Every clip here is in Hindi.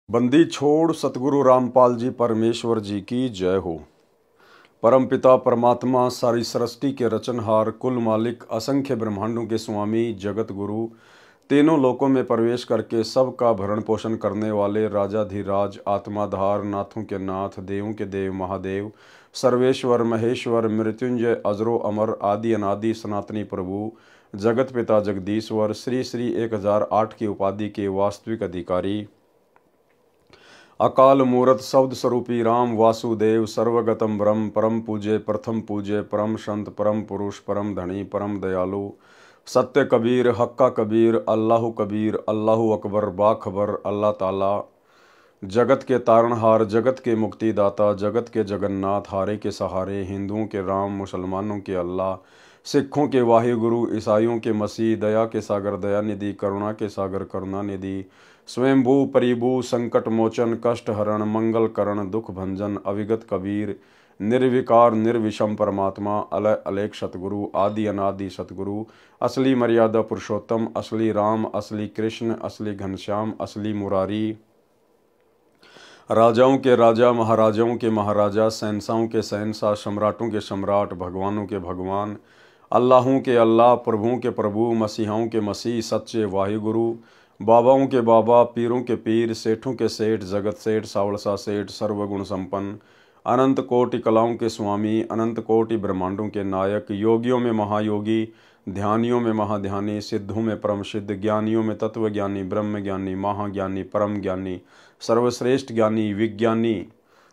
बंदी छोड़ सतगुरु रामपाल जी परमेश्वर जी की जय हो। परमपिता परमात्मा सारी सृष्टि के रचनहार, कुल मालिक, असंख्य ब्रह्मांडों के स्वामी, जगत गुरु, तीनों लोकों में प्रवेश करके सबका भरण पोषण करने वाले राजाधिराज, आत्माधार, नाथों के नाथ, देवों के देव, महादेव, सर्वेश्वर, महेश्वर, मृत्युंजय, अजरो अमर, आदि अनादि, सनातनी प्रभु, जगत पिता जगदीश्वर, श्री श्री 1008 की उपाधि के वास्तविक अधिकारी, अकाल मूरत शब्द स्वरूपी राम वासुदेव, सर्वगतम ब्रह्म, परम पूज्य, प्रथम पूज्य, परम संत, परम पुरुष, परम धनी, परम दयालु, सत्य कबीर, हक्का कबीर, अल्लाह कबीर, अल्लाह अकबर, बाखबर, अल्लाह ताला, जगत के तारणहार, जगत के मुक्तिदाता, जगत के जगन्नाथ, हारे के सहारे, हिंदुओं के राम, मुसलमानों के अल्लाह, सिखों के वाहिगुरु, ईसाइयों के मसीह, दया के सागर दयानिधि, करुणा के सागर करुणानिधि, स्वयंभू परिभू, संकट मोचन, कष्ट हरण, मंगल करण, दुख भंजन, अविगत कबीर, निर्विकार निर्विषम परमात्मा, अलय अलेख सतगुरु, आदि अनादि सतगुरु, असली मर्यादा पुरुषोत्तम, असली राम, असली कृष्ण, असली घनश्याम, असली मुरारी, राजाओं के राजा, महाराजाओं के महाराजा, शहंशाहों के शहंशाह, सम्राटों के सम्राट, भगवानों के भगवान, अल्लाहों के अल्लाह, प्रभुओं के प्रभु, मसीहाओं के मसीह, सच्चे वाहिगुरु, बाबाओं के बाबा, पीरों के पीर, सेठों के सेठ, जगत सेठ, सावलसा सेठ, सर्वगुण संपन्न, अनंत कोटि कलाओं के स्वामी, अनंत कोटि ब्रह्मांडों के नायक, योगियों में महायोगी, ध्यानियों में महाध्यानी, सिद्धों में परम सिद्ध, ज्ञानियों में तत्वज्ञानी, ब्रह्म ज्ञानी, महाज्ञानी, परम ज्ञानी, सर्वश्रेष्ठ ज्ञानी, विज्ञानी,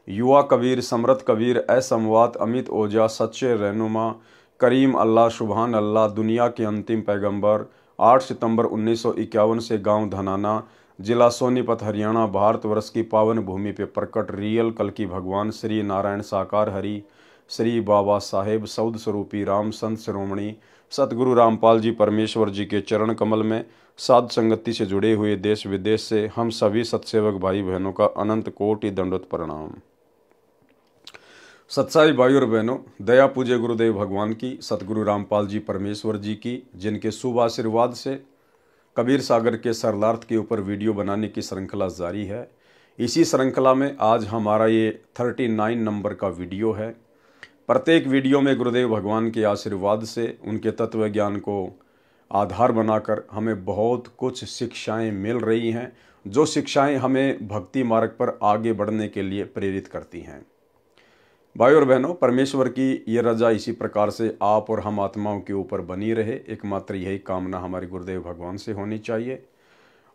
युवा कबीर, समृत कबीर, असमवात, अमित ओजा, सच्चे रहनुमा, करीम अल्लाह, सुबहान अल्लाह, दुनिया के अंतिम पैगंबर, 8 सितंबर 1951 से गांव धनाना, जिला सोनीपत, हरियाणा, भारतवर्ष की पावन भूमि पे प्रकट रियल कल की भगवान श्री नारायण साकार हरि, श्री बाबा साहेब सौद स्वरूपी राम, संत शिरोमणि सतगुरु रामपाल जी परमेश्वर जी के चरण कमल में साध संगति से जुड़े हुए देश विदेश से हम सभी सत्सेवक भाई बहनों का अनंत कोटि दंडवत प्रणाम। सत्साई भाई और बहनों, दया पूज्य गुरुदेव भगवान की, सतगुरु रामपाल जी परमेश्वर जी की, जिनके शुभ आशीर्वाद से कबीर सागर के सरलार्थ के ऊपर वीडियो बनाने की श्रृंखला जारी है। इसी श्रृंखला में आज हमारा ये 39 नंबर का वीडियो है। प्रत्येक वीडियो में गुरुदेव भगवान के आशीर्वाद से, उनके तत्व ज्ञान को आधार बनाकर हमें बहुत कुछ शिक्षाएं मिल रही हैं, जो शिक्षाएं हमें भक्ति मार्ग पर आगे बढ़ने के लिए प्रेरित करती हैं। भाई और बहनों, परमेश्वर की ये रजा इसी प्रकार से आप और हम आत्माओं के ऊपर बनी रहे, एकमात्र यही कामना हमारे गुरुदेव भगवान से होनी चाहिए।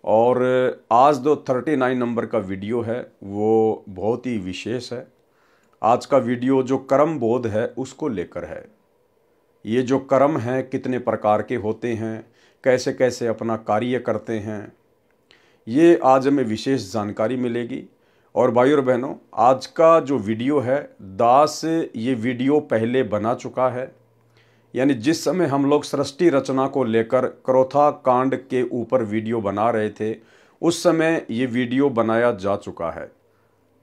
और आज जो 39 नंबर का वीडियो है वो बहुत ही विशेष है। आज का वीडियो जो कर्म बोध है उसको लेकर है। ये जो कर्म हैं कितने प्रकार के होते हैं, कैसे कैसे अपना कार्य करते हैं, ये आज हमें विशेष जानकारी मिलेगी। और भाई और बहनों, आज का जो वीडियो है दास ये वीडियो पहले बना चुका है, यानी जिस समय हम लोग सृष्टि रचना को लेकर क्रोथा कांड के ऊपर वीडियो बना रहे थे उस समय ये वीडियो बनाया जा चुका है।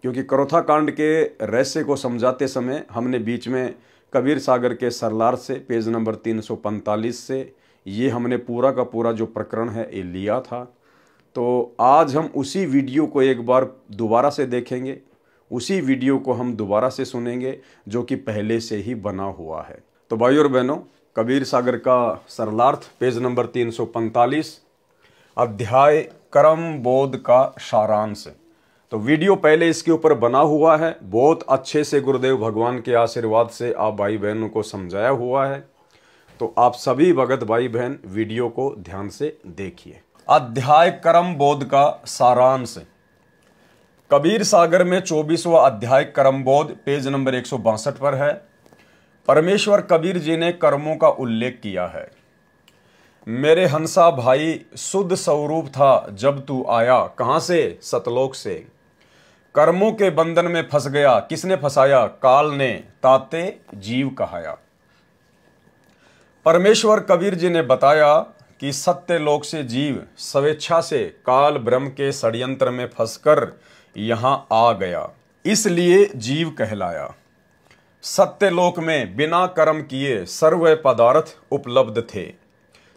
क्योंकि क्रोथा कांड के रहस्य को समझाते समय हमने बीच में कबीर सागर के सरलार्थ से पेज नंबर 345 से ये हमने पूरा का पूरा जो प्रकरण है ये लिया था। तो आज हम उसी वीडियो को एक बार दोबारा से देखेंगे, उसी वीडियो को हम दोबारा से सुनेंगे जो कि पहले से ही बना हुआ है। तो भाई और बहनों, कबीर सागर का सरलार्थ पेज नंबर 345, अध्याय कर्म बोध का सारांश। तो वीडियो पहले इसके ऊपर बना हुआ है, बहुत अच्छे से गुरुदेव भगवान के आशीर्वाद से आप भाई बहनों को समझाया हुआ है। तो आप सभी भगत भाई बहन वीडियो को ध्यान से देखिए। अध्याय कर्म बोध का सारांश। कबीर सागर में 24वां अध्याय कर्म बोध पेज नंबर 162 पर है। परमेश्वर कबीर जी ने कर्मों का उल्लेख किया है। मेरे हंसा भाई शुद्ध स्वरूप था जब तू आया, कहां से? सतलोक से। कर्मों के बंधन में फंस गया, किसने फंसाया? काल ने, ताते जीव कहाया। परमेश्वर कबीर जी ने बताया कि सत्य लोक से जीव स्वेच्छा से काल ब्रह्म के षड्यंत्र में फंसकर यहां आ गया, इसलिए जीव कहलाया। सत्य लोक में बिना कर्म किए सर्व पदार्थ उपलब्ध थे।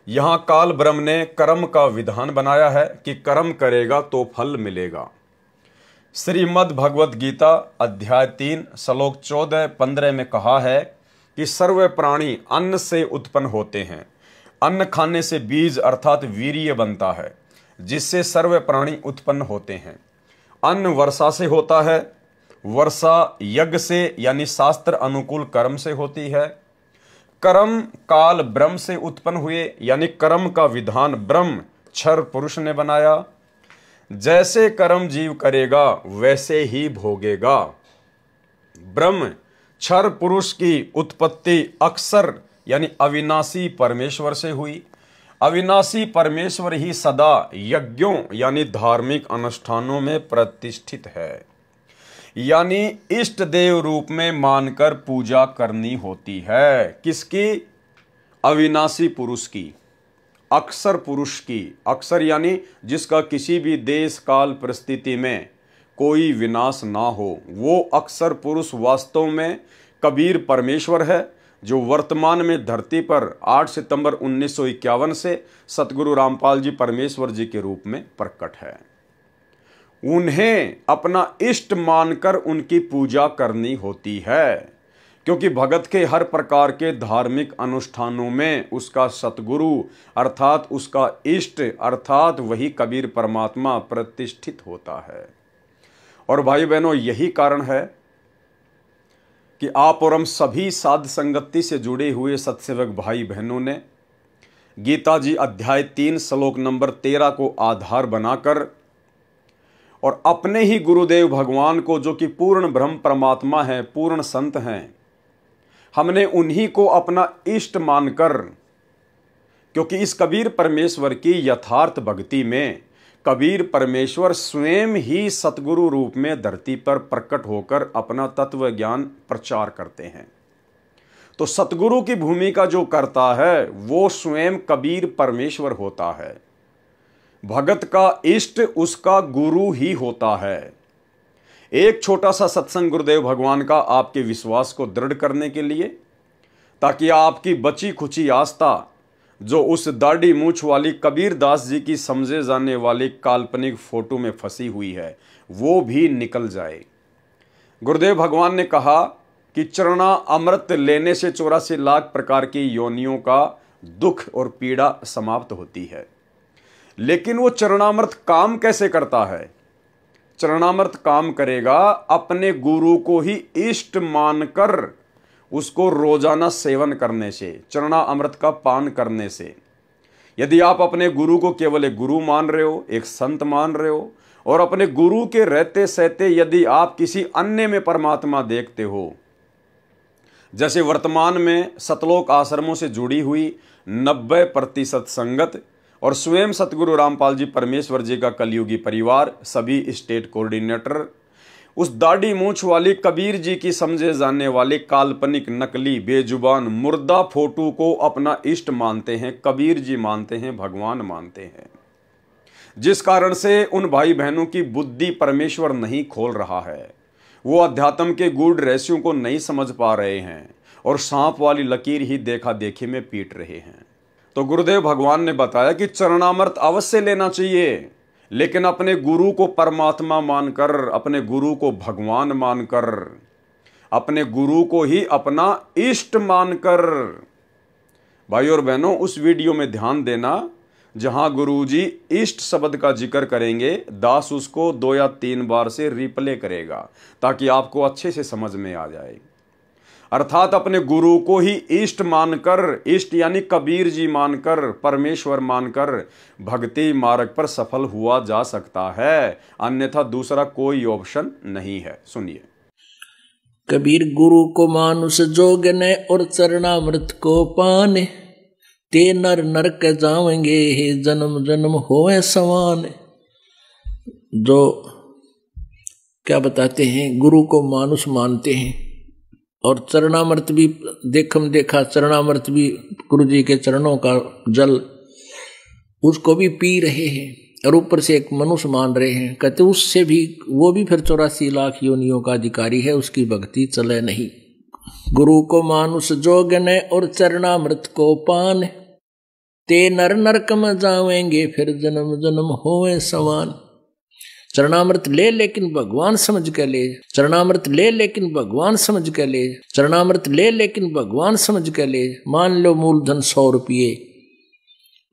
यहां काल ब्रह्म ने कर्म का विधान बनाया है कि कर्म करेगा तो फल मिलेगा। श्रीमद् भगवत गीता अध्याय 3 श्लोक 14-15 में कहा है कि सर्व प्राणी अन्न से उत्पन्न होते हैं। अन्न खाने से बीज अर्थात वीर्य बनता है, जिससे सर्व प्राणी उत्पन्न होते हैं। अन्न वर्षा से होता है, वर्षा यज्ञ से यानी शास्त्र अनुकूल कर्म से होती है। कर्म काल ब्रह्म से उत्पन्न हुए, यानी कर्म का विधान ब्रह्म क्षर पुरुष ने बनाया। जैसे कर्म जीव करेगा वैसे ही भोगेगा। ब्रह्म क्षर पुरुष की उत्पत्ति अक्षर यानी अविनाशी परमेश्वर से हुई। अविनाशी परमेश्वर ही सदा यज्ञों यानी धार्मिक अनुष्ठानों में प्रतिष्ठित है, यानी इष्ट देव रूप में मानकर पूजा करनी होती है। किसकी? अविनाशी पुरुष की, अक्षर पुरुष की। अक्षर यानी जिसका किसी भी देश काल परिस्थिति में कोई विनाश ना हो, वो अक्षर पुरुष वास्तव में कबीर परमेश्वर है, जो वर्तमान में धरती पर 8 सितंबर 1951 से सतगुरु रामपाल जी परमेश्वर जी के रूप में प्रकट है। उन्हें अपना इष्ट मानकर उनकी पूजा करनी होती है, क्योंकि भगत के हर प्रकार के धार्मिक अनुष्ठानों में उसका सतगुरु अर्थात उसका इष्ट अर्थात वही कबीर परमात्मा प्रतिष्ठित होता है। और भाई बहनों, यही कारण है कि आप और हम सभी साध संगति से जुड़े हुए सत्सेवक भाई बहनों ने गीता जी अध्याय 3 श्लोक नंबर 13 को आधार बनाकर और अपने ही गुरुदेव भगवान को, जो कि पूर्ण ब्रह्म परमात्मा है, पूर्ण संत हैं, हमने उन्हीं को अपना इष्ट मानकर, क्योंकि इस कबीर परमेश्वर की यथार्थ भक्ति में कबीर परमेश्वर स्वयं ही सतगुरु रूप में धरती पर प्रकट होकर अपना तत्व ज्ञान प्रचार करते हैं। तो सतगुरु की भूमिका जो करता है वो स्वयं कबीर परमेश्वर होता है। भगत का इष्ट उसका गुरु ही होता है। एक छोटा सा सत्संग गुरुदेव भगवान का आपके विश्वास को दृढ़ करने के लिए, ताकि आपकी बची खुची आस्था जो उस दाढ़ी मूछ वाली कबीर दास जी की समझे जाने वाली काल्पनिक फोटो में फंसी हुई है, वो भी निकल जाए। गुरुदेव भगवान ने कहा कि चरणा अमृत लेने से 84 लाख प्रकार की योनियों का दुख और पीड़ा समाप्त होती है। लेकिन वो चरणामृत काम कैसे करता है? चरणामृत काम करेगा अपने गुरु को ही इष्ट मानकर उसको रोजाना सेवन करने से, चरणा अमृत का पान करने से। यदि आप अपने गुरु को केवल एक गुरु मान रहे हो, एक संत मान रहे हो, और अपने गुरु के रहते सहते यदि आप किसी अन्य में परमात्मा देखते हो, जैसे वर्तमान में सतलोक आश्रमों से जुड़ी हुई 90% संगत और स्वयं सतगुरु रामपाल जी परमेश्वर जी का कलयुगी परिवार, सभी स्टेट कोऑर्डिनेटर, उस दाढ़ी मूछ वाली कबीर जी की समझे जाने वाले काल्पनिक नकली बेजुबान मुर्दा फोटो को अपना इष्ट मानते हैं, कबीर जी मानते हैं, भगवान मानते हैं। जिस कारण से उन भाई बहनों की बुद्धि परमेश्वर नहीं खोल रहा है, वो अध्यात्म के गूढ़ रहस्यों को नहीं समझ पा रहे हैं और सांप वाली लकीर ही देखा देखी में पीट रहे हैं। तो गुरुदेव भगवान ने बताया कि चरणामृत अवश्य लेना चाहिए, लेकिन अपने गुरु को परमात्मा मानकर, अपने गुरु को भगवान मानकर, अपने गुरु को ही अपना इष्ट मानकर। भाई और बहनों, उस वीडियो में ध्यान देना जहां गुरुजी इष्ट शब्द का जिक्र करेंगे, दास उसको 2 या 3 बार से रिप्ले करेगा ताकि आपको अच्छे से समझ में आ जाए। अर्थात अपने गुरु को ही इष्ट मानकर, इष्ट यानी कबीर जी मानकर, परमेश्वर मानकर भक्ति मार्ग पर सफल हुआ जा सकता है, अन्यथा दूसरा कोई ऑप्शन नहीं है। सुनिए। कबीर गुरु को मानुष जोगने और चरणामृत को पाने, ते नर नरक जावेंगे हे जन्म जन्म होए समान। जो क्या बताते हैं, गुरु को मानुष मानते हैं और चरणामृत भी देखा, चरणामृत भी गुरु जी के चरणों का जल उसको भी पी रहे हैं और ऊपर से एक मनुष्य मान रहे हैं। कहते उससे भी, वो भी फिर 84 लाख योनियों का अधिकारी है, उसकी भक्ति चले नहीं। गुरु को मानुष जोगने और चरणामृत को पान, ते नर नरक में जावेंगे फिर जन्म जन्म होवे समान। चरणामृत ले लेकिन भगवान समझ के ले, चरणामृत ले लेकिन भगवान समझ के ले, चरणामृत ले लेकिन भगवान समझ के ले। मान लो मूलधन 100 रुपये।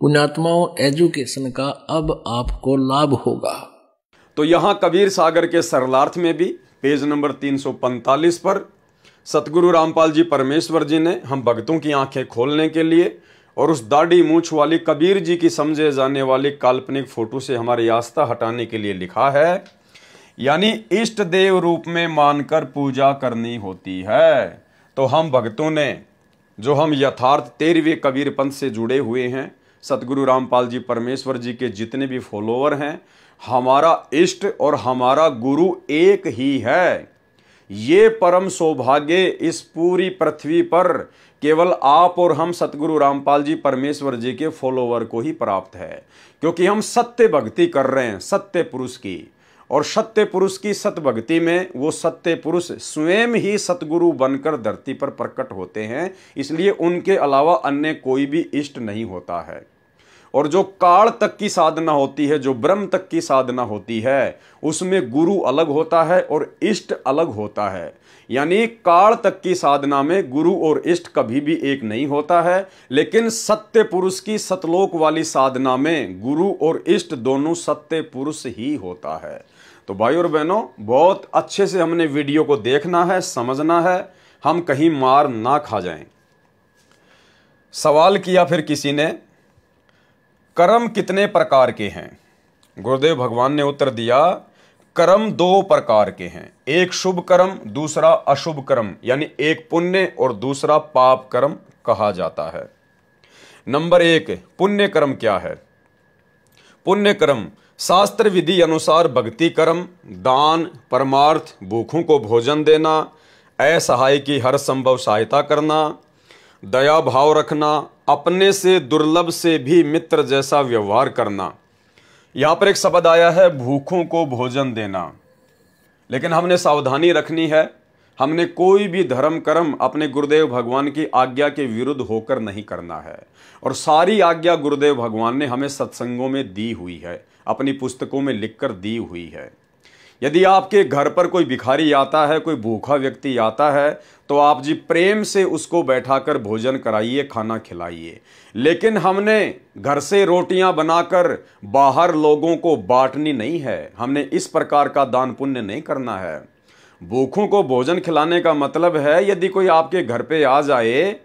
पुण्यात्माओं, एजुकेशन का अब आपको लाभ होगा। तो यहां कबीर सागर के सरलार्थ में भी पेज नंबर 345 पर सतगुरु रामपाल जी परमेश्वर जी ने हम भक्तों की आंखें खोलने के लिए और उस दाढ़ी मूछ वाली कबीर जी की समझे जाने वाली काल्पनिक फोटो से हमारी आस्था हटाने के लिए लिखा है, यानी इष्ट देव रूप में मानकर पूजा करनी होती है। तो हम भक्तों ने, जो हम यथार्थ 13वें कबीर पंथ से जुड़े हुए हैं, सतगुरु रामपाल जी परमेश्वर जी के जितने भी फॉलोअर हैं, हमारा इष्ट और हमारा गुरु एक ही है। ये परम सौभाग्य इस पूरी पृथ्वी पर केवल आप और हम सतगुरु रामपाल जी परमेश्वर जी के फॉलोअर को ही प्राप्त है, क्योंकि हम सत्य भक्ति कर रहे हैं सत्य पुरुष की, और सत्य पुरुष की सत्य भक्ति में वो सत्य पुरुष स्वयं ही सतगुरु बनकर धरती पर प्रकट होते हैं। इसलिए उनके अलावा अन्य कोई भी इष्ट नहीं होता है। और जो काल तक की साधना होती है, जो ब्रह्म तक की साधना होती है, उसमें गुरु अलग होता है और इष्ट अलग होता है। यानी काल तक की साधना में गुरु और इष्ट कभी भी एक नहीं होता है, लेकिन सत्य पुरुष की सतलोक वाली साधना में गुरु और इष्ट दोनों सत्य पुरुष ही होता है। तो भाई और बहनों, बहुत अच्छे से हमने वीडियो को देखना है, समझना है, हम कहीं मार ना खा जाएं। सवाल किया फिर किसी ने, कर्म कितने प्रकार के हैं? गुरुदेव भगवान ने उत्तर दिया, कर्म 2 प्रकार के हैं, एक शुभ कर्म, दूसरा अशुभ कर्म, यानी एक पुण्य और दूसरा पाप कर्म कहा जाता है। नंबर 1, पुण्य कर्म क्या है? पुण्य कर्म शास्त्र विधि अनुसार भक्ति कर्म, दान, परमार्थ, भूखों को भोजन देना, असहाय की हर संभव सहायता करना, दया भाव रखना, अपने से दुर्लभ से भी मित्र जैसा व्यवहार करना। यहां पर एक शब्द आया है भूखों को भोजन देना, लेकिन हमने सावधानी रखनी है। हमने कोई भी धर्म कर्म अपने गुरुदेव भगवान की आज्ञा के विरुद्ध होकर नहीं करना है, और सारी आज्ञा गुरुदेव भगवान ने हमें सत्संगों में दी हुई है, अपनी पुस्तकों में लिखकर दी हुई है। यदि आपके घर पर कोई भिखारी आता है, कोई भूखा व्यक्ति आता है, तो आप जी प्रेम से उसको बैठाकर भोजन कराइए, खाना खिलाइए। लेकिन हमने घर से रोटियां बनाकर बाहर लोगों को बांटनी नहीं है, हमने इस प्रकार का दान पुण्य नहीं करना है। भूखों को भोजन खिलाने का मतलब है, यदि कोई आपके घर पे आ जाए,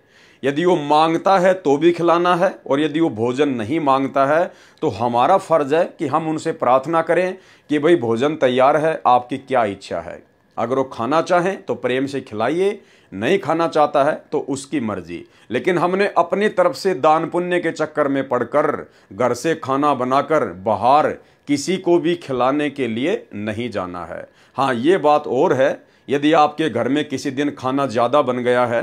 यदि वो मांगता है तो भी खिलाना है, और यदि वो भोजन नहीं मांगता है तो हमारा फर्ज है कि हम उनसे प्रार्थना करें कि भाई भोजन तैयार है, आपकी क्या इच्छा है। अगर वो खाना चाहें तो प्रेम से खिलाइए, नहीं खाना चाहता है तो उसकी मर्जी। लेकिन हमने अपनी तरफ से दान पुण्य के चक्कर में पड़कर घर से खाना बनाकर बाहर किसी को भी खिलाने के लिए नहीं जाना है। हाँ, ये बात और है, यदि आपके घर में किसी दिन खाना ज़्यादा बन गया है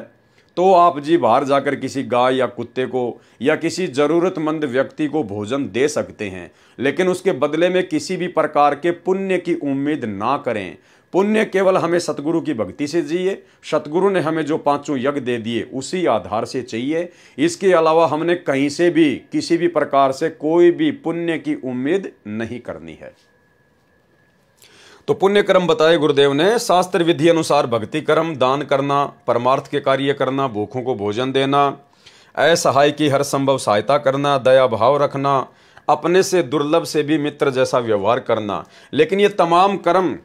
तो आप जी बाहर जाकर किसी गाय या कुत्ते को या किसी ज़रूरतमंद व्यक्ति को भोजन दे सकते हैं, लेकिन उसके बदले में किसी भी प्रकार के पुण्य की उम्मीद ना करें। पुण्य केवल हमें सतगुरु की भक्ति से चाहिए, सतगुरु ने हमें जो 5 यज्ञ दे दिए उसी आधार से चाहिए। इसके अलावा हमने कहीं से भी किसी भी प्रकार से कोई भी पुण्य की उम्मीद नहीं करनी है। तो पुण्य कर्म बताए गुरुदेव ने, शास्त्र विधि अनुसार भक्ति कर्म, दान करना, परमार्थ के कार्य करना, भूखों को भोजन देना, असहाय की हर संभव सहायता करना, दया भाव रखना, अपने से दुर्लभ से भी मित्र जैसा व्यवहार करना। लेकिन ये तमाम कर्म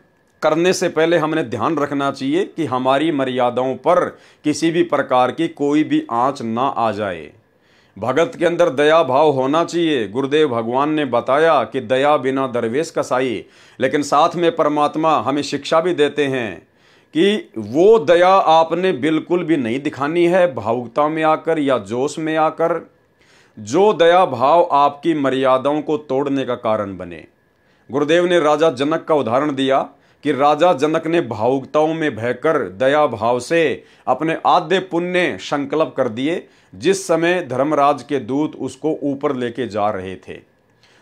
करने से पहले हमने ध्यान रखना चाहिए कि हमारी मर्यादाओं पर किसी भी प्रकार की कोई भी आंच ना आ जाए। भगत के अंदर दया भाव होना चाहिए। गुरुदेव भगवान ने बताया कि दया बिना दरवेश कसाई, लेकिन साथ में परमात्मा हमें शिक्षा भी देते हैं कि वो दया आपने बिल्कुल भी नहीं दिखानी है भावुकता में आकर या जोश में आकर, जो दया भाव आपकी मर्यादाओं को तोड़ने का कारण बने। गुरुदेव ने राजा जनक का उदाहरण दिया कि राजा जनक ने भावुकताओं में बहकर दया भाव से अपने आधे पुण्य संकल्प कर दिए, जिस समय धर्मराज के दूत उसको ऊपर लेके जा रहे थे।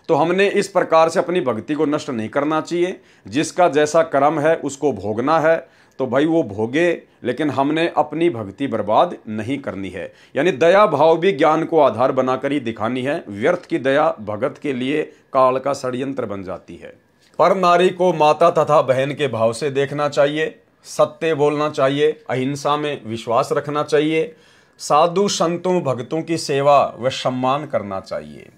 तो हमने इस प्रकार से अपनी भक्ति को नष्ट नहीं करना चाहिए। जिसका जैसा कर्म है उसको भोगना है तो भाई वो भोगे, लेकिन हमने अपनी भक्ति बर्बाद नहीं करनी है। यानी दया भाव भी ज्ञान को आधार बनाकर ही दिखानी है। व्यर्थ की दया भगत के लिए काल का षड्यंत्र बन जाती है। पर नारी को माता तथा बहन के भाव से देखना चाहिए, सत्य बोलना चाहिए, अहिंसा में विश्वास रखना चाहिए, साधु संतों भक्तों की सेवा व सम्मान करना चाहिए।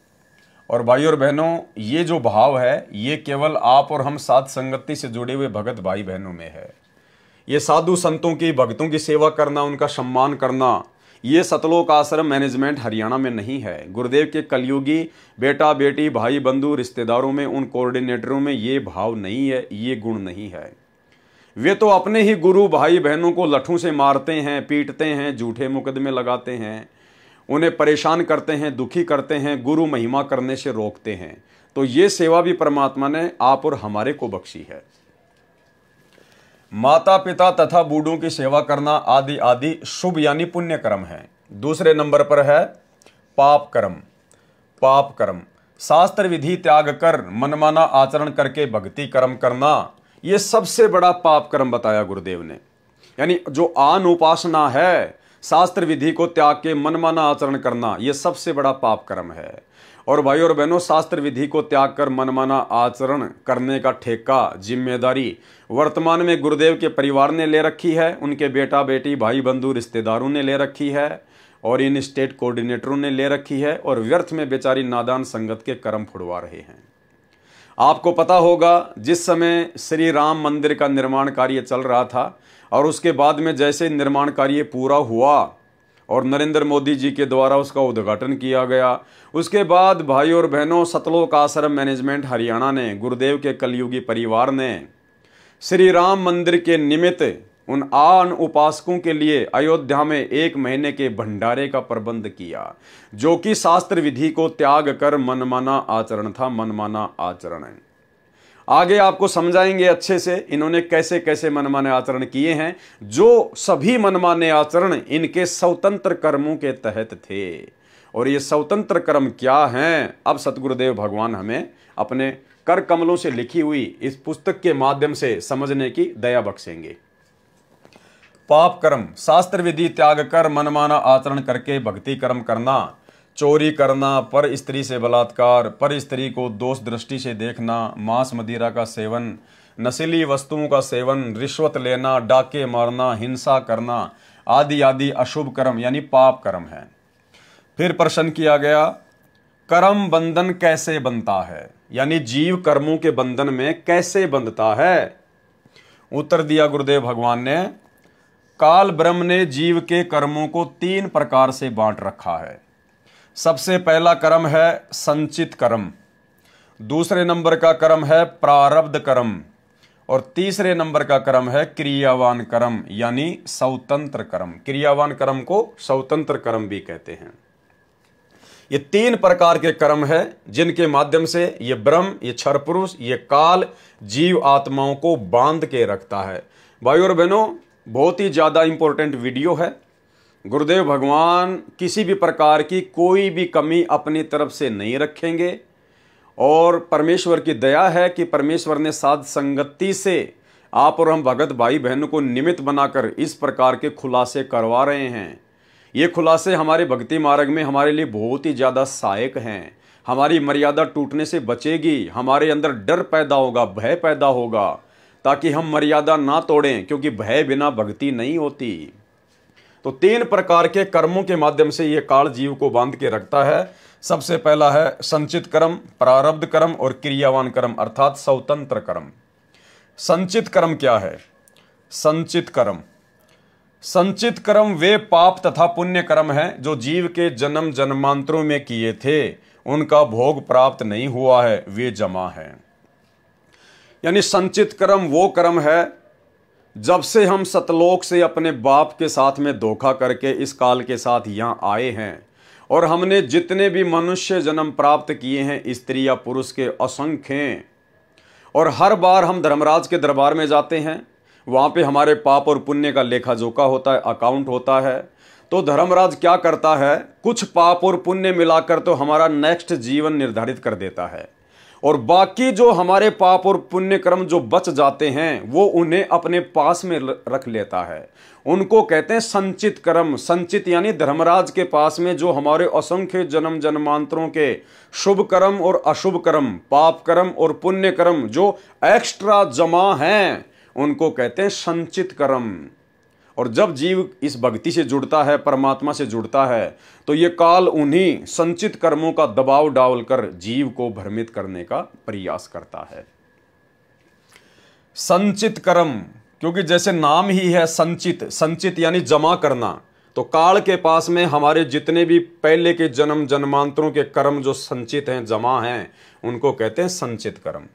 और भाई और बहनों, ये जो भाव है ये केवल आप और हम साथ संगति से जुड़े हुए भगत भाई बहनों में है। ये साधु संतों की भक्तों की सेवा करना, उनका सम्मान करना, ये सतलोक आश्रम मैनेजमेंट हरियाणा में नहीं है। गुरुदेव के कलयुगी बेटा बेटी भाई बंधु रिश्तेदारों में, उन कोऑर्डिनेटरों में ये भाव नहीं है, ये गुण नहीं है। वे तो अपने ही गुरु भाई बहनों को लठों से मारते हैं, पीटते हैं, झूठे मुकदमे लगाते हैं, उन्हें परेशान करते हैं, दुखी करते हैं, गुरु महिमा करने से रोकते हैं। तो ये सेवा भी परमात्मा ने आप और हमारे को बख्शी है। माता पिता तथा बूढ़ों की सेवा करना आदि आदि शुभ यानी पुण्य कर्म है। दूसरे नंबर पर है पाप कर्म। पाप कर्म शास्त्र विधि त्याग कर मनमाना आचरण करके भक्ति कर्म करना, यह सबसे बड़ा पाप कर्म बताया गुरुदेव ने। यानी जो आन उपासना है, शास्त्र विधि को त्याग के मनमाना आचरण करना, यह सबसे बड़ा पाप कर्म है। और भाई और बहनों, शास्त्र विधि को त्याग कर मनमाना आचरण करने का ठेका, जिम्मेदारी वर्तमान में गुरुदेव के परिवार ने ले रखी है, उनके बेटा बेटी भाई बंधु रिश्तेदारों ने ले रखी है, और इन स्टेट कोऑर्डिनेटरों ने ले रखी है, और व्यर्थ में बेचारी नादान संगत के कर्म फुड़वा रहे हैं। आपको पता होगा, जिस समय श्री राम मंदिर का निर्माण कार्य चल रहा था और उसके बाद में जैसे निर्माण कार्य पूरा हुआ और नरेंद्र मोदी जी के द्वारा उसका उद्घाटन किया गया, उसके बाद भाई और बहनों, सतलोक आश्रम मैनेजमेंट हरियाणा ने, गुरुदेव के कलयुगी परिवार ने श्री राम मंदिर के निमित्त उन आन उपासकों के लिए अयोध्या में 1 महीने के भंडारे का प्रबंध किया, जो कि शास्त्र विधि को त्याग कर मनमाना आचरण था। मनमाना आचरण है, आगे आपको समझाएंगे अच्छे से इन्होंने कैसे कैसे मनमाने आचरण किए हैं, जो सभी मनमाने आचरण इनके स्वतंत्र कर्मों के तहत थे। और ये स्वतंत्र कर्म क्या हैं, अब सतगुरुदेव भगवान हमें अपने कर कमलों से लिखी हुई इस पुस्तक के माध्यम से समझने की दया बख्शेंगे। पाप कर्म शास्त्र विधि त्याग कर मनमाना आचरण करके भक्ति कर्म करना, चोरी करना, पर स्त्री से बलात्कार, पर स्त्री को दोष दृष्टि से देखना, मांस मदिरा का सेवन, नशीली वस्तुओं का सेवन, रिश्वत लेना, डाके मारना, हिंसा करना आदि आदि अशुभ कर्म यानी पाप कर्म है। फिर प्रश्न किया गया, कर्म बंधन कैसे बनता है, यानी जीव कर्मों के बंधन में कैसे बंधता है। उत्तर दिया गुरुदेव भगवान ने, काल ब्रह्म ने जीव के कर्मों को 3 प्रकार से बांट रखा है। सबसे पहला कर्म है संचित कर्म, दूसरे नंबर का कर्म है प्रारब्ध कर्म, और तीसरे नंबर का कर्म है क्रियावान कर्म यानी स्वतंत्र कर्म। क्रियावान कर्म को स्वतंत्र कर्म भी कहते हैं। ये 3 प्रकार के कर्म है जिनके माध्यम से ये ब्रह्म, ये क्षर पुरुष, ये काल जीव आत्माओं को बांध के रखता है। भाई और बहनों, बहुत ही ज्यादा इंपॉर्टेंट वीडियो है। गुरुदेव भगवान किसी भी प्रकार की कोई भी कमी अपनी तरफ से नहीं रखेंगे, और परमेश्वर की दया है कि परमेश्वर ने साध संगति से आप और हम भगत भाई बहनों को निमित्त बनाकर इस प्रकार के खुलासे करवा रहे हैं। ये खुलासे हमारे भक्ति मार्ग में हमारे लिए बहुत ही ज़्यादा सहायक हैं। हमारी मर्यादा टूटने से बचेगी, हमारे अंदर डर पैदा होगा, भय पैदा होगा, ताकि हम मर्यादा ना तोड़ें, क्योंकि भय बिना भक्ति नहीं होती। तो 3 प्रकार के कर्मों के माध्यम से ये काल जीव को बांध के रखता है। सबसे पहला है संचित कर्म, प्रारब्ध कर्म और क्रियावान कर्म अर्थात स्वतंत्र कर्म। संचित कर्म क्या है? संचित कर्म, संचित कर्म वे पाप तथा पुण्य कर्म हैं जो जीव के जन्म जन्मांतरों में किए थे, उनका भोग प्राप्त नहीं हुआ है, वे जमा है। यानी संचित कर्म वो कर्म है जब से हम सतलोक से अपने बाप के साथ में धोखा करके इस काल के साथ यहाँ आए हैं, और हमने जितने भी मनुष्य जन्म प्राप्त किए हैं, स्त्री या पुरुष के असंख्य हैं, और हर बार हम धर्मराज के दरबार में जाते हैं, वहाँ पे हमारे पाप और पुण्य का लेखा जोखा होता है, अकाउंट होता है। तो धर्मराज क्या करता है, कुछ पाप और पुण्य मिलाकर तो हमारा नेक्स्ट जीवन निर्धारित कर देता है, और बाकी जो हमारे पाप और पुण्य कर्म जो बच जाते हैं वो उन्हें अपने पास में रख लेता है। उनको कहते हैं संचित कर्म। संचित यानी धर्मराज के पास में जो हमारे असंख्य जन्म जन्मांतरों के शुभ कर्म और अशुभ कर्म, पाप कर्म और पुण्य कर्म जो एक्स्ट्रा जमा हैं, उनको कहते हैं संचित कर्म। और जब जीव इस भक्ति से जुड़ता है, परमात्मा से जुड़ता है, तो ये काल उन्हीं संचित कर्मों का दबाव डालकर जीव को भ्रमित करने का प्रयास करता है। संचित कर्म, क्योंकि जैसे नाम ही है संचित, संचित यानी जमा करना, तो काल के पास में हमारे जितने भी पहले के जन्म जन्मांतरों के कर्म जो संचित हैं, जमा हैं, उनको कहते हैं संचित कर्म।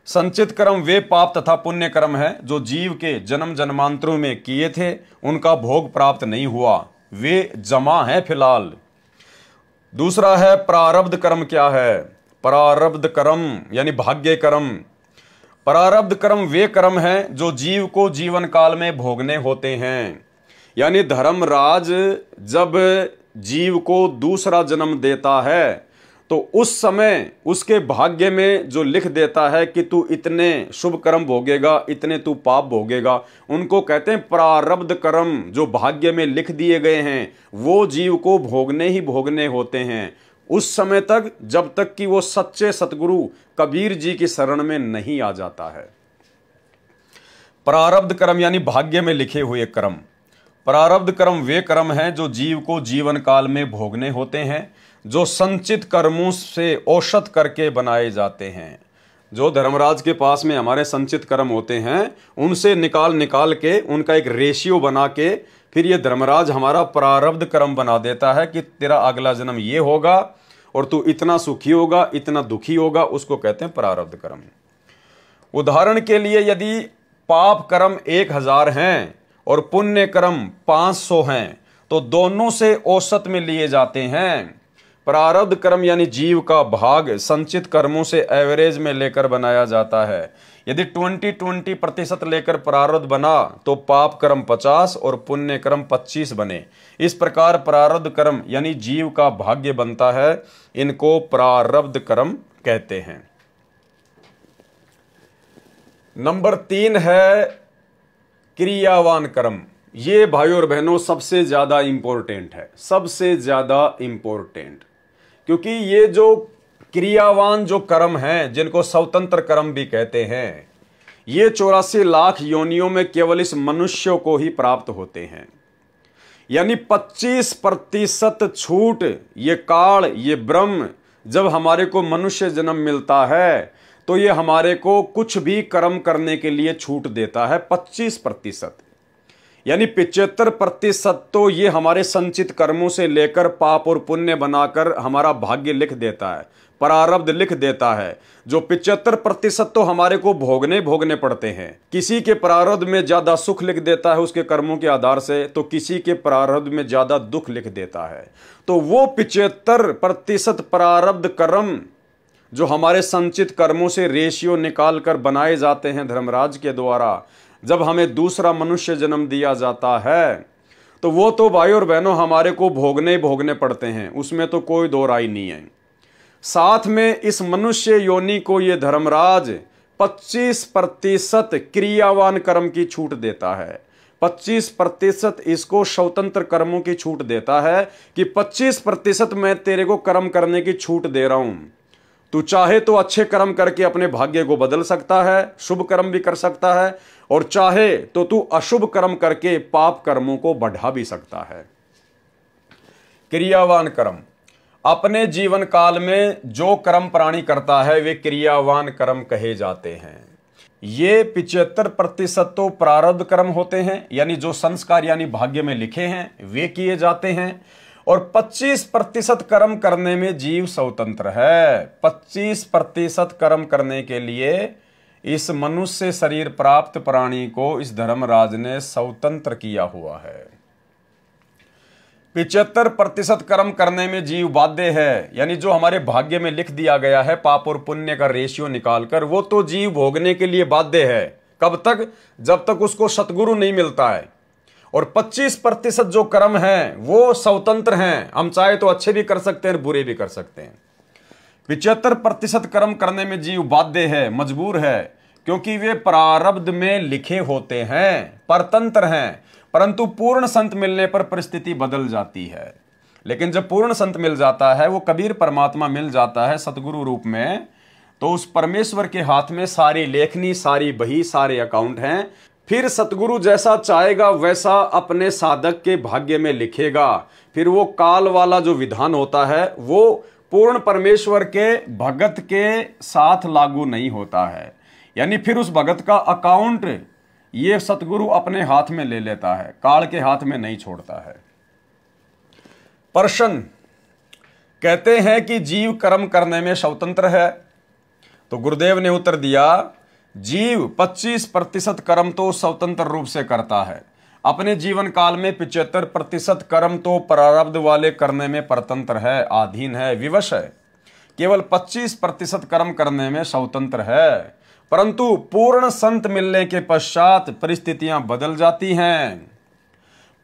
संचित कर्म वे पाप तथा पुण्य कर्म है जो जीव के जन्म जन्मांतरों में किए थे, उनका भोग प्राप्त नहीं हुआ, वे जमा है फिलहाल। दूसरा है प्रारब्ध कर्म। क्या है प्रारब्ध कर्म? यानी भाग्य कर्म। प्रारब्ध कर्म वे कर्म हैं जो जीव को जीवन काल में भोगने होते हैं। यानी धर्मराज जब जीव को दूसरा जन्म देता है तो उस समय उसके भाग्य में जो लिख देता है कि तू इतने शुभ कर्म भोगेगा, इतने तू पाप भोगेगा, उनको कहते हैं प्रारब्ध कर्म। जो भाग्य में लिख दिए गए हैं वो जीव को भोगने ही भोगने होते हैं उस समय तक, जब तक कि वो सच्चे सतगुरु कबीर जी की शरण में नहीं आ जाता है। प्रारब्ध कर्म यानी भाग्य में लिखे हुए कर्म। प्रारब्ध कर्म वे कर्म हैं जो जीव को जीवन काल में भोगने होते हैं, जो संचित कर्मों से औषध करके बनाए जाते हैं। जो धर्मराज के पास में हमारे संचित कर्म होते हैं उनसे निकाल के उनका एक रेशियो बना के फिर ये धर्मराज हमारा प्रारब्ध कर्म बना देता है कि तेरा अगला जन्म ये होगा और तू इतना सुखी होगा, इतना दुखी होगा, उसको कहते हैं प्रारब्ध कर्म। उदाहरण के लिए यदि पाप कर्म 1000 हैं और पुण्य कर्म 500 हैं तो दोनों से औसत में लिए जाते हैं। प्रारब्ध कर्म यानी जीव का भाग संचित कर्मों से एवरेज में लेकर बनाया जाता है। यदि 20% लेकर प्रारब्ध बना तो पाप कर्म 50 और पुण्य कर्म 25 बने। इस प्रकार प्रारब्ध कर्म यानी जीव का भाग्य बनता है, इनको प्रारब्ध कर्म कहते हैं। नंबर 3 है क्रियावान कर्म। ये भाइयों और बहनों सबसे ज्यादा इंपॉर्टेंट है, सबसे ज्यादा इंपॉर्टेंट, क्योंकि ये जो क्रियावान जो कर्म हैं जिनको स्वतंत्र कर्म भी कहते हैं, ये 84 लाख योनियों में केवल इस मनुष्य को ही प्राप्त होते हैं। यानी 25% छूट ये काल, ये ब्रह्म जब हमारे को मनुष्य जन्म मिलता है तो ये हमारे को कुछ भी कर्म करने के लिए छूट देता है। 25% यानी 75% तो ये हमारे संचित कर्मों से लेकर पाप और पुण्य बनाकर हमारा भाग्य लिख देता है, प्रारब्ध लिख देता है। जो 75% तो हमारे को भोगने पड़ते हैं। किसी के प्रारब्ध में ज्यादा सुख लिख देता है उसके कर्मों के आधार से, तो किसी के प्रारब्ध में ज्यादा दुख लिख देता है। तो वो 75% प्रारब्ध कर्म जो हमारे संचित कर्मों से रेशियो निकाल कर बनाए जाते हैं धर्मराज के द्वारा, जब हमें दूसरा मनुष्य जन्म दिया जाता है तो वो तो भाई और बहनों हमारे को भोगने पड़ते हैं, उसमें तो कोई दो राय नहीं है। साथ में इस मनुष्य योनि को ये धर्मराज 25% क्रियावान कर्म की छूट देता है। 25% इसको स्वतंत्र कर्मों की छूट देता है कि 25% मैं तेरे को कर्म करने की छूट दे रहा हूं। तू चाहे तो अच्छे कर्म करके अपने भाग्य को बदल सकता है, शुभ कर्म भी कर सकता है, और चाहे तो तू अशुभ कर्म करके पाप कर्मों को बढ़ा भी सकता है। क्रियावान कर्म, अपने जीवन काल में जो कर्म प्राणी करता है वे क्रियावान कर्म कहे जाते हैं। ये 75% तो प्रारब्ध कर्म होते हैं, यानी जो संस्कार यानी भाग्य में लिखे हैं वे किए जाते हैं, और 25% कर्म करने में जीव स्वतंत्र है। 25% कर्म करने के लिए इस मनुष्य शरीर प्राप्त प्राणी को इस धर्मराज ने स्वतंत्र किया हुआ है। 75% कर्म करने में जीव बाध्य है, यानी जो हमारे भाग्य में लिख दिया गया है पाप और पुण्य का रेशियो निकालकर, वो तो जीव भोगने के लिए बाध्य है। कब तक? जब तक उसको सतगुरु नहीं मिलता है। और 25% जो कर्म हैं वो स्वतंत्र हैं, हम चाहे तो अच्छे भी कर सकते हैं बुरे भी कर सकते हैं। 75% कर्म करने में जीव बाध्य है, मजबूर है, क्योंकि वे प्रारब्ध में लिखे होते हैं, परतंत्र हैं। परंतु पूर्ण संत मिलने पर परिस्थिति बदल जाती है। लेकिन जब पूर्ण संत मिल जाता है, वो कबीर परमात्मा मिल जाता है सतगुरु रूप में, तो उस परमेश्वर के हाथ में सारी लेखनी, सारी बही, सारे अकाउंट हैं। फिर सतगुरु जैसा चाहेगा वैसा अपने साधक के भाग्य में लिखेगा। फिर वो काल वाला जो विधान होता है वो पूर्ण परमेश्वर के भगत के साथ लागू नहीं होता है। यानी फिर उस भगत का अकाउंट ये सतगुरु अपने हाथ में ले लेता है, काल के हाथ में नहीं छोड़ता है। प्रश्न कहते हैं कि जीव कर्म करने में स्वतंत्र है, तो गुरुदेव ने उत्तर दिया, जीव 25% कर्म तो स्वतंत्र रूप से करता है। अपने जीवन काल में 75% कर्म तो प्रारब्ध वाले करने में परतंत्र है, अधीन है, विवश है। केवल 25% कर्म करने में स्वतंत्र है। परंतु पूर्ण संत मिलने के पश्चात परिस्थितियां बदल जाती हैं।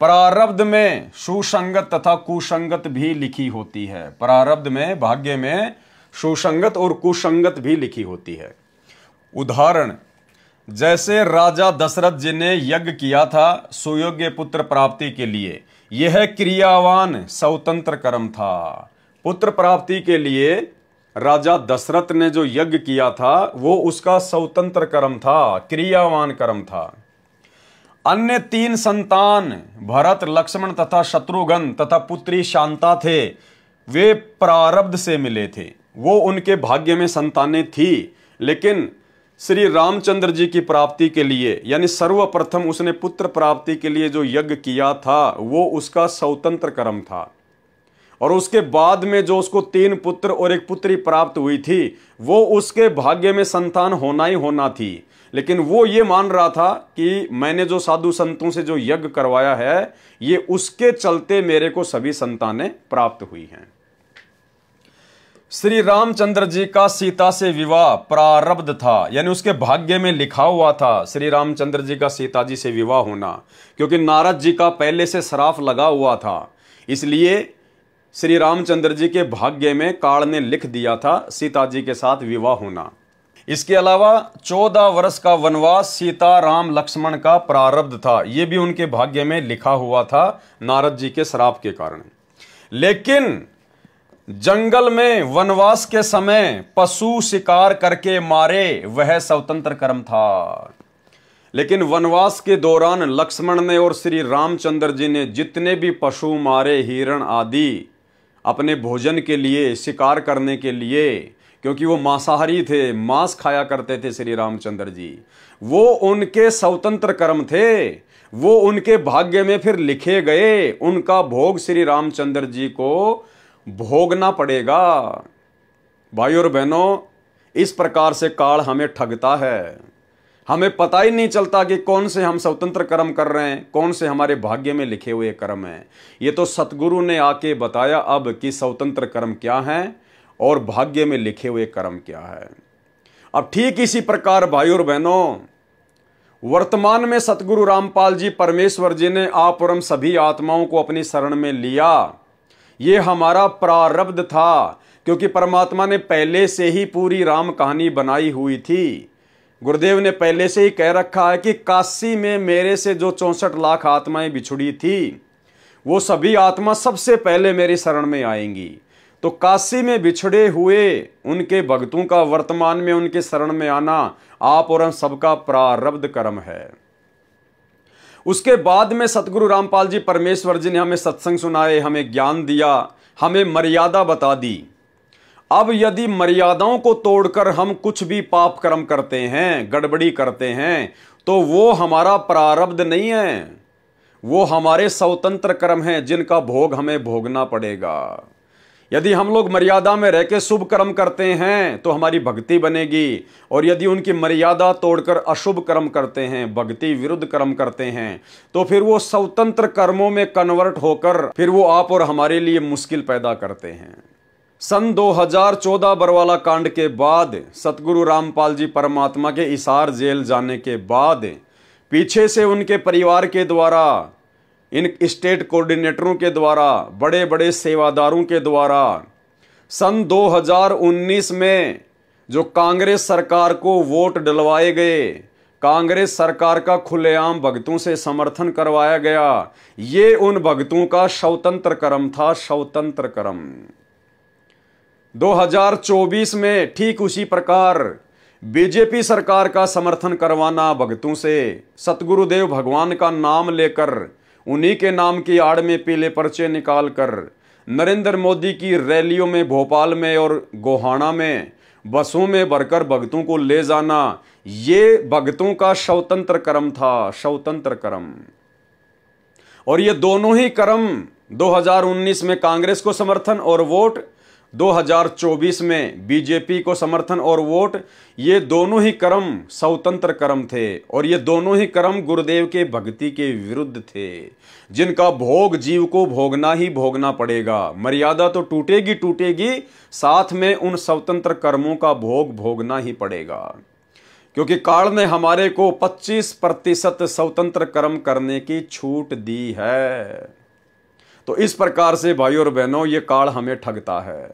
प्रारब्ध में सुसंगत तथा कुसंगत भी लिखी होती है। प्रारब्ध में, भाग्य में सुसंगत और कुसंगत भी लिखी होती है। उदाहरण, जैसे राजा दशरथ जी ने यज्ञ किया था सुयोग्य पुत्र प्राप्ति के लिए, यह क्रियावान स्वतंत्र कर्म था। पुत्र प्राप्ति के लिए राजा दशरथ ने जो यज्ञ किया था वो उसका स्वतंत्र कर्म था, क्रियावान कर्म था। अन्य 3 संतान भरत, लक्ष्मण तथा शत्रुघ्न तथा पुत्री शांता थे, वे प्रारब्ध से मिले थे, वो उनके भाग्य में संतानें थी। लेकिन श्री रामचंद्र जी की प्राप्ति के लिए, यानी सर्वप्रथम उसने पुत्र प्राप्ति के लिए जो यज्ञ किया था वो उसका स्वतंत्र कर्म था। और उसके बाद में जो उसको 3 पुत्र और 1 पुत्री प्राप्त हुई थी वो उसके भाग्य में संतान होना ही होना थी। लेकिन वो ये मान रहा था कि मैंने जो साधु संतों से जो यज्ञ करवाया है ये उसके चलते मेरे को सभी संतानें प्राप्त हुई हैं। श्री रामचंद्र जी का सीता से विवाह प्रारब्ध था, यानी उसके भाग्य में लिखा हुआ था श्री रामचंद्र जी का सीता जी से विवाह होना, क्योंकि नारद जी का पहले से श्राप लगा हुआ था। इसलिए श्री रामचंद्र जी के भाग्य में काल ने लिख दिया था सीता जी के साथ विवाह होना। इसके अलावा 14 वर्ष का वनवास सीता, राम, लक्ष्मण का प्रारब्ध था, यह भी उनके भाग्य में लिखा हुआ था नारद जी के श्राप के कारण। लेकिन जंगल में वनवास के समय पशु शिकार करके मारे, वह स्वतंत्र कर्म था। लेकिन वनवास के दौरान लक्ष्मण ने और श्री रामचंद्र जी ने जितने भी पशु मारे, हिरण आदि, अपने भोजन के लिए, शिकार करने के लिए, क्योंकि वो मांसाहारी थे, मांस खाया करते थे श्री रामचंद्र जी, वो उनके स्वतंत्र कर्म थे, वो उनके भाग्य में फिर लिखे गए। उनका भोग श्री रामचंद्र जी को भोगना पड़ेगा। भाई और बहनों, इस प्रकार से काल हमें ठगता है। हमें पता ही नहीं चलता कि कौन से हम स्वतंत्र कर्म कर रहे हैं, कौन से हमारे भाग्य में लिखे हुए कर्म हैं। ये तो सतगुरु ने आके बताया अब कि स्वतंत्र कर्म क्या हैं और भाग्य में लिखे हुए कर्म क्या है। अब ठीक इसी प्रकार भाई और बहनों, वर्तमान में सतगुरु रामपाल जी परमेश्वर जी ने आप और हम सभी आत्माओं को अपनी शरण में लिया। ये हमारा प्रारब्ध था, क्योंकि परमात्मा ने पहले से ही पूरी राम कहानी बनाई हुई थी। गुरुदेव ने पहले से ही कह रखा है कि काशी में मेरे से जो 64 लाख आत्माएं बिछुड़ी थी, वो सभी आत्मा सबसे पहले मेरी शरण में आएंगी। तो काशी में बिछड़े हुए उनके भक्तों का वर्तमान में उनके शरण में आना आप और हम सबका प्रारब्ध कर्म है। उसके बाद में सतगुरु रामपाल जी परमेश्वर जी ने हमें सत्संग सुनाए, हमें ज्ञान दिया, हमें मर्यादा बता दी। अब यदि मर्यादाओं को तोड़कर हम कुछ भी पाप कर्म करते हैं, गड़बड़ी करते हैं, तो वो हमारा प्रारब्ध नहीं है, वो हमारे स्वतंत्र कर्म हैं जिनका भोग हमें भोगना पड़ेगा। यदि हम लोग मर्यादा में रह के शुभ कर्म करते हैं तो हमारी भक्ति बनेगी, और यदि उनकी मर्यादा तोड़कर अशुभ कर्म करते हैं, भक्ति विरुद्ध कर्म करते हैं, तो फिर वो स्वतंत्र कर्मों में कन्वर्ट होकर फिर वो आप और हमारे लिए मुश्किल पैदा करते हैं। सन 2014 बरवाला कांड के बाद सतगुरु रामपाल जी परमात्मा के हिसार जेल जाने के बाद पीछे से उनके परिवार के द्वारा, इन स्टेट कोऑर्डिनेटरों के द्वारा, बड़े बड़े सेवादारों के द्वारा सन 2019 में जो कांग्रेस सरकार को वोट डलवाए गए, कांग्रेस सरकार का खुलेआम भगतों से समर्थन करवाया गया, ये उन भगतों का स्वतंत्र कर्म था, स्वतंत्र कर्म। 2024 में ठीक उसी प्रकार बीजेपी सरकार का समर्थन करवाना भगतों से, सतगुरुदेव भगवान का नाम लेकर, उन्हीं के नाम की आड़ में पीले पर्चे निकालकर नरेंद्र मोदी की रैलियों में भोपाल में और गोहाना में बसों में भरकर भगतों को ले जाना, ये भगतों का स्वतंत्र कर्म था, स्वतंत्र कर्म। और ये दोनों ही कर्म 2019 में कांग्रेस को समर्थन और वोट, 2024 में बीजेपी को समर्थन और वोट, ये दोनों ही कर्म स्वतंत्र कर्म थे। और ये दोनों ही कर्म गुरुदेव के भक्ति के विरुद्ध थे, जिनका भोग जीव को भोगना ही भोगना पड़ेगा। मर्यादा तो टूटेगी टूटेगी, साथ में उन स्वतंत्र कर्मों का भोग भोगना ही पड़ेगा, क्योंकि काल ने हमारे को 25% स्वतंत्र कर्म करने की छूट दी है। तो इस प्रकार से भाइयों और बहनों, ये काल हमें ठगता है।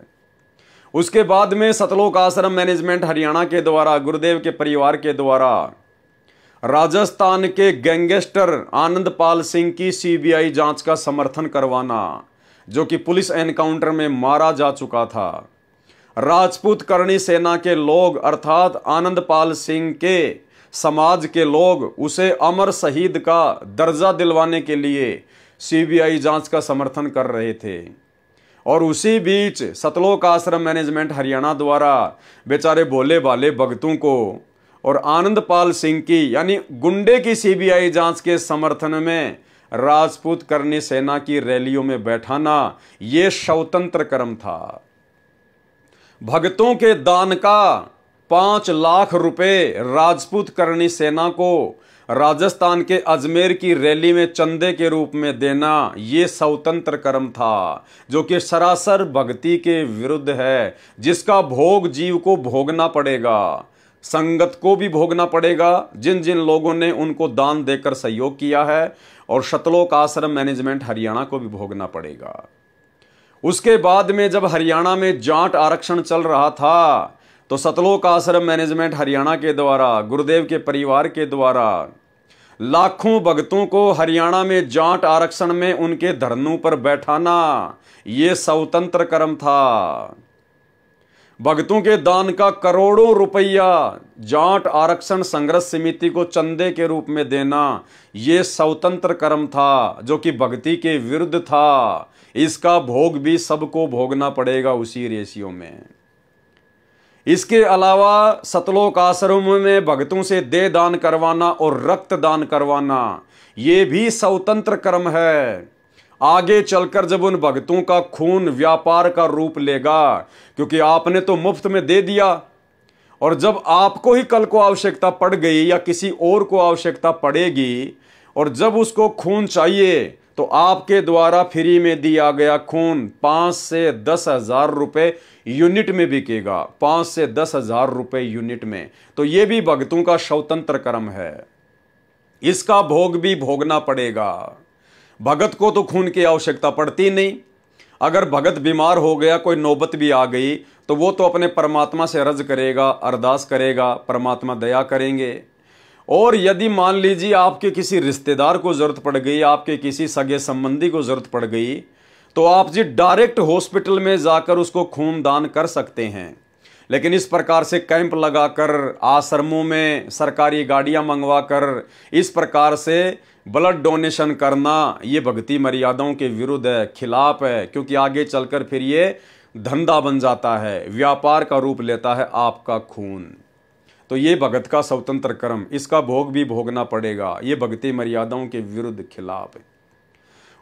उसके बाद में सतलोक आश्रम मैनेजमेंट हरियाणा के द्वारा, गुरुदेव के परिवार के द्वारा, राजस्थान के गैंगस्टर आनंदपाल सिंह की सीबीआई जांच का समर्थन करवाना, जो कि पुलिस एनकाउंटर में मारा जा चुका था। राजपूत करणी सेना के लोग अर्थात आनंदपाल सिंह के समाज के लोग उसे अमर शहीद का दर्जा दिलवाने के लिए सीबीआई जांच का समर्थन कर रहे थे। और उसी बीच सतलोक आश्रम मैनेजमेंट हरियाणा द्वारा बेचारे भोले भाले भगतों को और आनंदपाल सिंह की यानी गुंडे की सीबीआई जांच के समर्थन में राजपूत करणी सेना की रैलियों में बैठाना, यह स्वतंत्र कर्म था। भक्तों के दान का 5 लाख रुपए राजपूत करणी सेना को राजस्थान के अजमेर की रैली में चंदे के रूप में देना, ये स्वतंत्र कर्म था, जो कि सरासर भक्ति के विरुद्ध है, जिसका भोग जीव को भोगना पड़ेगा, संगत को भी भोगना पड़ेगा, जिन जिन लोगों ने उनको दान देकर सहयोग किया है, और सतलोक आश्रम मैनेजमेंट हरियाणा को भी भोगना पड़ेगा। उसके बाद में जब हरियाणा में जाट आरक्षण चल रहा था, तो सतलोक आश्रम मैनेजमेंट हरियाणा के द्वारा, गुरुदेव के परिवार के द्वारा लाखों भक्तों को हरियाणा में जाट आरक्षण में उनके धरनों पर बैठाना, ये स्वतंत्र कर्म था। भक्तों के दान का करोड़ों रुपया जाट आरक्षण संघर्ष समिति को चंदे के रूप में देना, ये स्वतंत्र कर्म था, जो कि भक्ति के विरुद्ध था। इसका भोग भी सबको भोगना पड़ेगा उसी रेशियो में। इसके अलावा सतलोक आश्रम में भक्तों से देह दान करवाना और रक्त दान करवाना, ये भी स्वतंत्र कर्म है। आगे चलकर जब उन भक्तों का खून व्यापार का रूप लेगा, क्योंकि आपने तो मुफ्त में दे दिया, और जब आपको ही कल को आवश्यकता पड़ गई या किसी और को आवश्यकता पड़ेगी, और जब उसको खून चाहिए, तो आपके द्वारा फ्री में दिया गया खून 5 से 10 हजार रुपए यूनिट में बिकेगा, 5 से 10 हजार रुपए यूनिट में। तो ये भी भक्तों का स्वतंत्र कर्म है, इसका भोग भी भोगना पड़ेगा। भगत को तो खून की आवश्यकता पड़ती नहीं, अगर भगत बीमार हो गया, कोई नौबत भी आ गई, तो वो तो अपने परमात्मा से अर्ज करेगा, अरदास करेगा, परमात्मा दया करेंगे। और यदि मान लीजिए आपके किसी रिश्तेदार को जरूरत पड़ गई, आपके किसी सगे संबंधी को जरूरत पड़ गई, तो आप जी डायरेक्ट हॉस्पिटल में जाकर उसको खून दान कर सकते हैं। लेकिन इस प्रकार से कैंप लगाकर, आश्रमों में सरकारी गाड़ियां मंगवाकर इस प्रकार से ब्लड डोनेशन करना, ये भक्ति मर्यादाओं के विरुद्ध है, खिलाफ है, क्योंकि आगे चलकर फिर ये धंधा बन जाता है, व्यापार का रूप लेता है आपका खून। तो ये भगत का स्वतंत्र कर्म, इसका भोग भी भोगना पड़ेगा, ये भक्ति मर्यादाओं के विरुद्ध खिलाफ है।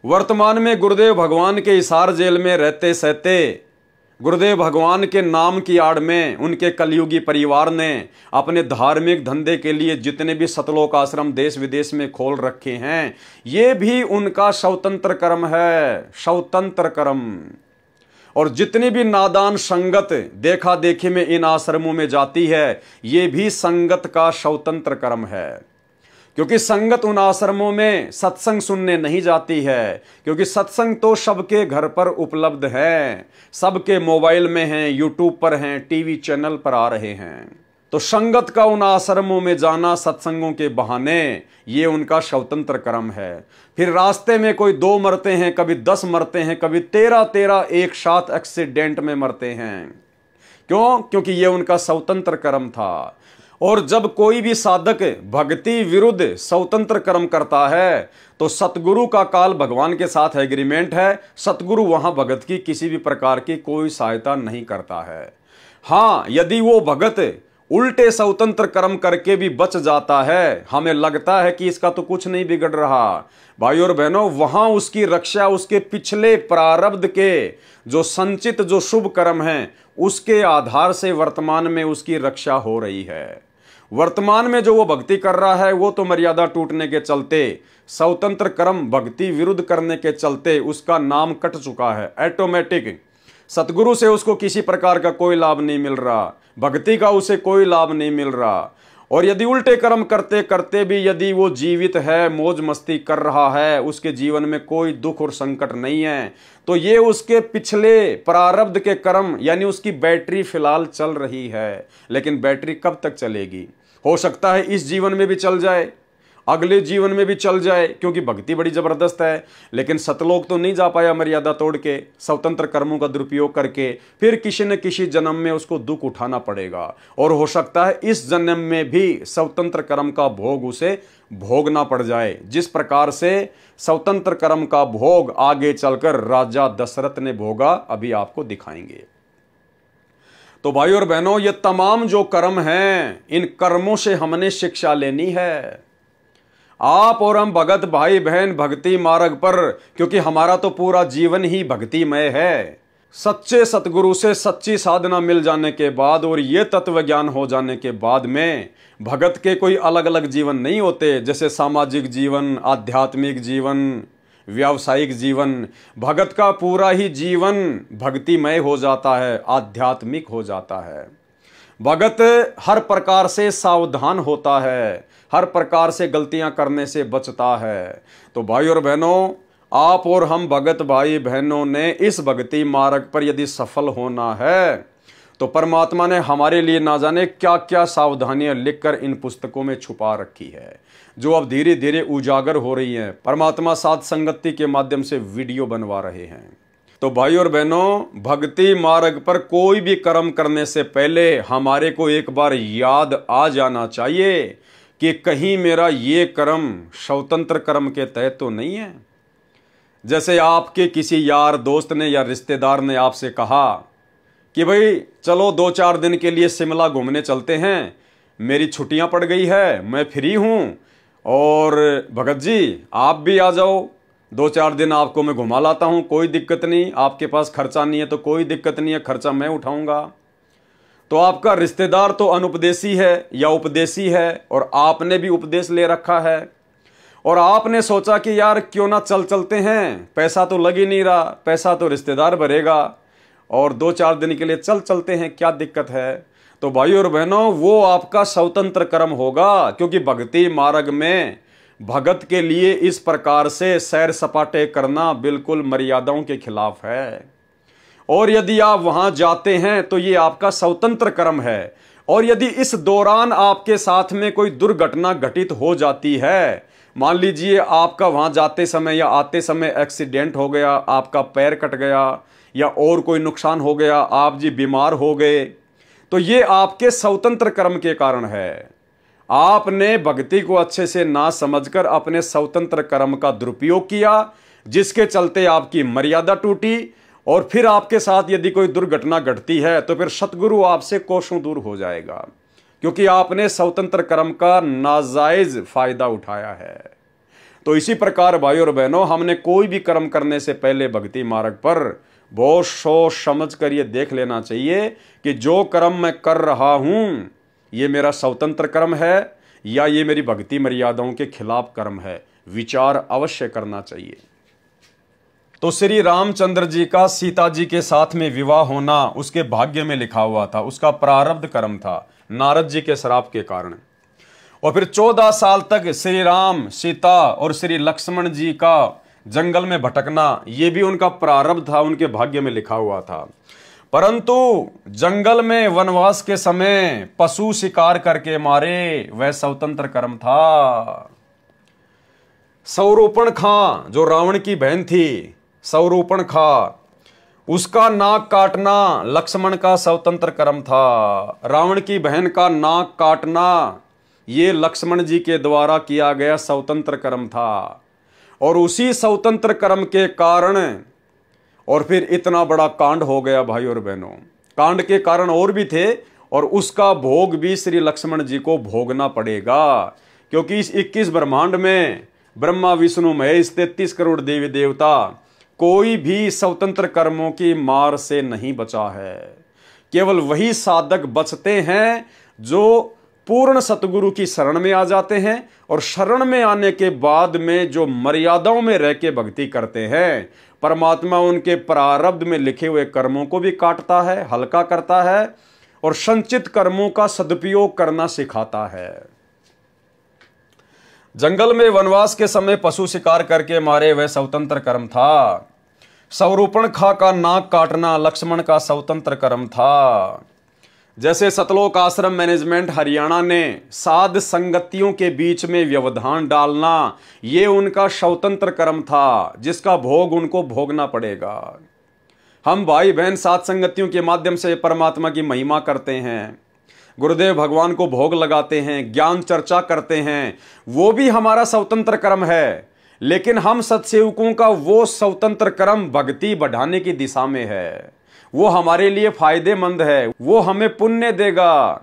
वर्तमान में गुरुदेव भगवान के हिसार जेल में रहते सहते, गुरुदेव भगवान के नाम की आड़ में उनके कलयुगी परिवार ने अपने धार्मिक धंधे के लिए जितने भी सतलोक आश्रम देश विदेश में खोल रखे हैं, ये भी उनका स्वतंत्र कर्म है, स्वतंत्र कर्म। और जितनी भी नादान संगत देखा देखी में इन आश्रमों में जाती है, ये भी संगत का स्वतंत्र कर्म है। क्योंकि संगत उन आश्रमों में सत्संग सुनने नहीं जाती है, क्योंकि सत्संग तो सबके घर पर उपलब्ध है, सबके मोबाइल में हैं, यूट्यूब पर हैं, टीवी चैनल पर आ रहे हैं। तो संगत का उन आश्रमों में जाना सत्संगों के बहाने, ये उनका स्वतंत्र कर्म है। फिर रास्ते में कोई 2 मरते हैं, कभी 10 मरते हैं, कभी 13 एक साथ एक्सीडेंट में मरते हैं। क्यों? क्योंकि ये उनका स्वतंत्र कर्म था। और जब कोई भी साधक भक्ति विरुद्ध स्वतंत्र कर्म करता है तो सतगुरु का काल भगवान के साथ एग्रीमेंट है, सतगुरु वहां भगत की किसी भी प्रकार की कोई सहायता नहीं करता है। हाँ, यदि वो भगत उल्टे स्वतंत्र कर्म करके भी बच जाता है, हमें लगता है कि इसका तो कुछ नहीं बिगड़ रहा, भाई और बहनों, वहां उसकी रक्षा उसके पिछले प्रारब्ध के जो संचित जो शुभ कर्म हैं उसके आधार से वर्तमान में उसकी रक्षा हो रही है। वर्तमान में जो वो भक्ति कर रहा है वो तो मर्यादा टूटने के चलते, स्वतंत्र कर्म भक्ति विरुद्ध करने के चलते उसका नाम कट चुका है ऑटोमेटिक। सतगुरु से उसको किसी प्रकार का कोई लाभ नहीं मिल रहा, भक्ति का उसे कोई लाभ नहीं मिल रहा। और यदि उल्टे कर्म करते करते भी यदि वो जीवित है, मौज मस्ती कर रहा है, उसके जीवन में कोई दुख और संकट नहीं है, तो ये उसके पिछले प्रारब्ध के कर्म, यानी उसकी बैटरी फिलहाल चल रही है। लेकिन बैटरी कब तक चलेगी? हो सकता है इस जीवन में भी चल जाए, अगले जीवन में भी चल जाए, क्योंकि भक्ति बड़ी जबरदस्त है। लेकिन सतलोक तो नहीं जा पाया मर्यादा तोड़ के, स्वतंत्र कर्मों का दुरुपयोग करके, फिर किसी न किसी जन्म में उसको दुख उठाना पड़ेगा। और हो सकता है इस जन्म में भी स्वतंत्र कर्म का भोग उसे भोगना पड़ जाए, जिस प्रकार से स्वतंत्र कर्म का भोग आगे चलकर राजा दशरथ ने भोगा, अभी आपको दिखाएंगे। तो भाई और बहनों, ये तमाम जो कर्म हैं, इन कर्मों से हमने शिक्षा लेनी है। आप और हम भगत भाई बहन भक्ति मार्ग पर, क्योंकि हमारा तो पूरा जीवन ही भक्तिमय है। सच्चे सतगुरु से सच्ची साधना मिल जाने के बाद और ये तत्व ज्ञान हो जाने के बाद में भगत के कोई अलग अलग जीवन नहीं होते, जैसे सामाजिक जीवन, आध्यात्मिक जीवन, व्यावसायिक जीवन। भगत का पूरा ही जीवन भक्तिमय हो जाता है, आध्यात्मिक हो जाता है। भगत हर प्रकार से सावधान होता है, हर प्रकार से गलतियां करने से बचता है। तो भाई और बहनों, आप और हम भगत भाई बहनों ने इस भक्ति मार्ग पर यदि सफल होना है तो परमात्मा ने हमारे लिए ना जाने क्या क्या सावधानियां लिखकर इन पुस्तकों में छुपा रखी है, जो अब धीरे धीरे उजागर हो रही हैं। परमात्मा साध संगति के माध्यम से वीडियो बनवा रहे हैं। तो भाई और बहनों, भक्ति मार्ग पर कोई भी कर्म करने से पहले हमारे को एक बार याद आ जाना चाहिए कि कहीं मेरा ये कर्म स्वतंत्र कर्म के तहत तो नहीं है। जैसे आपके किसी यार दोस्त ने या रिश्तेदार ने आपसे कहा कि भाई चलो 2-4 दिन के लिए शिमला घूमने चलते हैं, मेरी छुट्टियां पड़ गई है, मैं फ्री हूं, और भगत जी आप भी आ जाओ, 2-4 दिन आपको मैं घुमा लाता हूं, कोई दिक्कत नहीं, आपके पास खर्चा नहीं है तो कोई दिक्कत नहीं है, खर्चा मैं उठाऊंगा। तो आपका रिश्तेदार तो अनुपदेशी है या उपदेशी है, और आपने भी उपदेश ले रखा है, और आपने सोचा कि यार क्यों ना चलते हैं, पैसा तो लग ही नहीं रहा, पैसा तो रिश्तेदार भरेगा, और 2-4 दिन के लिए चलते हैं, क्या दिक्कत है। तो भाई और बहनों, वो आपका स्वतंत्र कर्म होगा, क्योंकि भक्ति मार्ग में भगत के लिए इस प्रकार से सैर सपाटे करना बिल्कुल मर्यादाओं के खिलाफ है। और यदि आप वहां जाते हैं तो ये आपका स्वतंत्र कर्म है। और यदि इस दौरान आपके साथ में कोई दुर्घटना घटित हो जाती है, मान लीजिए आपका वहां जाते समय या आते समय एक्सीडेंट हो गया, आपका पैर कट गया या और कोई नुकसान हो गया, आप जी बीमार हो गए, तो ये आपके स्वतंत्र कर्म के कारण है। आपने भक्ति को अच्छे से ना समझकर अपने स्वतंत्र कर्म का दुरुपयोग किया, जिसके चलते आपकी मर्यादा टूटी, और फिर आपके साथ यदि कोई दुर्घटना घटती है तो फिर सतगुरु आपसे कोसों दूर हो जाएगा, क्योंकि आपने स्वतंत्र कर्म का नाजायज फायदा उठाया है। तो इसी प्रकार भाई और बहनों, हमने कोई भी कर्म करने से पहले भक्ति मार्ग पर बहुत सोच समझ कर ये देख लेना चाहिए कि जो कर्म मैं कर रहा हूं ये मेरा स्वतंत्र कर्म है या ये मेरी भक्ति मर्यादाओं के खिलाफ कर्म है। विचार अवश्य करना चाहिए। तो श्री रामचंद्र जी का सीता जी के साथ में विवाह होना उसके भाग्य में लिखा हुआ था, उसका प्रारब्ध कर्म था नारद जी के श्राप के कारण। और फिर 14 साल तक श्री राम, सीता और श्री लक्ष्मण जी का जंगल में भटकना, ये भी उनका प्रारब्ध था, उनके भाग्य में लिखा हुआ था। परंतु जंगल में वनवास के समय पशु शिकार करके मारे, वह स्वतंत्र कर्म था। सौरूपणखा जो रावण की बहन थी, सौरूपणखा, उसका नाक काटना लक्ष्मण का स्वतंत्र कर्म था। रावण की बहन का नाक काटना ये लक्ष्मण जी के द्वारा किया गया स्वतंत्र कर्म था। और उसी स्वतंत्र कर्म के कारण और फिर इतना बड़ा कांड हो गया भाई और बहनों। कांड के कारण और भी थे और उसका भोग भी श्री लक्ष्मण जी को भोगना पड़ेगा, क्योंकि इस 21 ब्रह्मांड में ब्रह्मा विष्णु महेश 33 करोड़ देवी देवता, कोई भी स्वतंत्र कर्मों की मार से नहीं बचा है। केवल वही साधक बचते हैं जो पूर्ण सतगुरु की शरण में आ जाते हैं, और शरण में आने के बाद में जो मर्यादाओं में रह के भक्ति करते हैं, परमात्मा उनके प्रारब्ध में लिखे हुए कर्मों को भी काटता है, हल्का करता है और संचित कर्मों का सदुपयोग करना सिखाता है। जंगल में वनवास के समय पशु शिकार करके मारे, वह स्वतंत्र कर्म था। सौरूपणखा का नाक काटना लक्ष्मण का स्वतंत्र कर्म था। जैसे सतलोक आश्रम मैनेजमेंट हरियाणा ने साध संगतियों के बीच में व्यवधान डालना, ये उनका स्वतंत्र कर्म था, जिसका भोग उनको भोगना पड़ेगा। हम भाई बहन साध संगतियों के माध्यम से परमात्मा की महिमा करते हैं, गुरुदेव भगवान को भोग लगाते हैं, ज्ञान चर्चा करते हैं, वो भी हमारा स्वतंत्र कर्म है। लेकिन हम सत्सेवकों का वो स्वतंत्र कर्म भक्ति बढ़ाने की दिशा में है, वो हमारे लिए फायदेमंद है, वो हमें पुण्य देगा।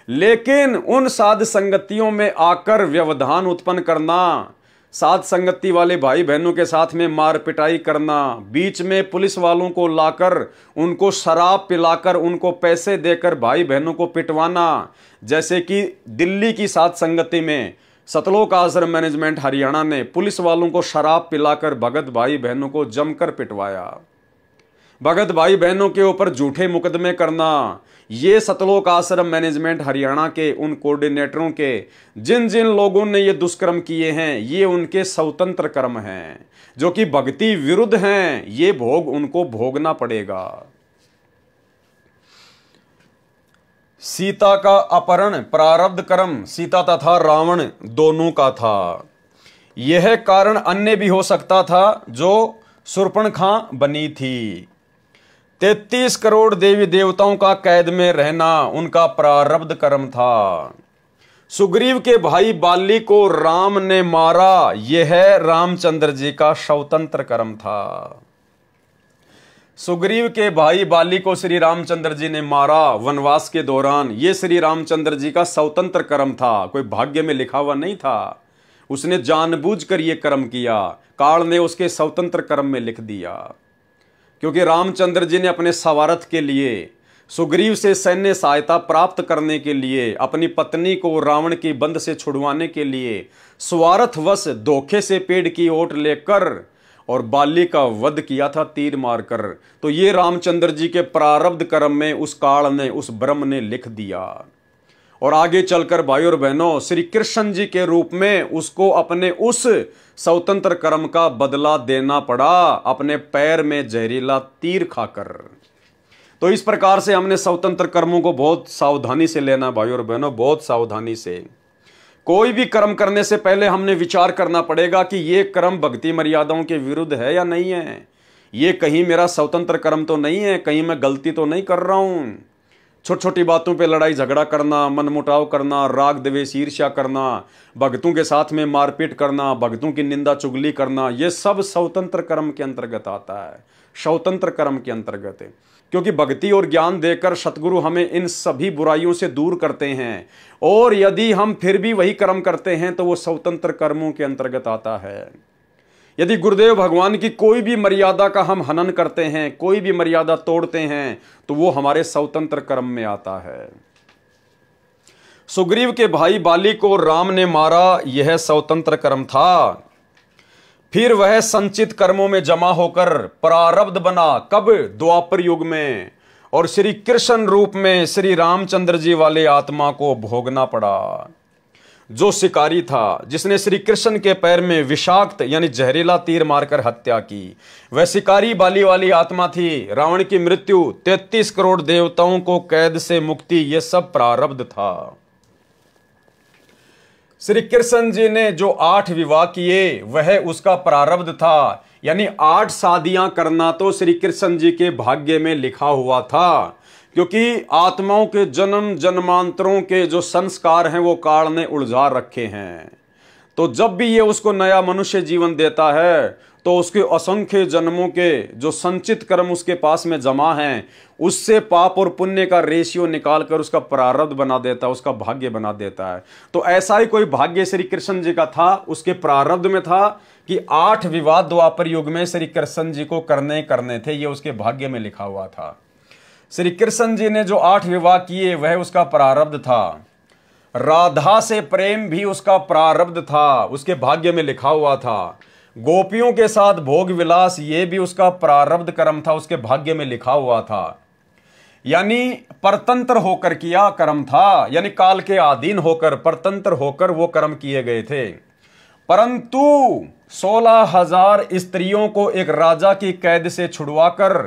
लेकिन उन साध संगतियों में आकर व्यवधान उत्पन्न करना, साध संगति वाले भाई बहनों के साथ में मार पिटाई करना, बीच में पुलिस वालों को लाकर उनको शराब पिलाकर उनको पैसे देकर भाई बहनों को पिटवाना, जैसे कि दिल्ली की साध संगति में सतलोक आश्रम मैनेजमेंट हरियाणा ने पुलिस वालों को शराब पिलाकर भगत भाई बहनों को जमकर पिटवाया, भगत भाई बहनों के ऊपर झूठे मुकदमे करना, ये सतलोक आश्रम मैनेजमेंट हरियाणा के उन कोऑर्डिनेटरों के जिन जिन लोगों ने ये दुष्कर्म किए हैं, ये उनके स्वतंत्र कर्म हैं जो कि भक्ति विरुद्ध हैं। ये भोग उनको भोगना पड़ेगा। सीता का अपहरण प्रारब्ध कर्म सीता तथा रावण दोनों का था। यह कारण अन्य भी हो सकता था जो शूर्पणखा बनी थी। 33 करोड़ देवी देवताओं का कैद में रहना उनका प्रारब्ध कर्म था। सुग्रीव के भाई बाली को राम ने मारा, यह रामचंद्र जी का स्वतंत्र कर्म था। सुग्रीव के भाई बाली को श्री रामचंद्र जी ने मारा वनवास के दौरान, यह श्री रामचंद्र जी का स्वतंत्र कर्म था, कोई भाग्य में लिखा हुआ नहीं था। उसने जानबूझकर यह कर्म किया, काल ने उसके स्वतंत्र कर्म में लिख दिया, क्योंकि रामचंद्र जी ने अपने स्वार्थ के लिए, सुग्रीव से सैन्य सहायता प्राप्त करने के लिए, अपनी पत्नी को रावण की बंद से छुड़वाने के लिए स्वार्थवश धोखे से पेड़ की ओट लेकर और बाली का वध किया था तीर मारकर। तो ये रामचंद्र जी के प्रारब्ध कर्म में उस काल ने, उस ब्रह्म ने लिख दिया। और आगे चलकर भाई और बहनों श्री कृष्ण जी के रूप में उसको अपने उस स्वतंत्र कर्म का बदला देना पड़ा, अपने पैर में जहरीला तीर खाकर। तो इस प्रकार से हमने स्वतंत्र कर्मों को बहुत सावधानी से लेना भाई और बहनों, बहुत सावधानी से। कोई भी कर्म करने से पहले हमने विचार करना पड़ेगा कि ये कर्म भक्ति मर्यादाओं के विरुद्ध है या नहीं है, ये कहीं मेरा स्वतंत्र कर्म तो नहीं है, कहीं मैं गलती तो नहीं कर रहा हूं। छोटी छोटी बातों पे लड़ाई झगड़ा करना, मनमुटाव करना, राग द्वेष ईर्ष्या करना, भक्तों के साथ में मारपीट करना, भक्तों की निंदा चुगली करना, ये सब स्वतंत्र कर्म के अंतर्गत आता है, स्वतंत्र कर्म के अंतर्गत है। क्योंकि भक्ति और ज्ञान देकर सतगुरु हमें इन सभी बुराइयों से दूर करते हैं, और यदि हम फिर भी वही कर्म करते हैं तो वो स्वतंत्र कर्मों के अंतर्गत आता है। यदि गुरुदेव भगवान की कोई भी मर्यादा का हम हनन करते हैं, कोई भी मर्यादा तोड़ते हैं, तो वो हमारे स्वतंत्र कर्म में आता है। सुग्रीव के भाई बाली को राम ने मारा, यह स्वतंत्र कर्म था। फिर वह संचित कर्मों में जमा होकर प्रारब्ध बना, कब? द्वापर युग में, और श्री कृष्ण रूप में श्री रामचंद्र जी वाले आत्मा को भोगना पड़ा। जो शिकारी था, जिसने श्री कृष्ण के पैर में विषाक्त यानी जहरीला तीर मारकर हत्या की, वह शिकारी बाली वाली आत्मा थी। रावण की मृत्यु, 33 करोड़ देवताओं को कैद से मुक्ति, यह सब प्रारब्ध था। श्री कृष्ण जी ने जो 8 विवाह किए वह उसका प्रारब्ध था, यानी 8 शादियां करना तो श्री कृष्ण जी के भाग्य में लिखा हुआ था, क्योंकि आत्माओं के जन्म जन्मांतरों के जो संस्कार हैं वो काल ने उलझा रखे हैं। तो जब भी ये उसको नया मनुष्य जीवन देता है तो उसके असंख्य जन्मों के जो संचित कर्म उसके पास में जमा हैं, उससे पाप और पुण्य का रेशियो निकालकर उसका प्रारब्ध बना देता है, उसका भाग्य बना देता है। तो ऐसा ही कोई भाग्य श्री कृष्ण जी का था, उसके प्रारब्ध में था कि 8 विवाह द्वापर युग में श्री कृष्ण जी को करने थे, ये उसके भाग्य में लिखा हुआ था। श्री कृष्ण जी ने जो 8 विवाह किए वह उसका प्रारब्ध था। राधा से प्रेम भी उसका प्रारब्ध था, उसके भाग्य में लिखा हुआ था। गोपियों के साथ भोग विलास, ये भी उसका प्रारब्ध कर्म था, उसके भाग्य में लिखा हुआ था। यानी परतंत्र होकर किया कर्म था, यानी काल के अधीन होकर, परतंत्र होकर वो कर्म किए गए थे। परंतु 16,000 स्त्रियों को एक राजा की कैद से छुड़वाकर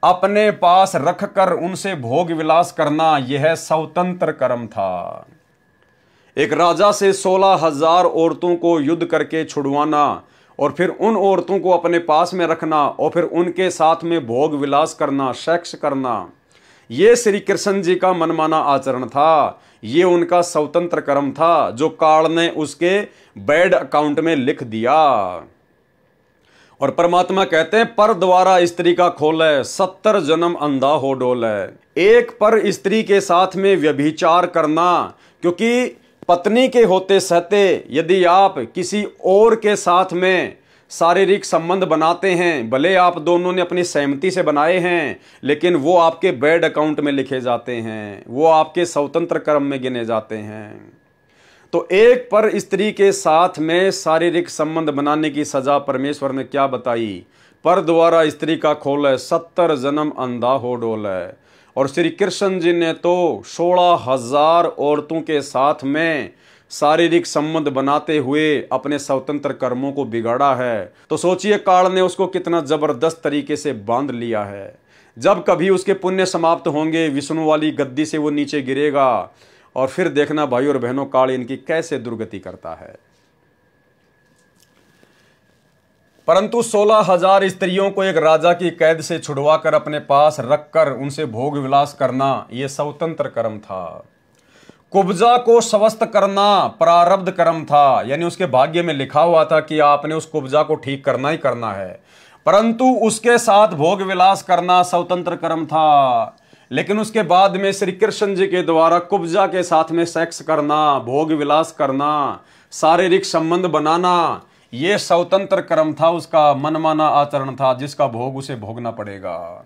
अपने पास रखकर उनसे भोग विलास करना, यह स्वतंत्र कर्म था। एक राजा से 16,000 औरतों को युद्ध करके छुड़वाना और फिर उन औरतों को अपने पास में रखना और फिर उनके साथ में भोग विलास करना, सेक्स करना, यह श्री कृष्ण जी का मनमाना आचरण था। ये उनका स्वतंत्र कर्म था जो काल ने उसके बैड अकाउंट में लिख दिया। और परमात्मा कहते हैं, पर द्वारा स्त्री का खोले 70 जन्म अंधा हो डोले। एक पर स्त्री के साथ में व्यभिचार करना, क्योंकि पत्नी के होते सहते यदि आप किसी और के साथ में शारीरिक संबंध बनाते हैं, भले आप दोनों ने अपनी सहमति से बनाए हैं, लेकिन वो आपके बैड अकाउंट में लिखे जाते हैं, वो आपके स्वतंत्र कर्म में गिने जाते हैं। तो एक पर स्त्री के साथ में शारीरिक संबंध बनाने की सजा परमेश्वर ने क्या बताई? पर द्वारा स्त्री का खोले 70 जन्म अंधा हो डोले। और श्री कृष्ण जी ने तो 16,000 औरतों के साथ में शारीरिक संबंध बनाते हुए अपने स्वतंत्र कर्मों को बिगाड़ा है। तो सोचिए काल ने उसको कितना जबरदस्त तरीके से बांध लिया है। जब कभी उसके पुण्य समाप्त होंगे, विष्णु वाली गद्दी से वो नीचे गिरेगा और फिर देखना भाई और बहनों, काल इनकी कैसे दुर्गति करता है। परंतु 16,000 स्त्रियों को एक राजा की कैद से छुड़वाकर अपने पास रखकर उनसे भोग विलास करना, यह स्वतंत्र कर्म था। कुब्जा को स्वस्थ करना प्रारब्ध कर्म था, यानी उसके भाग्य में लिखा हुआ था कि आपने उस कुब्जा को ठीक करना ही करना है। परंतु उसके साथ भोग विलास करना स्वतंत्र कर्म था। लेकिन उसके बाद में श्री कृष्ण जी के द्वारा कुब्जा के साथ में सेक्स करना, भोग विलास करना, शारीरिक संबंध बनाना, यह स्वतंत्र कर्म था, उसका मनमाना आचरण था, जिसका भोग उसे भोगना पड़ेगा।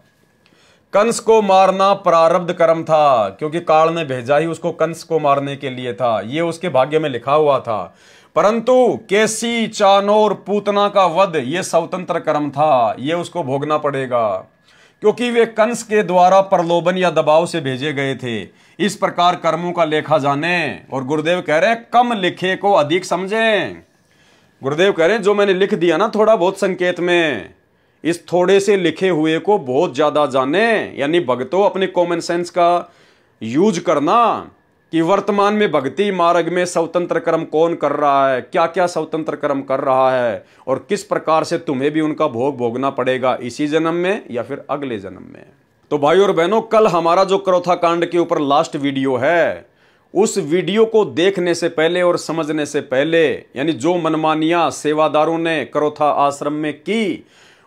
कंस को मारना प्रारब्ध कर्म था, क्योंकि काल ने भेजा ही उसको कंस को मारने के लिए था, यह उसके भाग्य में लिखा हुआ था। परंतु केसी, चानोर, पूतना का वध, यह स्वतंत्र कर्म था, यह उसको भोगना पड़ेगा, क्योंकि वे कंस के द्वारा प्रलोभन या दबाव से भेजे गए थे। इस प्रकार कर्मों का लेखा जाने। और गुरुदेव कह रहे हैं, कम लिखे को अधिक समझें। गुरुदेव कह रहे हैं, जो मैंने लिख दिया ना थोड़ा बहुत संकेत में, इस थोड़े से लिखे हुए को बहुत ज्यादा जाने। यानी भक्तों, अपने कॉमन सेंस का यूज करना कि वर्तमान में भक्ति मार्ग में स्वतंत्र कर्म कौन कर रहा है, क्या क्या स्वतंत्र कर्म कर रहा है और किस प्रकार से तुम्हें भी उनका भोग भोगना पड़ेगा, इसी जन्म में या फिर अगले जन्म में। तो भाई और बहनों, कल हमारा जो क्रोथा कांड के ऊपर लास्ट वीडियो है, उस वीडियो को देखने से पहले और समझने से पहले, यानी जो मनमानियां सेवादारों ने क्रोथा आश्रम में की,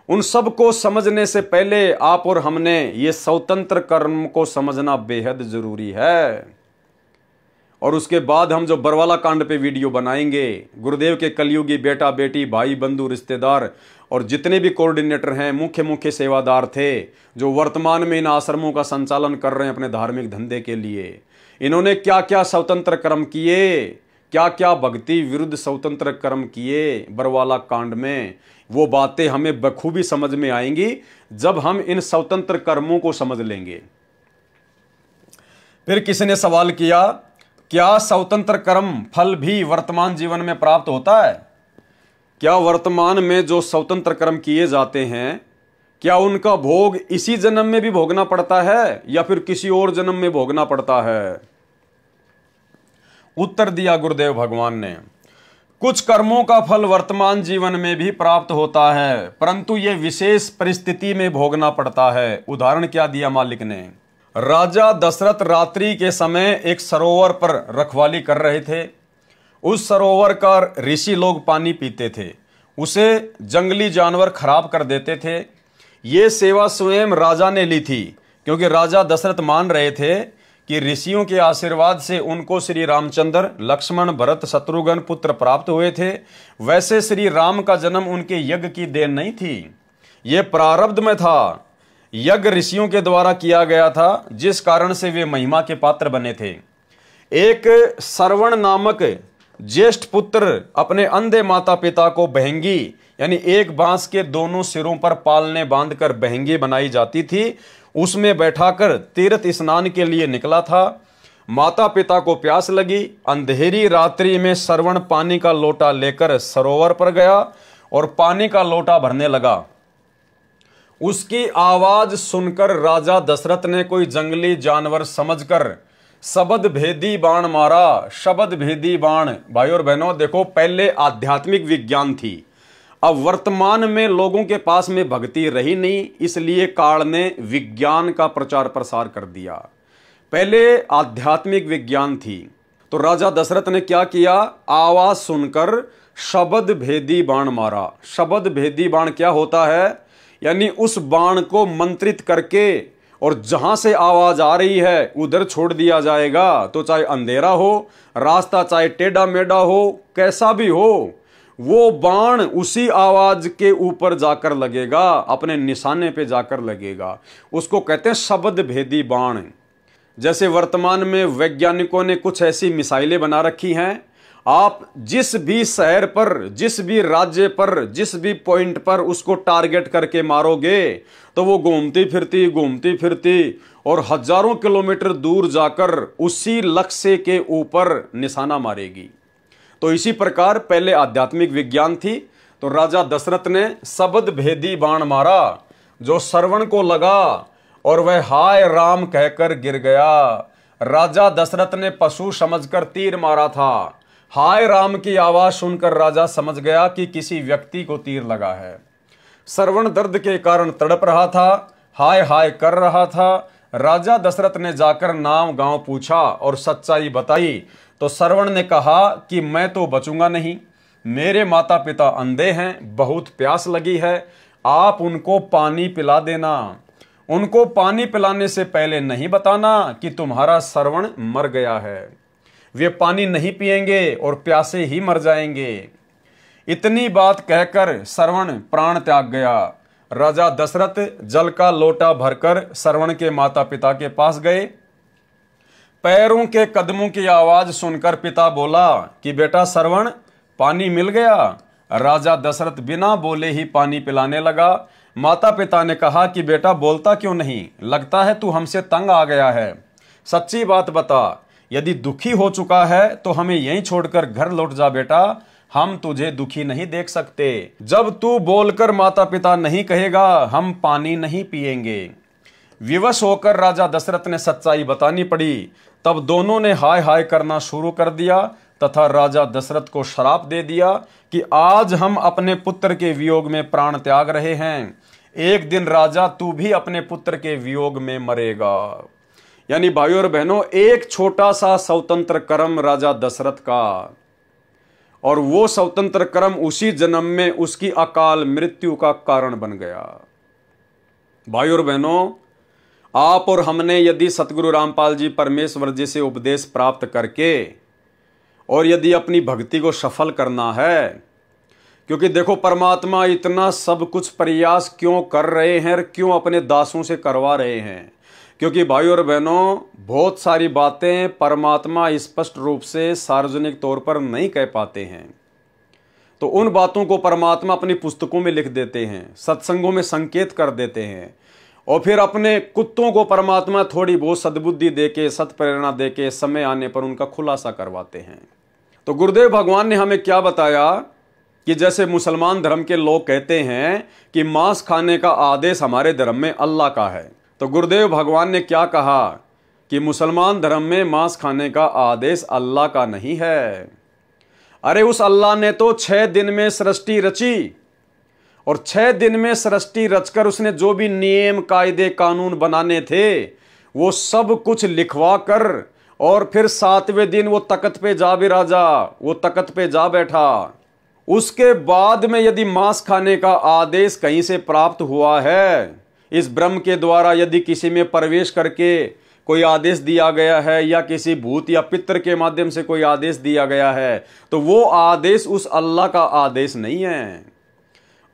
उन सब को समझने से पहले आप और हमने ये स्वतंत्र कर्म को समझना बेहद जरूरी है। और उसके बाद हम जो बरवाला कांड पे वीडियो बनाएंगे, गुरुदेव के कलयुगी बेटा बेटी, भाई बंधु, रिश्तेदार और जितने भी कोऑर्डिनेटर हैं, मुख्य मुख्य सेवादार थे जो वर्तमान में इन आश्रमों का संचालन कर रहे हैं अपने धार्मिक धंधे के लिए, इन्होंने क्या क्या स्वतंत्र कर्म किए, क्या क्या भक्ति विरुद्ध स्वतंत्र कर्म किए बरवाला कांड में, वो बातें हमें बखूबी समझ में आएंगी जब हम इन स्वतंत्र कर्मों को समझ लेंगे। फिर किसी ने सवाल किया क्या स्वतंत्र कर्म फल भी वर्तमान जीवन में प्राप्त होता है? क्या वर्तमान में जो स्वतंत्र कर्म किए जाते हैं, क्या उनका भोग इसी जन्म में भी भोगना पड़ता है या फिर किसी और जन्म में भोगना पड़ता है? उत्तर दिया गुरुदेव भगवान ने, कुछ कर्मों का फल वर्तमान जीवन में भी प्राप्त होता है, परंतु यह विशेष परिस्थिति में भोगना पड़ता है। उदाहरण क्या दिया मालिक ने? राजा दशरथ रात्रि के समय एक सरोवर पर रखवाली कर रहे थे। उस सरोवर का ऋषि लोग पानी पीते थे, उसे जंगली जानवर खराब कर देते थे। ये सेवा स्वयं राजा ने ली थी, क्योंकि राजा दशरथ मान रहे थे कि ऋषियों के आशीर्वाद से उनको श्री रामचंद्र, लक्ष्मण, भरत, शत्रुघ्न पुत्र प्राप्त हुए थे। वैसे श्री राम का जन्म उनके यज्ञ की देन नहीं थी, ये प्रारब्ध में था। यज्ञ ऋषियों के द्वारा किया गया था, जिस कारण से वे महिमा के पात्र बने थे। एक श्रवण नामक ज्येष्ठ पुत्र अपने अंधे माता पिता को बहंगी, यानी एक बांस के दोनों सिरों पर पालने बांधकर बहंगी बनाई जाती थी, उसमें बैठाकर तीर्थ स्नान के लिए निकला था। माता पिता को प्यास लगी। अंधेरी रात्रि में श्रवण पानी का लोटा लेकर सरोवर पर गया और पानी का लोटा भरने लगा। उसकी आवाज सुनकर राजा दशरथ ने कोई जंगली जानवर समझकर शब्द भेदी बाण मारा। शब्द भेदी बाण, भाई और बहनों देखो, पहले आध्यात्मिक विज्ञान थी, अब वर्तमान में लोगों के पास में भक्ति रही नहीं, इसलिए काल ने विज्ञान का प्रचार प्रसार कर दिया। पहले आध्यात्मिक विज्ञान थी, तो राजा दशरथ ने क्या किया? आवाज सुनकर शब्द भेदी बाण मारा। शब्द भेदी बाण क्या होता है? यानी उस बाण को मंत्रित करके और जहां से आवाज आ रही है उधर छोड़ दिया जाएगा। तो चाहे अंधेरा हो, रास्ता चाहे टेढ़ा मेढ़ा हो, कैसा भी हो, वो बाण उसी आवाज के ऊपर जाकर लगेगा, अपने निशाने पे जाकर लगेगा। उसको कहते हैं शब्द भेदी बाण। जैसे वर्तमान में वैज्ञानिकों ने कुछ ऐसी मिसाइलें बना रखी हैं, आप जिस भी शहर पर, जिस भी राज्य पर, जिस भी पॉइंट पर उसको टारगेट करके मारोगे तो वो घूमती फिरती और हजारों किलोमीटर दूर जाकर उसी लक्ष्य के ऊपर निशाना मारेगी। तो इसी प्रकार पहले आध्यात्मिक विज्ञान थी, तो राजा दशरथ ने शब्द भेदी बाण मारा, जो श्रवण को लगा और वह हाय राम कहकर गिर गया। राजा दशरथ ने पशु समझकर तीर मारा था। हाय राम की आवाज सुनकर राजा समझ गया कि किसी व्यक्ति को तीर लगा है। श्रवण दर्द के कारण तड़प रहा था, हाय हाय कर रहा था। राजा दशरथ ने जाकर नाम गांव पूछा और सच्चाई बताई, तो श्रवण ने कहा कि मैं तो बचूंगा नहीं, मेरे माता पिता अंधे हैं, बहुत प्यास लगी है, आप उनको पानी पिला देना। उनको पानी पिलाने से पहले नहीं बताना कि तुम्हारा श्रवण मर गया है। वे पानी नहीं पिएंगे और प्यासे ही मर जाएंगे। इतनी बात कहकर श्रवण प्राण त्याग गया। राजा दशरथ जल का लोटा भरकर श्रवण के माता पिता के पास गए। पैरों के कदमों की आवाज सुनकर पिता बोला कि बेटा श्रवण, पानी मिल गया। राजा दशरथ बिना बोले ही पानी पिलाने लगा। माता पिता ने कहा कि बेटा बोलता क्यों नहीं, लगता है तू हमसे तंग आ गया है, सच्ची बात बता, यदि दुखी हो चुका है तो हमें यहीं छोड़कर घर लौट जा बेटा, हम तुझे दुखी नहीं देख सकते। जब तू बोलकर माता पिता नहीं कहेगा हम पानी नहीं पिएंगे। विवश होकर राजा दशरथ ने सच्चाई बतानी पड़ी। तब दोनों ने हाय हाय करना शुरू कर दिया तथा राजा दशरथ को श्राप दे दिया कि आज हम अपने पुत्र के वियोग में प्राण त्याग रहे हैं, एक दिन राजा तू भी अपने पुत्र के वियोग में मरेगा। यानी भाइयों और बहनों, एक छोटा सा स्वतंत्र कर्म राजा दशरथ का, और वो स्वतंत्र कर्म उसी जन्म में उसकी अकाल मृत्यु का कारण बन गया। भाइयों और बहनों, आप और हमने यदि सतगुरु रामपाल जी परमेश्वर जी से उपदेश प्राप्त करके और यदि अपनी भक्ति को सफल करना है, क्योंकि देखो परमात्मा इतना सब कुछ प्रयास क्यों कर रहे हैं और क्यों अपने दासों से करवा रहे हैं, क्योंकि भाइयों और बहनों बहुत सारी बातें परमात्मा स्पष्ट रूप से सार्वजनिक तौर पर नहीं कह पाते हैं, तो उन बातों को परमात्मा अपनी पुस्तकों में लिख देते हैं, सत्संगों में संकेत कर देते हैं, और फिर अपने कुत्तों को परमात्मा थोड़ी बहुत सद्बुद्धि देके, सत प्रेरणा देके समय आने पर उनका खुलासा करवाते हैं। तो गुरुदेव भगवान ने हमें क्या बताया कि जैसे मुसलमान धर्म के लोग कहते हैं कि मांस खाने का आदेश हमारे धर्म में अल्लाह का है, तो गुरुदेव भगवान ने क्या कहा कि मुसलमान धर्म में मांस खाने का आदेश अल्लाह का नहीं है। अरे उस अल्लाह ने तो 6 दिन में सृष्टि रची, और 6 दिन में सृष्टि रचकर उसने जो भी नियम कायदे कानून बनाने थे वो सब कुछ लिखवा कर, और फिर 7वें दिन वो तख्त पे जा बिराजा, वो तख्त पे जा बैठा। उसके बाद में यदि मांस खाने का आदेश कहीं से प्राप्त हुआ है, इस ब्रह्म के द्वारा यदि किसी में प्रवेश करके कोई आदेश दिया गया है, या किसी भूत या पितर के माध्यम से कोई आदेश दिया गया है, तो वो आदेश उस अल्लाह का आदेश नहीं है।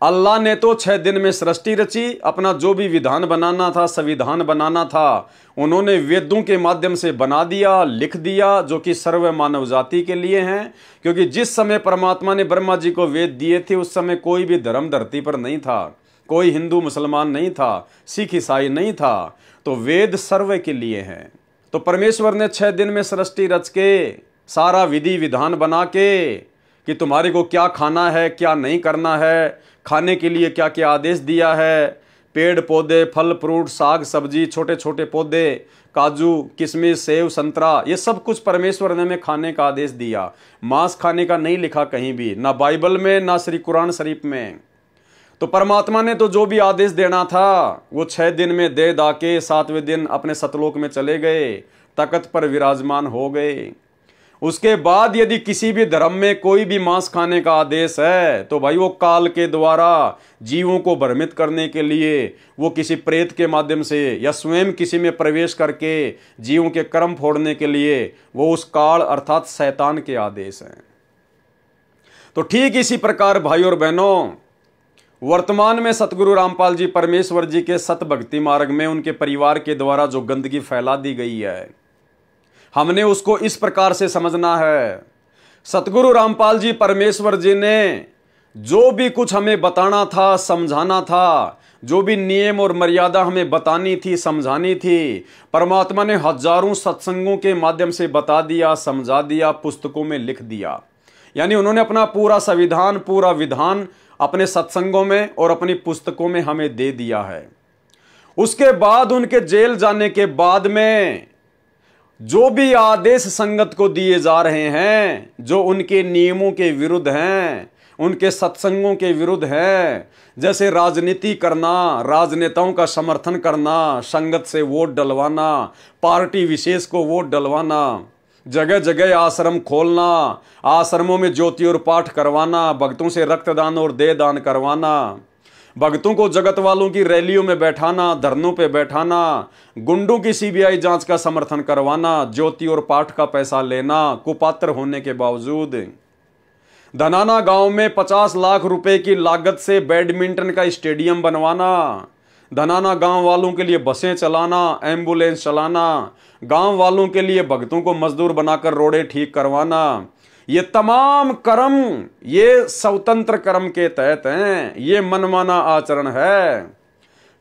अल्लाह ने तो 6 दिन में सृष्टि रची, अपना जो भी विधान बनाना था, संविधान बनाना था, उन्होंने वेदों के माध्यम से बना दिया, लिख दिया, जो कि सर्व मानव जाति के लिए हैं। क्योंकि जिस समय परमात्मा ने ब्रह्मा जी को वेद दिए थे उस समय कोई भी धर्म धरती पर नहीं था, कोई हिंदू मुसलमान नहीं था, सिख ईसाई नहीं था, तो वेद सर्व के लिए हैं। तो परमेश्वर ने 6 दिन में सृष्टि रच के सारा विधि विधान बना के कि तुम्हारे को क्या खाना है, क्या नहीं करना है, खाने के लिए क्या क्या आदेश दिया है, पेड़ पौधे, फल फ्रूट, साग सब्जी, छोटे छोटे पौधे, काजू किशमिश, सेव संतरा, ये सब कुछ परमेश्वर ने हमें खाने का आदेश दिया। मांस खाने का नहीं लिखा कहीं भी, ना बाइबल में ना श्री कुरान शरीफ में। तो परमात्मा ने तो जो भी आदेश देना था वो 6 दिन में दे दा के 7वें दिन अपने सतलोक में चले गए, तख्त पर विराजमान हो गए। उसके बाद यदि किसी भी धर्म में कोई भी मांस खाने का आदेश है तो भाई वो काल के द्वारा जीवों को भ्रमित करने के लिए, वो किसी प्रेत के माध्यम से या स्वयं किसी में प्रवेश करके जीवों के कर्म फोड़ने के लिए, वो उस काल अर्थात शैतान के आदेश हैं। तो ठीक इसी प्रकार भाई और बहनों, वर्तमान में सतगुरु रामपाल जी परमेश्वर जी के सत भक्ति मार्ग में उनके परिवार के द्वारा जो गंदगी फैला दी गई है, हमने उसको इस प्रकार से समझना है। सतगुरु रामपाल जी परमेश्वर जी ने जो भी कुछ हमें बताना था, समझाना था, जो भी नियम और मर्यादा हमें बतानी थी, समझानी थी, परमात्मा ने हजारों सत्संगों के माध्यम से बता दिया, समझा दिया, पुस्तकों में लिख दिया। यानी उन्होंने अपना पूरा संविधान, पूरा विधान अपने सत्संगों में और अपनी पुस्तकों में हमें दे दिया है। उसके बाद उनके जेल जाने के बाद में जो भी आदेश संगत को दिए जा रहे हैं, जो उनके नियमों के विरुद्ध हैं, उनके सत्संगों के विरुद्ध हैं, जैसे राजनीति करना, राजनेताओं का समर्थन करना, संगत से वोट डलवाना, पार्टी विशेष को वोट डलवाना, जगह जगह आश्रम खोलना, आश्रमों में ज्योति और पाठ करवाना, भक्तों से रक्तदान और देह दान करवाना, भक्तों को जगत वालों की रैलियों में बैठाना, धरनों पे बैठाना, गुंडों की सीबीआई जांच का समर्थन करवाना, ज्योति और पाठ का पैसा लेना कुपात्र होने के बावजूद, धनाना गांव में 50 लाख रुपए की लागत से बैडमिंटन का स्टेडियम बनवाना, धनाना गांव वालों के लिए बसें चलाना, एम्बुलेंस चलाना, गांव वालों के लिए भक्तों को मजदूर बनाकर रोडे ठीक करवाना, ये तमाम कर्म ये स्वतंत्र कर्म के तहत हैं। ये मनमाना आचरण है।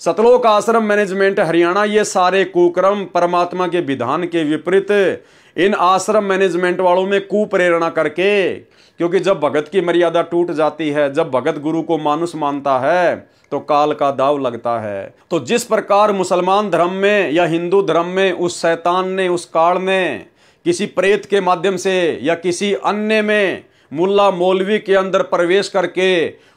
सतलोक आश्रम मैनेजमेंट हरियाणा, ये सारे कुकर्म परमात्मा के विधान के विपरीत इन आश्रम मैनेजमेंट वालों में कुप्रेरणा करके, क्योंकि जब भगत की मर्यादा टूट जाती है, जब भगत गुरु को मानुष मानता है तो काल का दाव लगता है। तो जिस प्रकार मुसलमान धर्म में या हिंदू धर्म में उस शैतान ने, उस काल ने किसी प्रेत के माध्यम से या किसी अन्य में मुल्ला मौलवी के अंदर प्रवेश करके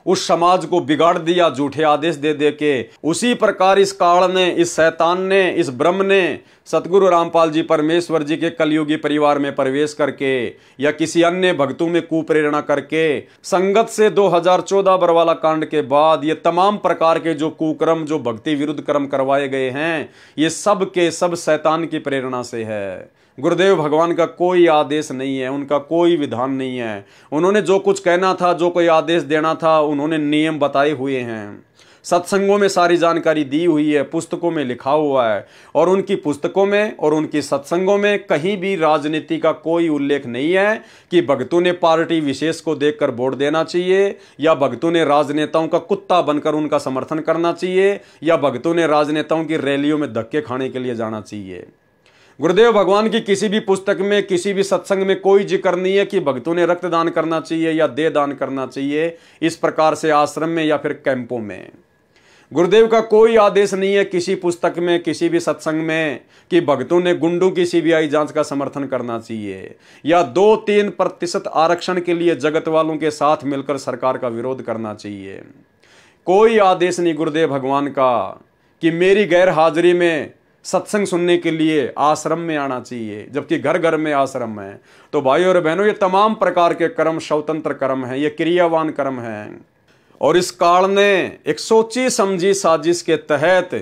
उस समाज को बिगाड़ दिया झूठे आदेश दे दे के, उसी प्रकार इस काल ने, इस शैतान ने, इस ब्रह्म ने सतगुरु रामपाल जी परमेश्वर जी के कलयुगी परिवार में प्रवेश करके या किसी अन्य भक्तों में कुप्रेरणा करके संगत से 2014 बरवाला कांड के बाद ये तमाम प्रकार के जो कुकर्म, जो भक्ति विरुद्ध कर्म करवाए गए हैं, ये सब के सब शैतान की प्रेरणा से है। गुरुदेव भगवान का कोई आदेश नहीं है, उनका कोई विधान नहीं है। उन्होंने जो कुछ कहना था, जो कोई आदेश देना था, उन्होंने नियम बताए हुए हैं। सत्संगों में सारी जानकारी दी हुई है, पुस्तकों में लिखा हुआ है। और उनकी पुस्तकों में और उनकी सत्संगों में कहीं भी राजनीति का कोई उल्लेख नहीं है कि भक्तों ने पार्टी विशेष को देखकर वोट देना चाहिए, या भक्तों ने राजनेताओं का कुत्ता बनकर उनका समर्थन करना चाहिए, या भक्तों ने राजनेताओं की रैलियों में धक्के खाने के लिए जाना चाहिए। गुरुदेव भगवान की किसी भी पुस्तक में, किसी भी सत्संग में कोई जिक्र नहीं है कि भक्तों ने रक्तदान करना चाहिए या देह दान करना चाहिए इस प्रकार से आश्रम में या फिर कैंपों में। गुरुदेव का कोई आदेश नहीं है किसी पुस्तक में, किसी भी सत्संग में कि भक्तों ने गुंडों की सीबीआई जांच का समर्थन करना चाहिए या 2-3% आरक्षण के लिए जगत वालों के साथ मिलकर सरकार का विरोध करना चाहिए। कोई आदेश नहीं गुरुदेव भगवान का कि मेरी गैर हाजिरी में सत्संग सुनने के लिए आश्रम में आना चाहिए, जबकि घर घर में आश्रम है। तो भाइयों और बहनों, ये तमाम प्रकार के कर्म स्वतंत्र कर्म हैं, ये क्रियावान कर्म हैं। और इस काल ने एक सोची समझी साजिश के तहत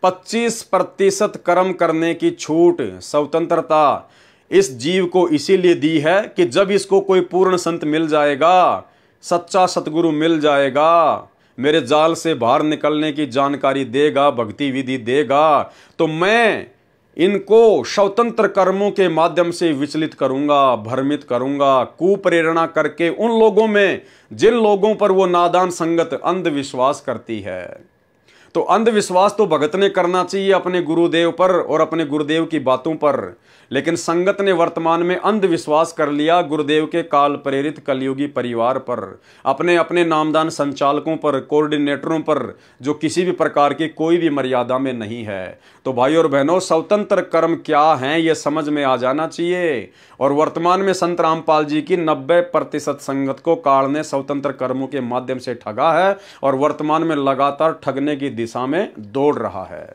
25% कर्म करने की छूट, स्वतंत्रता इस जीव को इसीलिए दी है कि जब इसको कोई पूर्ण संत मिल जाएगा, सच्चा सतगुरु मिल जाएगा, मेरे जाल से बाहर निकलने की जानकारी देगा, भक्ति विधि देगा, तो मैं इनको स्वतंत्र कर्मों के माध्यम से विचलित करूंगा, भ्रमित करूंगा, कुप्रेरणा करके उन लोगों में जिन लोगों पर वो नादान संगत अंधविश्वास करती है। तो अंधविश्वास तो भगत ने करना चाहिए अपने गुरुदेव पर और अपने गुरुदेव की बातों पर, लेकिन संगत ने वर्तमान में अंधविश्वास कर लिया गुरुदेव के काल प्रेरित कलयुगी परिवार पर, अपने अपने नामदान संचालकों पर, कोऑर्डिनेटरों पर, जो किसी भी प्रकार की कोई भी मर्यादा में नहीं है। तो भाई और बहनों, स्वतंत्र कर्म क्या हैं ये समझ में आ जाना चाहिए। और वर्तमान में संत रामपाल जी की 90% संगत को काल ने स्वतंत्र कर्मों के माध्यम से ठगा है और वर्तमान में लगातार ठगने की दिशा में दौड़ रहा है।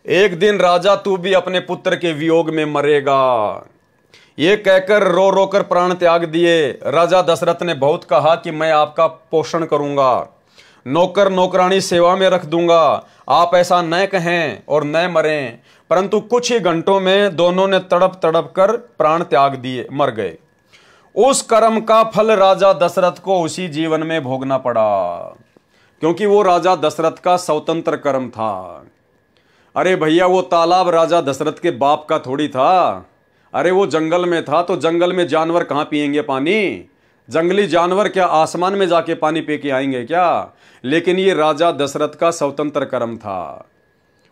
एक दिन राजा तू भी अपने पुत्र के वियोग में मरेगा, ये कहकर रो रो कर प्राण त्याग दिए। राजा दशरथ ने बहुत कहा कि मैं आपका पोषण करूंगा, नौकर नौकरानी सेवा में रख दूंगा, आप ऐसा न कहें और न मरें। परंतु कुछ ही घंटों में दोनों ने तड़प तड़प कर प्राण त्याग दिए, मर गए। उस कर्म का फल राजा दशरथ को उसी जीवन में भोगना पड़ा, क्योंकि वो राजा दशरथ का स्वतंत्र कर्म था। अरे भैया, वो तालाब राजा दशरथ के बाप का थोड़ी था। अरे वो जंगल में था, तो जंगल में जानवर कहां पिएंगे पानी? जंगली जानवर क्या आसमान में जाके पानी पी के आएंगे क्या? लेकिन ये राजा दशरथ का स्वतंत्र कर्म था।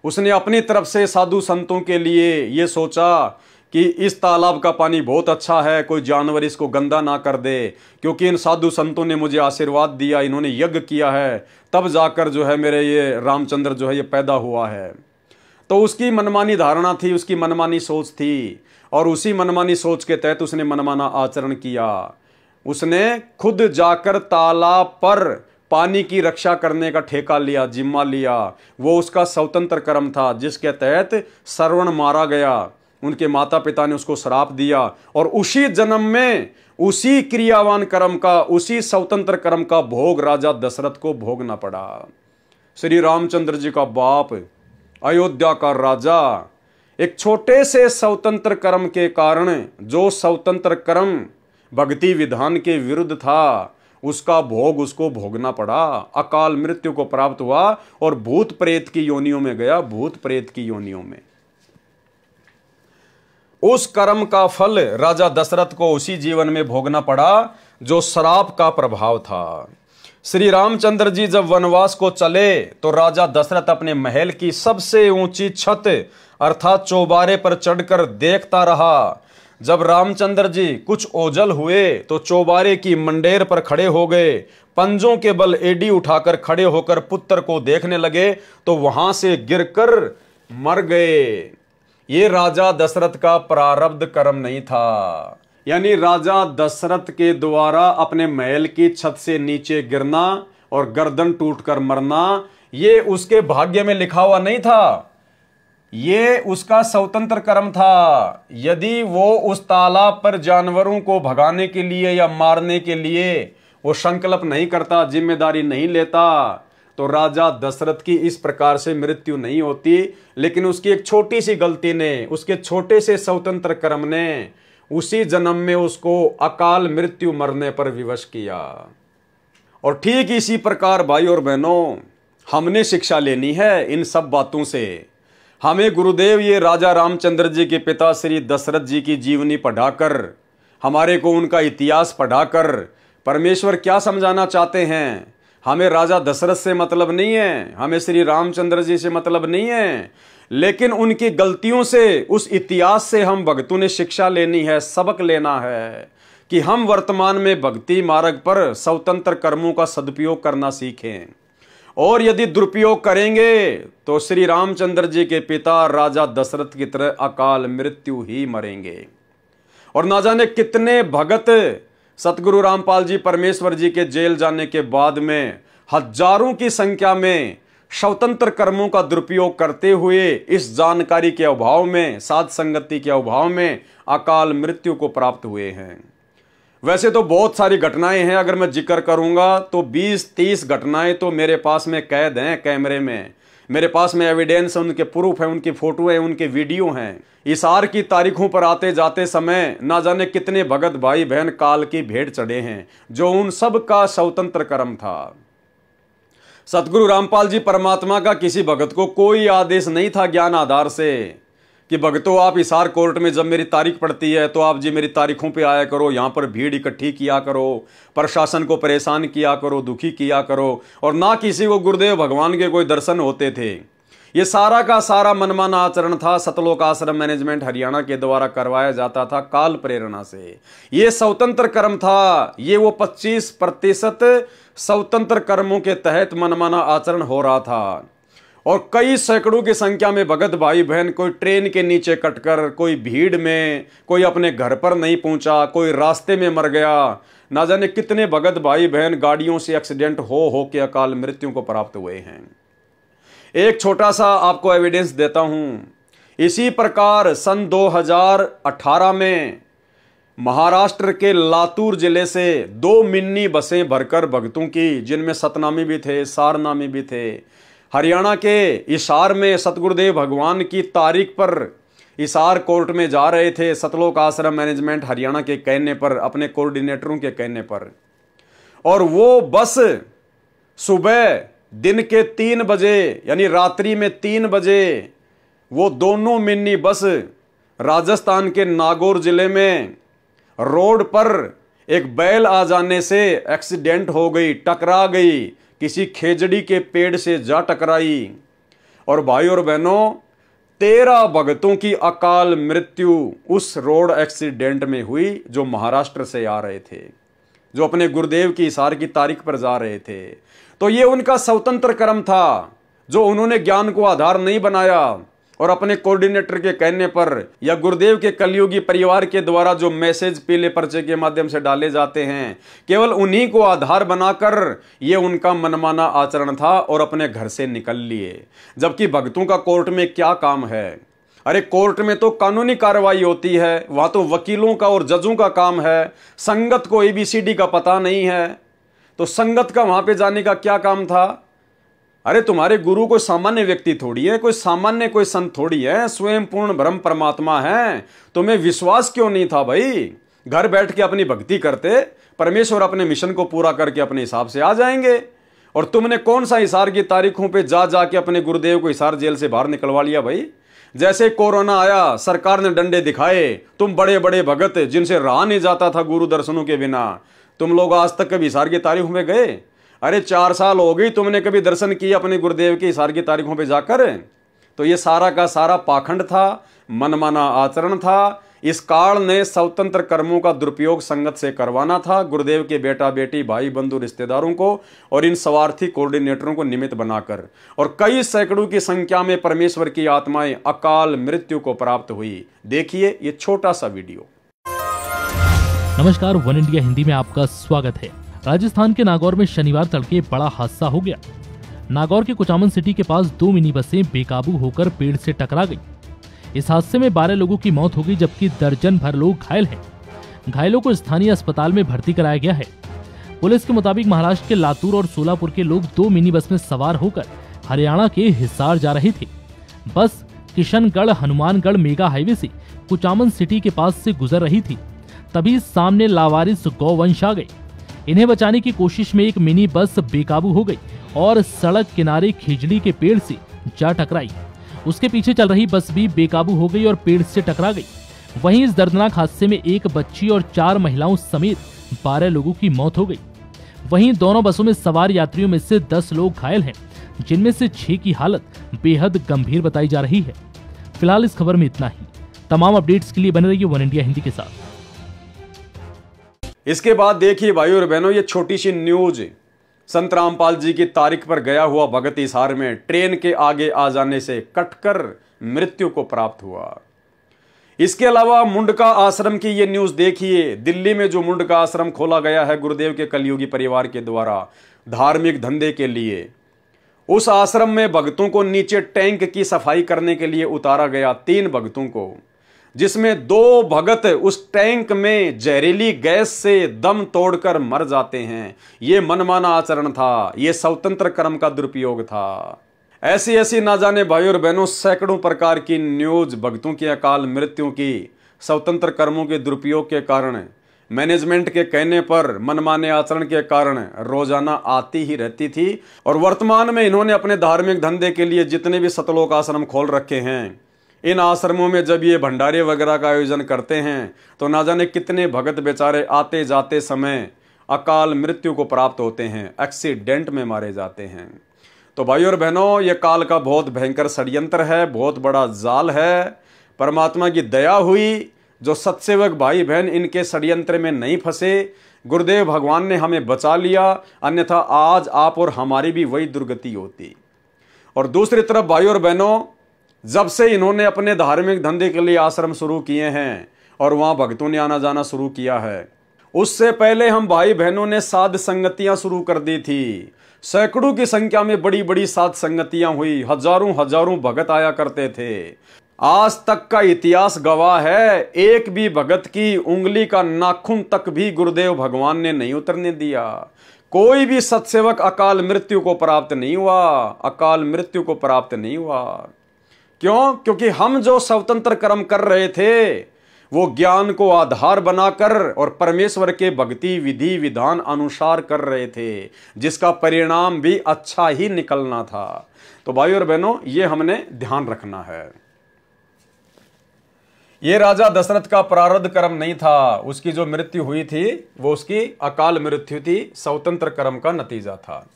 उसने अपनी तरफ से साधु संतों के लिए ये सोचा कि इस तालाब का पानी बहुत अच्छा है, कोई जानवर इसको गंदा ना कर दे, क्योंकि इन साधु संतों ने मुझे आशीर्वाद दिया, इन्होंने यज्ञ किया है, तब जाकर जो है मेरे ये रामचंद्र जो है ये पैदा हुआ है। तो उसकी मनमानी धारणा थी, उसकी मनमानी सोच थी, और उसी मनमानी सोच के तहत उसने मनमाना आचरण किया। उसने खुद जाकर तालाब पर पानी की रक्षा करने का ठेका लिया, जिम्मा लिया। वो उसका स्वतंत्र कर्म था, जिसके तहत श्रवण मारा गया। उनके माता पिता ने उसको श्राप दिया, और उसी जन्म में उसी क्रियावान कर्म का, उसी स्वतंत्र कर्म का भोग राजा दशरथ को भोगना पड़ा। श्री रामचंद्र जी का बाप, अयोध्या का राजा, एक छोटे से स्वतंत्र कर्म के कारण, जो स्वतंत्र कर्म भक्ति विधान के विरुद्ध था, उसका भोग उसको भोगना पड़ा। अकाल मृत्यु को प्राप्त हुआ और भूत प्रेत की योनियों में गया, भूत प्रेत की योनियों में। उस कर्म का फल राजा दशरथ को उसी जीवन में भोगना पड़ा जो श्राप का प्रभाव था। श्री रामचंद्र जी जब वनवास को चले तो राजा दशरथ अपने महल की सबसे ऊंची छत अर्थात चौबारे पर चढ़कर देखता रहा। जब रामचंद्र जी कुछ ओझल हुए तो चौबारे की मंडेर पर खड़े हो गए, पंजों के बल एडी उठाकर खड़े होकर पुत्र को देखने लगे तो वहां से गिरकर मर गए। ये राजा दशरथ का प्रारब्ध कर्म नहीं था, यानी राजा दशरथ के द्वारा अपने महल की छत से नीचे गिरना और गर्दन टूटकर मरना, ये उसके भाग्य में लिखा हुआ नहीं था, ये उसका स्वतंत्र कर्म था। यदि वो उस तालाब पर जानवरों को भगाने के लिए या मारने के लिए वो संकल्प नहीं करता, जिम्मेदारी नहीं लेता, तो राजा दशरथ की इस प्रकार से मृत्यु नहीं होती। लेकिन उसकी एक छोटी सी गलती ने, उसके छोटे से स्वतंत्र कर्म ने उसी जन्म में उसको अकाल मृत्यु मरने पर विवश किया। और ठीक इसी प्रकार भाई और बहनों, हमने शिक्षा लेनी है इन सब बातों से। हमें गुरुदेव ये राजा रामचंद्र जी के पिता श्री दशरथ जी की जीवनी पढ़ाकर, हमारे को उनका इतिहास पढ़ाकर परमेश्वर क्या समझाना चाहते हैं। हमें राजा दशरथ से मतलब नहीं है, हमें श्री रामचंद्र जी से मतलब नहीं है, लेकिन उनकी गलतियों से, उस इतिहास से हम भक्तों ने शिक्षा लेनी है, सबक लेना है कि हम वर्तमान में भक्ति मार्ग पर स्वतंत्र कर्मों का सदुपयोग करना सीखें। और यदि दुरुपयोग करेंगे तो श्री रामचंद्र जी के पिता राजा दशरथ की तरह अकाल मृत्यु ही मरेंगे। और ना जाने कितने भगत सतगुरु रामपाल जी परमेश्वर जी के जेल जाने के बाद में हजारों की संख्या में स्वतंत्र कर्मों का दुरुपयोग करते हुए इस जानकारी के अभाव में, साध संगति के अभाव में अकाल मृत्यु को प्राप्त हुए हैं। वैसे तो बहुत सारी घटनाएं हैं, अगर मैं जिक्र करूंगा तो 20-30 घटनाएं तो मेरे पास में कैद हैं कैमरे में, मेरे पास में एविडेंस है, उनके प्रूफ है, उनकी फोटो है, उनके वीडियो हैं। इशार की तारीखों पर आते जाते समय ना जाने कितने भगत भाई बहन काल की भेंट चढ़े हैं, जो उन सब का स्वतंत्र कर्म था। सतगुरु रामपाल जी परमात्मा का किसी भगत को कोई आदेश नहीं था ज्ञान आधार से कि भगतों आप हिसार कोर्ट में जब मेरी तारीख पड़ती है तो आप जी मेरी तारीखों पे आया करो, यहाँ पर भीड़ इकट्ठी किया करो, प्रशासन को परेशान किया करो, दुखी किया करो। और ना किसी को गुरुदेव भगवान के कोई दर्शन होते थे। ये सारा का सारा मनमाना आचरण था, सतलोक आश्रम मैनेजमेंट हरियाणा के द्वारा करवाया जाता था काल प्रेरणा से। ये स्वतंत्र कर्म था, ये वो 25% स्वतंत्र कर्मों के तहत मनमाना आचरण हो रहा था। और कई सैकड़ों की संख्या में भगत भाई बहन, कोई ट्रेन के नीचे कटकर, कोई भीड़ में, कोई अपने घर पर नहीं पहुंचा, कोई रास्ते में मर गया। ना जाने कितने भगत भाई बहन गाड़ियों से एक्सीडेंट हो के अकाल मृत्यु को प्राप्त हुए हैं। एक छोटा सा आपको एविडेंस देता हूं। इसी प्रकार सन 2018 में महाराष्ट्र के लातूर जिले से 2 मिनी बसें भरकर भक्तों की, जिनमें सतनामी भी थे, सारनामी भी थे, हरियाणा के हिसार में सतगुरुदेव भगवान की तारीख पर हिसार कोर्ट में जा रहे थे, सतलोक आश्रम मैनेजमेंट हरियाणा के कहने पर, अपने कोऑर्डिनेटरों के कहने पर। और वो बस सुबह दिन के 3 बजे यानी रात्रि में 3 बजे वो दोनों मिनी बस राजस्थान के नागौर जिले में रोड पर एक बैल आ जाने से एक्सीडेंट हो गई, टकरा गई, किसी खेजड़ी के पेड़ से जा टकराई। और भाई और बहनों, 13 भगतों की अकाल मृत्यु उस रोड एक्सीडेंट में हुई, जो महाराष्ट्र से आ रहे थे, जो अपने गुरुदेव की हिसार की तारीख पर जा रहे थे। तो ये उनका स्वतंत्र कर्म था, जो उन्होंने ज्ञान को आधार नहीं बनाया और अपने कोऑर्डिनेटर के कहने पर या गुरुदेव के कलयुगी परिवार के द्वारा जो मैसेज पीले पर्चे के माध्यम से डाले जाते हैं, केवल उन्हीं को आधार बनाकर ये उनका मनमाना आचरण था और अपने घर से निकल लिए। जबकि भक्तों का कोर्ट में क्या काम है? अरे कोर्ट में तो कानूनी कार्रवाई होती है, वहां तो वकीलों का और जजों का काम है। संगत को ABCD का पता नहीं है, तो संगत का वहां पे जाने का क्या काम था? अरे तुम्हारे गुरु कोई सामान्य व्यक्ति थोड़ी है, कोई सामान्य कोई संत थोड़ी है, स्वयं पूर्ण ब्रह्म परमात्मा है। तुम्हें विश्वास क्यों नहीं था भाई? घर बैठ के अपनी भक्ति करते, परमेश्वर अपने मिशन को पूरा करके अपने हिसाब से आ जाएंगे। और तुमने कौन सा हिसार की तारीखों पे जा जाके अपने गुरुदेव को हिसार जेल से बाहर निकलवा लिया भाई? जैसे कोरोना आया, सरकार ने डंडे दिखाए, तुम बड़े बड़े भगत जिनसे रहा नहीं जाता था गुरु दर्शनों के बिना, तुम लोग आज तक कभी हिसार की तारीखों में गए? अरे 4 साल हो गई, तुमने कभी दर्शन किए अपने गुरुदेव की हिसार की तारीखों पे जाकर? तो ये सारा का सारा पाखंड था, मनमाना आचरण था। इस काल ने स्वतंत्र कर्मों का दुरुपयोग संगत से करवाना था, गुरुदेव के बेटा बेटी भाई बंधु रिश्तेदारों को और इन स्वार्थी कोऑर्डिनेटरों को निमित्त बनाकर। और कई सैकड़ों की संख्या में परमेश्वर की आत्माएं अकाल मृत्यु को प्राप्त हुई। देखिए ये छोटा सा वीडियो। नमस्कार, वन इंडिया हिंदी में आपका स्वागत है। राजस्थान के नागौर में शनिवार तड़के बड़ा हादसा हो गया। नागौर के कुचामन सिटी के पास 2 मिनी बसें बेकाबू होकर पेड़ से टकरा गई। इस हादसे में 12 लोगों की मौत हो गई, जबकि दर्जन भर लोग घायल हैं। घायलों को स्थानीय अस्पताल में भर्ती कराया गया है। पुलिस के मुताबिक महाराष्ट्र के लातूर और सोलापुर के लोग 2 मिनी बस में सवार होकर हरियाणा के हिसार जा रहे थे। बस किशनगढ़ हनुमानगढ़ मेगा हाईवे से कुचामन सिटी के पास से गुजर रही थी, तभी सामने लावारिस गौवंश आ गए। इन्हें बचाने की कोशिश में एक मिनी बस बेकाबू हो गई और सड़क किनारे खिजड़ी के पेड़ से जा टकराई। उसके पीछे चल रही बस भी बेकाबू हो गई और पेड़ से टकरा गई। वहीं इस दर्दनाक हादसे में एक बच्ची और 4 महिलाओं समेत 12 लोगों की मौत हो गई। वहीं दोनों बसों में सवार यात्रियों में से 10 लोग घायल हैं, जिनमें से 6 की हालत बेहद गंभीर बताई जा रही है। फिलहाल इस खबर में इतना ही। तमाम अपडेट्स के लिए बने रहिए वन इंडिया हिंदी के साथ। इसके बाद देखिए भाइयों और बहनों, ये छोटी सी न्यूज, संत रामपाल जी की तारीख पर गया हुआ भगत हिसार में ट्रेन के आगे आ जाने से कटकर मृत्यु को प्राप्त हुआ। इसके अलावा मुंडका आश्रम की ये न्यूज देखिए। दिल्ली में जो मुंडका आश्रम खोला गया है गुरुदेव के कलयुगी परिवार के द्वारा धार्मिक धंधे के लिए, उस आश्रम में भक्तों को नीचे टैंक की सफाई करने के लिए उतारा गया, 3 भक्तों को, जिसमें 2 भगत उस टैंक में जहरीली गैस से दम तोड़कर मर जाते हैं। यह मनमाना आचरण था, यह स्वतंत्र कर्म का दुरुपयोग था। ऐसी ना जाने भाइयों और बहनों सैकड़ों प्रकार की न्यूज भक्तों की अकाल मृत्यु की स्वतंत्र कर्मों के दुरुपयोग के कारण, मैनेजमेंट के कहने पर, मनमाने आचरण के कारण रोजाना आती ही रहती थी। और वर्तमान में इन्होंने अपने धार्मिक धंधे के लिए जितने भी सतलोक आश्रम खोल रखे हैं, इन आश्रमों में जब ये भंडारे वगैरह का आयोजन करते हैं तो ना जाने कितने भगत बेचारे आते जाते समय अकाल मृत्यु को प्राप्त होते हैं, एक्सीडेंट में मारे जाते हैं। तो भाइयों और बहनों, ये काल का बहुत भयंकर षड्यंत्र है, बहुत बड़ा जाल है। परमात्मा की दया हुई जो सत्सेवक भाई बहन इनके षड्यंत्र में नहीं फंसे, गुरुदेव भगवान ने हमें बचा लिया, अन्यथा आज आप और हमारी भी वही दुर्गति होती। और दूसरी तरफ भाइयों और बहनों, जब से इन्होंने अपने धार्मिक धंधे के लिए आश्रम शुरू किए हैं और वहां भक्तों ने आना जाना शुरू किया है, उससे पहले हम भाई बहनों ने साध संगतियां शुरू कर दी थी। सैकड़ों की संख्या में बड़ी बड़ी साध संगतियां हुई, हजारों भगत आया करते थे। आज तक का इतिहास गवाह है, एक भी भगत की उंगली का नाखून तक भी गुरुदेव भगवान ने नहीं उतरने दिया। कोई भी सत्सेवक अकाल मृत्यु को प्राप्त नहीं हुआ, अकाल मृत्यु को प्राप्त नहीं हुआ। क्यों? क्योंकि हम जो स्वतंत्र कर्म कर रहे थे वो ज्ञान को आधार बनाकर और परमेश्वर के भक्ति विधि विधान अनुसार कर रहे थे, जिसका परिणाम भी अच्छा ही निकलना था। तो भाइयों और बहनों, ये हमने ध्यान रखना है। ये राजा दशरथ का प्रारब्ध कर्म नहीं था, उसकी जो मृत्यु हुई थी वो उसकी अकाल मृत्यु थी, स्वतंत्र कर्म का नतीजा था।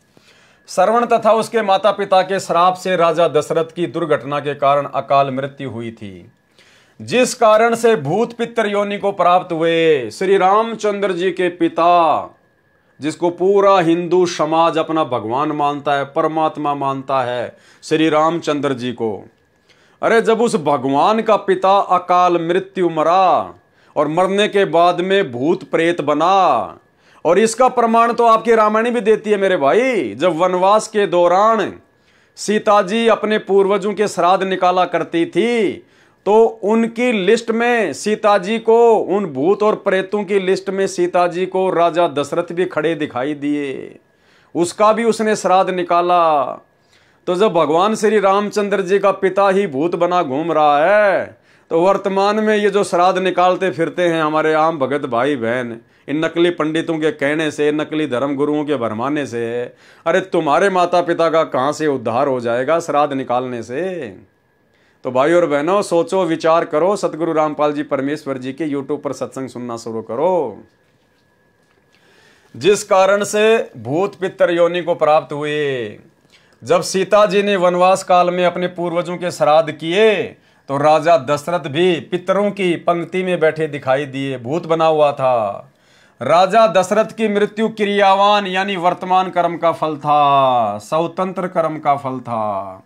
श्रवण तथा उसके माता पिता के श्राप से राजा दशरथ की दुर्घटना के कारण अकाल मृत्यु हुई थी, जिस कारण से भूत पितर योनि को प्राप्त हुए। श्री रामचंद्र जी के पिता, जिसको पूरा हिंदू समाज अपना भगवान मानता है, परमात्मा मानता है, श्री रामचंद्र जी को, अरे जब उस भगवान का पिता अकाल मृत्यु मरा और मरने के बाद में भूत प्रेत बना, और इसका प्रमाण तो आपकी रामायण भी देती है मेरे भाई। जब वनवास के दौरान सीता जी अपने पूर्वजों के श्राद्ध निकाला करती थी तो उनकी लिस्ट में सीता जी को, उन भूत और प्रेतों की लिस्ट में सीता जी को राजा दशरथ भी खड़े दिखाई दिए, उसका भी उसने श्राद्ध निकाला। तो जब भगवान श्री रामचंद्र जी का पिता ही भूत बना घूम रहा है, तो वर्तमान में ये जो श्राद्ध निकालते फिरते हैं हमारे आम भगत भाई बहन, इन नकली पंडितों के कहने से, नकली धर्म गुरुओं के भरमाने से, अरे तुम्हारे माता पिता का कहां से उद्धार हो जाएगा श्राद्ध निकालने से? तो भाई और बहनों, सोचो, विचार करो, सतगुरु रामपाल जी परमेश्वर जी के यूट्यूब पर सत्संग सुनना शुरू करो। जिस कारण से भूत पितर योनि को प्राप्त हुए। जब सीता जी ने वनवास काल में अपने पूर्वजों के श्राद्ध किए तो राजा दशरथ भी पितरों की पंक्ति में बैठे दिखाई दिए, भूत बना हुआ था। राजा दशरथ की मृत्यु क्रियावान यानी वर्तमान कर्म का फल था, स्वतंत्र कर्म का फल था।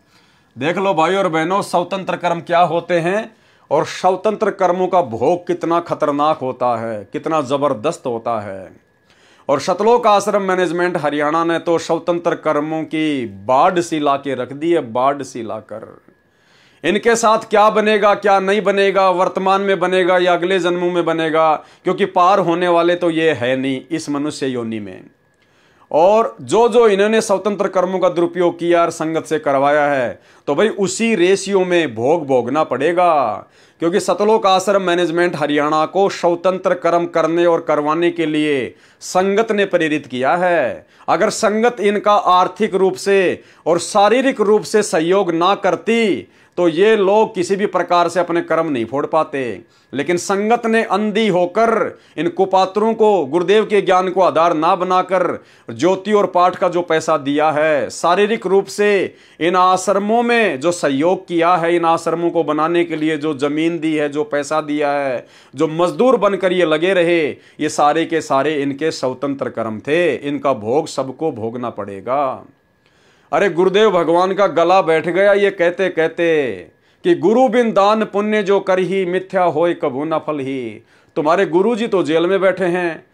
देख लो भाई और बहनों, स्वतंत्र कर्म क्या होते हैं और स्वतंत्र कर्मों का भोग कितना खतरनाक होता है, कितना जबरदस्त होता है। और सतलोक आश्रम मैनेजमेंट हरियाणा ने तो स्वतंत्र कर्मों की बाढ़ सी ला के रख दी है, बाढ़ सी लाकर। इनके साथ क्या बनेगा क्या नहीं बनेगा, वर्तमान में बनेगा या अगले जन्मों में बनेगा, क्योंकि पार होने वाले तो ये है नहीं इस मनुष्य योनि में। और जो इन्होंने स्वतंत्र कर्मों का दुरुपयोग किया और संगत से करवाया है, तो भाई उसी रेशियो में भोग भोगना पड़ेगा। क्योंकि सतलोक आश्रम मैनेजमेंट हरियाणा को स्वतंत्र कर्म करने और करवाने के लिए संगत ने प्रेरित किया है। अगर संगत इनका आर्थिक रूप से और शारीरिक रूप से सहयोग ना करती तो ये लोग किसी भी प्रकार से अपने कर्म नहीं फोड़ पाते। लेकिन संगत ने अंधी होकर इन कुपात्रों को गुरुदेव के ज्ञान को आधार ना बनाकर ज्योति और पाठ का जो पैसा दिया है, शारीरिक रूप से इन आश्रमों में जो सहयोग किया है, इन आश्रमों को बनाने के लिए जो जमीन दी है, जो पैसा दिया है, जो मजदूर बनकर ये लगे रहे, ये सारे के सारे इनके स्वतंत्र कर्म थे। इनका भोग सबको भोगना पड़ेगा। अरे गुरुदेव भगवान का गला बैठ गया ये कहते कहते कि गुरु बिन दान पुण्य जो कर ही मिथ्या होय कभू न फल ही। तुम्हारे गुरु जी तो जेल में बैठे हैं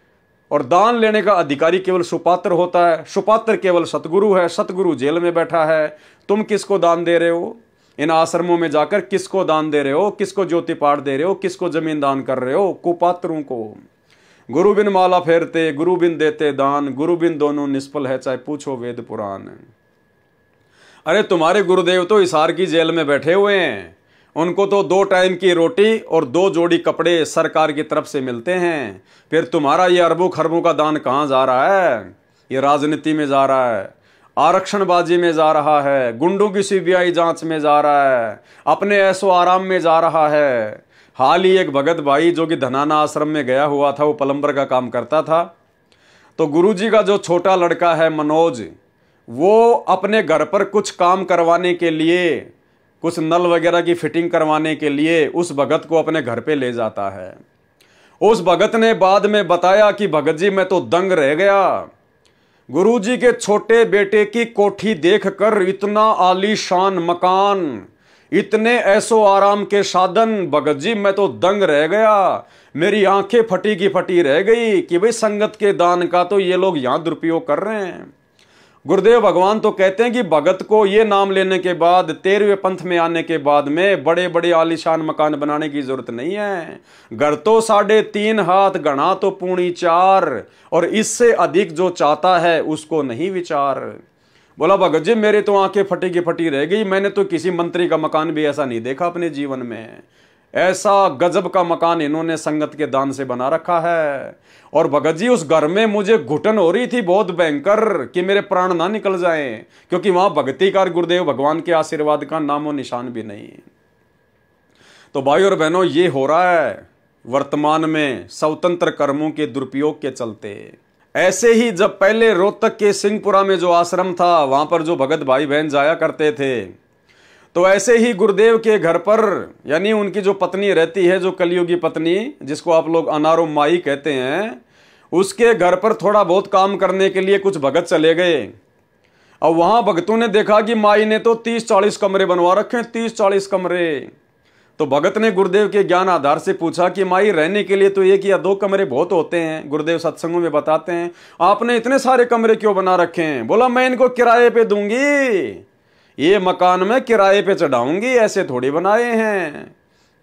और दान लेने का अधिकारी केवल सुपात्र होता है, सुपात्र केवल सतगुरु है, सतगुरु जेल में बैठा है। तुम किसको दान दे रहे हो? इन आश्रमों में जाकर किसको दान दे रहे हो? किसको ज्योति पाठ दे रहे हो? किसको जमीन दान कर रहे हो? कुपात्रों को। गुरु बिन माला फेरते, गुरु बिन देते दान, गुरु बिन दोनों निष्फल है, चाहे पूछो वेद पुराण। अरे तुम्हारे गुरुदेव तो हिसार की जेल में बैठे हुए हैं, उनको तो 2 टाइम की रोटी और 2 जोड़ी कपड़े सरकार की तरफ से मिलते हैं। फिर तुम्हारा ये अरबों खरबों का दान कहाँ जा रहा है? ये राजनीति में जा रहा है, आरक्षणबाजी में जा रहा है, गुंडों की सीबीआई जांच में जा रहा है, अपने ऐसो आराम में जा रहा है। हाल ही एक भगत भाई जो कि धनाना आश्रम में गया हुआ था, वो प्लम्बर का काम करता था, तो गुरुजी का जो छोटा लड़का है मनोज, वो अपने घर पर कुछ काम करवाने के लिए, कुछ नल वगैरह की फिटिंग करवाने के लिए उस भगत को अपने घर पे ले जाता है। उस भगत ने बाद में बताया कि भगत जी मैं तो दंग रह गया, गुरुजी के छोटे बेटे की कोठी देखकर, इतना आलीशान मकान, इतने ऐसो आराम के साधन, भगत जी मैं तो दंग रह गया। मेरी आंखें फटी की फटी रह गई कि भाई संगत के दान का तो ये लोग यहां दुरुपयोग कर रहे हैं। गुरुदेव भगवान तो कहते हैं कि भगत को ये नाम लेने के बाद, 13वें पंथ में आने के बाद में बड़े बड़े आलीशान मकान बनाने की जरूरत नहीं है। घर तो 3.5 हाथ, गणा तो पूणी 4, और इससे अधिक जो चाहता है उसको नहीं विचार। बोला भगत जी मेरे तो आंखें फटी की फटी रह गई, मैंने तो किसी मंत्री का मकान भी ऐसा नहीं देखा अपने जीवन में। ऐसा गजब का मकान इन्होंने संगत के दान से बना रखा है। और भगत जी उस घर में मुझे घुटन हो रही थी बहुत भयंकर कि मेरे प्राण ना निकल जाएं, क्योंकि वहां भक्तिकार गुरुदेव भगवान के आशीर्वाद का नामो निशान भी नहीं। तो भाई और बहनों, ये हो रहा है वर्तमान में स्वतंत्र कर्मों के दुरुपयोग के चलते। ऐसे ही जब पहले रोहतक के सिंहपुरा में जो आश्रम था, वहां पर जो भगत भाई बहन जाया करते थे, तो ऐसे ही गुरुदेव के घर पर, यानी उनकी जो पत्नी रहती है, जो कलयुगी पत्नी, जिसको आप लोग अनारो माई कहते हैं, उसके घर पर थोड़ा बहुत काम करने के लिए कुछ भगत चले गए। अब वहां भगतों ने देखा कि माई ने तो 30-40 कमरे बनवा रखे हैं, 30-40 कमरे। तो भगत ने गुरुदेव के ज्ञान आधार से पूछा कि माई रहने के लिए तो 1 या 2 कमरे बहुत होते हैं। गुरुदेव सत्संगों में बताते हैं, आपने इतने सारे कमरे क्यों बना रखे हैं? बोला मैं इनको किराए पे दूंगी, ये मकान में किराए पे चढ़ाऊंगी, ऐसे थोड़ी बनाए हैं।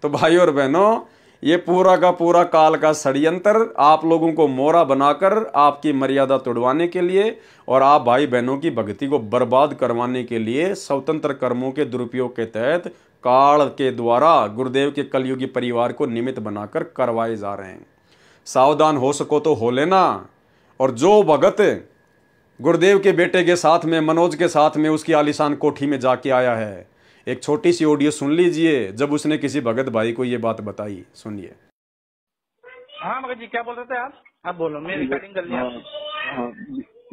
तो भाई और बहनों, ये पूरा का पूरा काल का षड्यंत्र आप लोगों को मोहरा बनाकर आपकी मर्यादा तोड़वाने के लिए और आप भाई बहनों की भक्ति को बर्बाद करवाने के लिए स्वतंत्र कर्मों के दुरुपयोग के तहत काल के द्वारा गुरुदेव के कलयुगी परिवार को निमित्त बनाकर करवाए जा रहे हैं। सावधान हो सको तो हो लेना। और जो भगत गुरुदेव के बेटे के साथ में, मनोज के साथ में उसकी आलीशान कोठी में जाके आया है, एक छोटी सी ऑडियो सुन लीजिए जब उसने किसी भगत भाई को ये बात बताई। सुनिए। हाँ भगत जी क्या बोल रहे थे आप बोलो, मैं रिकॉर्डिंग कर लिया। हाँ,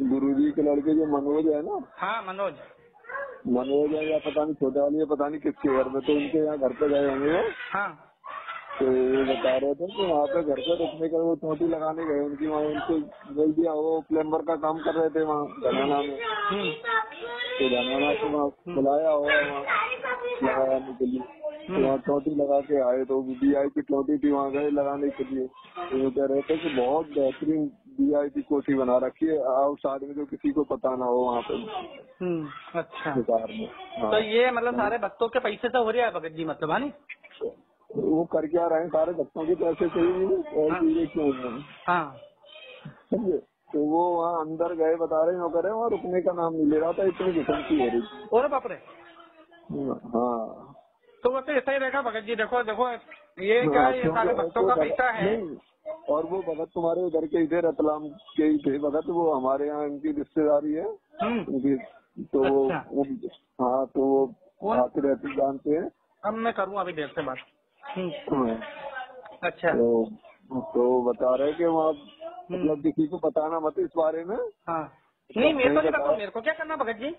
गुरुजी के लड़के जो मनोज है ना, हाँ मनोज है या पता नहीं छोटे वाली है, पता नहीं किसके घर में, तो उनके यहाँ घर पे गए होंगे। हाँ तो वो बता रहे थे कि वहाँ पे घर पे रुकने का वो चोटी लगाने गए, उनकी वहाँ उनको बोल दिया, वो प्लम्बर का काम कर रहे थे वहाँ धनाना में, तो धनाना से वहाँ बुलाया हुआ वहाँ लगाने के लिए, तो वहाँ चोटी लगा के आए, तो VIP चोटी थी, वहाँ गए लगाने के लिए। तो वो कह रहे थे कि बहुत बेहतरीन VIP कोठी बना रखी है आउटसाइड में, जो किसी को पता ना हो वहाँ पे। अच्छा में। हाँ। तो ये मतलब सारे भक्तों के पैसे से हो रहा है भगत जी, मतलब है नी? वो कर क्या रहे हैं, सारे भक्तों के पैसे चाहिए और चीजें क्यों हैं। हाँ। तो वो वहाँ अंदर गए, बता रहे हैं करे, वहाँ रुकने का नाम नहीं ले रहा था, इतनी घुटनती हो रही थी। और बाप रे। हाँ, तो वो तो ऐसा ही देखा भगत जी, देखो ये क्या ये सारे भक्तों का पैसा है? और वो भगत तुम्हारे उधर के इधर रतलाम के ही थे भगत, वो हमारे यहाँ इनकी रिश्तेदारी है उनकी, तो अच्छा। हाँ तो वो आते रहते जानते हैं। अब मैं करूँ अभी देर से बात। अच्छा तो बता रहे कि वहाँ मतलब किसी को बताना मत इस बारे में। हाँ नहीं मेरे को नहीं बताओ, मेरे को क्या करना भगत जी?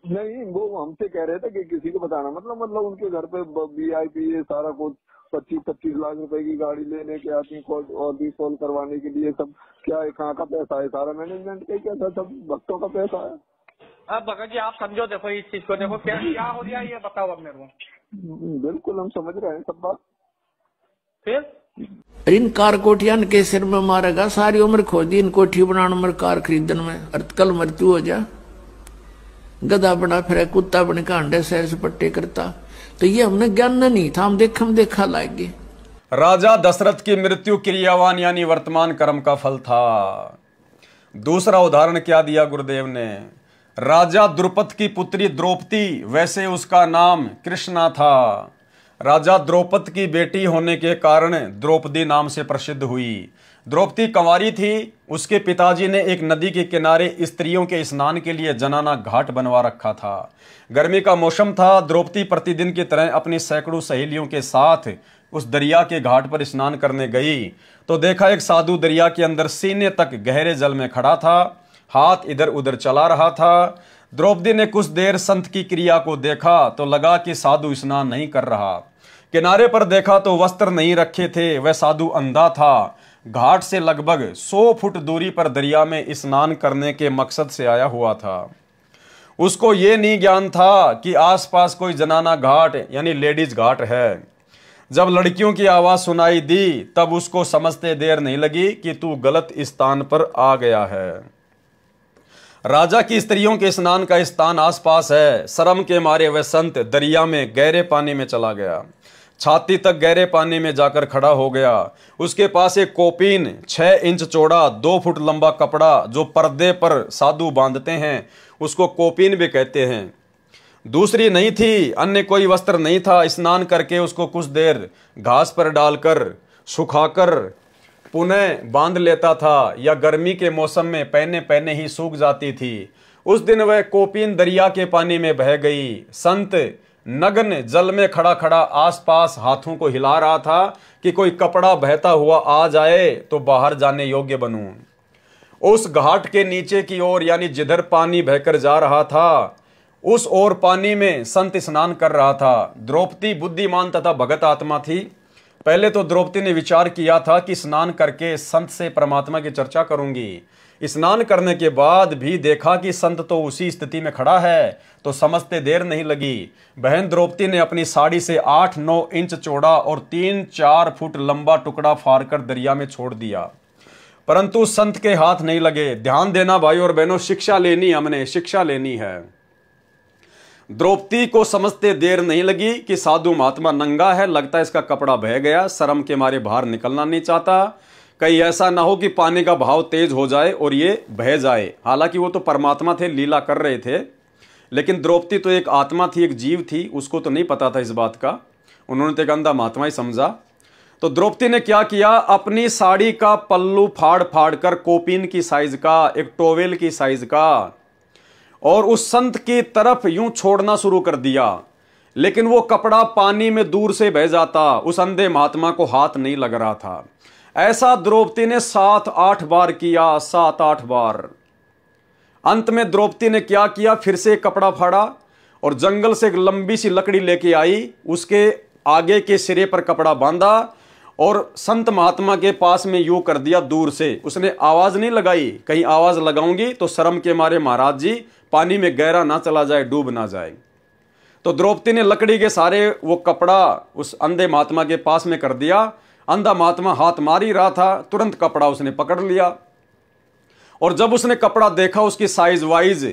नहीं वो हमसे कह रहे थे कि किसी को बताना मतलब उनके घर पे VIP ये सारा कुछ 25-25 लाख रुपए की गाड़ी लेने के आती कॉल और भी कॉल करवाने के लिए सब क्या है, कहाँ का पैसा है, सारा मैनेजमेंट का क्या था, सब भक्तों का पैसा है। अब भगत जी आप समझो, देखो इस चीज को, देखो क्या हो गया ये बताओ अब मेरे को। बिल्कुल हम समझ रहे हैं सब बात। फिर इन कार कोठियान के सिर में मारेगा, सारी उम्र खो दी इन कोठी बनाने में, कार खरीदने में, और कल मृत्यु हो जा, गधा बना फिर कुत्ता बन के अंडे सैर से पट्टे करता। तो ये हमने ज्ञान नहीं था, हम देखा लाएंगे। राजा दशरथ की मृत्यु क्रियावान यानी वर्तमान कर्म का फल था। दूसरा उदाहरण क्या दिया गुरुदेव ने? राजा द्रुपद की पुत्री द्रौपदी, वैसे उसका नाम कृष्णा था। राजा द्रौपद की बेटी होने के कारण द्रौपदी नाम से प्रसिद्ध हुई। द्रौपदी कंवारी थी। उसके पिताजी ने एक नदी के किनारे स्त्रियों के स्नान के लिए जनाना घाट बनवा रखा था। गर्मी का मौसम था। द्रौपदी प्रतिदिन की तरह अपनी सैकड़ों सहेलियों के साथ उस दरिया के घाट पर स्नान करने गई तो देखा एक साधु दरिया के अंदर सीने तक गहरे जल में खड़ा था, हाथ इधर उधर चला रहा था। द्रौपदी ने कुछ देर संत की क्रिया को देखा तो लगा कि साधु स्नान नहीं कर रहा। किनारे पर देखा तो वस्त्र नहीं रखे थे, वह साधु अंधा था। घाट से लगभग 100 फुट दूरी पर दरिया में स्नान करने के मकसद से आया हुआ था। उसको ये नहीं ज्ञान था कि आसपास कोई जनाना घाट यानी लेडीज घाट है। जब लड़कियों की आवाज सुनाई दी तब उसको समझते देर नहीं लगी कि तू गलत स्थान पर आ गया है। राजा की स्त्रियों के स्नान का स्थान आसपास है। शर्म के मारे वह संत दरिया में गहरे पानी में चला गया। छाती तक गहरे पानी में जाकर खड़ा हो गया। उसके पास एक कोपीन 6 इंच चौड़ा 2 फुट लंबा कपड़ा जो पर्दे पर साधु बांधते हैं उसको कोपीन भी कहते हैं, दूसरी नहीं थी। अन्य कोई वस्त्र नहीं था। स्नान करके उसको कुछ देर घास पर डालकर सुखाकर पुनः बांध लेता था या गर्मी के मौसम में पहने ही सूख जाती थी। उस दिन वह कोपीन दरिया के पानी में बह गई। संत नग्न जल में खड़ा खड़ा आसपास हाथों को हिला रहा था कि कोई कपड़ा बहता हुआ आ जाए तो बाहर जाने योग्य बनूं। उस घाट के नीचे की ओर यानी जिधर पानी बहकर जा रहा था उस ओर पानी में संत स्नान कर रहा था। द्रौपदी बुद्धिमान तथा भगत आत्मा थी। पहले तो द्रौपदी ने विचार किया था कि स्नान करके संत से परमात्मा की चर्चा करूंगी। स्नान करने के बाद भी देखा कि संत तो उसी स्थिति में खड़ा है तो समझते देर नहीं लगी। बहन द्रौपदी ने अपनी साड़ी से 8-9 इंच चौड़ा और 3-4 फुट लंबा टुकड़ा फाड़कर दरिया में छोड़ दिया, परंतु संत के हाथ नहीं लगे। ध्यान देना भाई और बहनों, शिक्षा लेनी, हमने शिक्षा लेनी है। द्रौपदी को समझते देर नहीं लगी कि साधु महात्मा नंगा है, लगता है इसका कपड़ा बह गया। शर्म के मारे बाहर निकलना नहीं चाहता, कहीं ऐसा ना हो कि पानी का भाव तेज हो जाए और ये बह जाए। हालांकि वो तो परमात्मा थे, लीला कर रहे थे, लेकिन द्रौपदी तो एक आत्मा थी, एक जीव थी, उसको तो नहीं पता था इस बात का। उन्होंने तो एक अंधा महात्मा ही समझा। तो द्रौपदी ने क्या किया, अपनी साड़ी का पल्लू फाड़ फाड़ कर कोपीन की साइज का, एक टोवेल की साइज का, और उस संत की तरफ यूं छोड़ना शुरू कर दिया। लेकिन वो कपड़ा पानी में दूर से बह जाता, उस अंधे महात्मा को हाथ नहीं लग रहा था। ऐसा द्रौपदी ने 7-8 बार किया, 7-8 बार। अंत में द्रौपदी ने क्या किया, फिर से कपड़ा फाड़ा और जंगल से एक लंबी सी लकड़ी लेके आई, उसके आगे के सिरे पर कपड़ा बांधा और संत महात्मा के पास में यूं कर दिया दूर से। उसने आवाज नहीं लगाई, कहीं आवाज लगाऊंगी तो शर्म के मारे महाराज जी पानी में गहरा ना चला जाए, डूब ना जाए। तो द्रौपदी ने लकड़ी के सारे वो कपड़ा उस अंधे महात्मा के पास में कर दिया। अंधा महात्मा हाथ मार ही रहा था, तुरंत कपड़ा उसने पकड़ लिया और जब उसने कपड़ा देखा उसकी साइज वाइज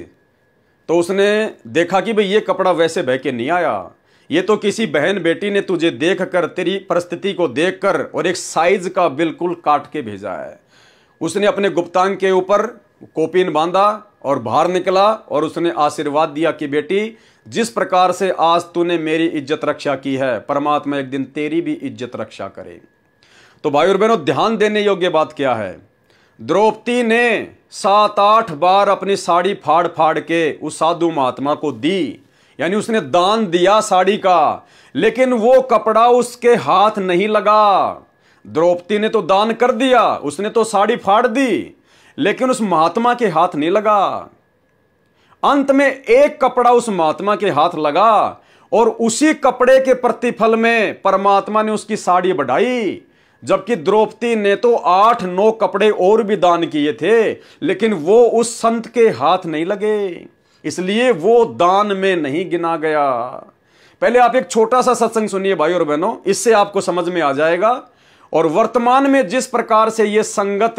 तो उसने देखा कि भाई ये कपड़ा वैसे बह के नहीं आया, ये तो किसी बहन बेटी ने तुझे देखकर, तेरी परिस्थिति को देखकर और एक साइज का बिल्कुल काट के भेजा है। उसने अपने गुप्तांग के ऊपर कोपीन बांधा और बाहर निकला और उसने आशीर्वाद दिया कि बेटी जिस प्रकार से आज तूने मेरी इज्जत रक्षा की है, परमात्मा एक दिन तेरी भी इज्जत रक्षा करे। तो भाई और बहनों, ध्यान देने योग्य बात क्या है, द्रौपदी ने 7-8 बार अपनी साड़ी फाड़ फाड़ के उस साधु महात्मा को दी, यानी उसने दान दिया साड़ी का, लेकिन वो कपड़ा उसके हाथ नहीं लगा। द्रौपदी ने तो दान कर दिया, उसने तो साड़ी फाड़ दी, लेकिन उस महात्मा के हाथ नहीं लगा। अंत में एक कपड़ा उस महात्मा के हाथ लगा और उसी कपड़े के प्रतिफल में परमात्मा ने उसकी साड़ी बढ़ाई। जबकि द्रौपदी ने तो 8-9 कपड़े और भी दान किए थे, लेकिन वो उस संत के हाथ नहीं लगे, इसलिए वो दान में नहीं गिना गया। पहले आप एक छोटा सा सत्संग सुनिए भाई और बहनों, इससे आपको समझ में आ जाएगा। और वर्तमान में जिस प्रकार से ये संगत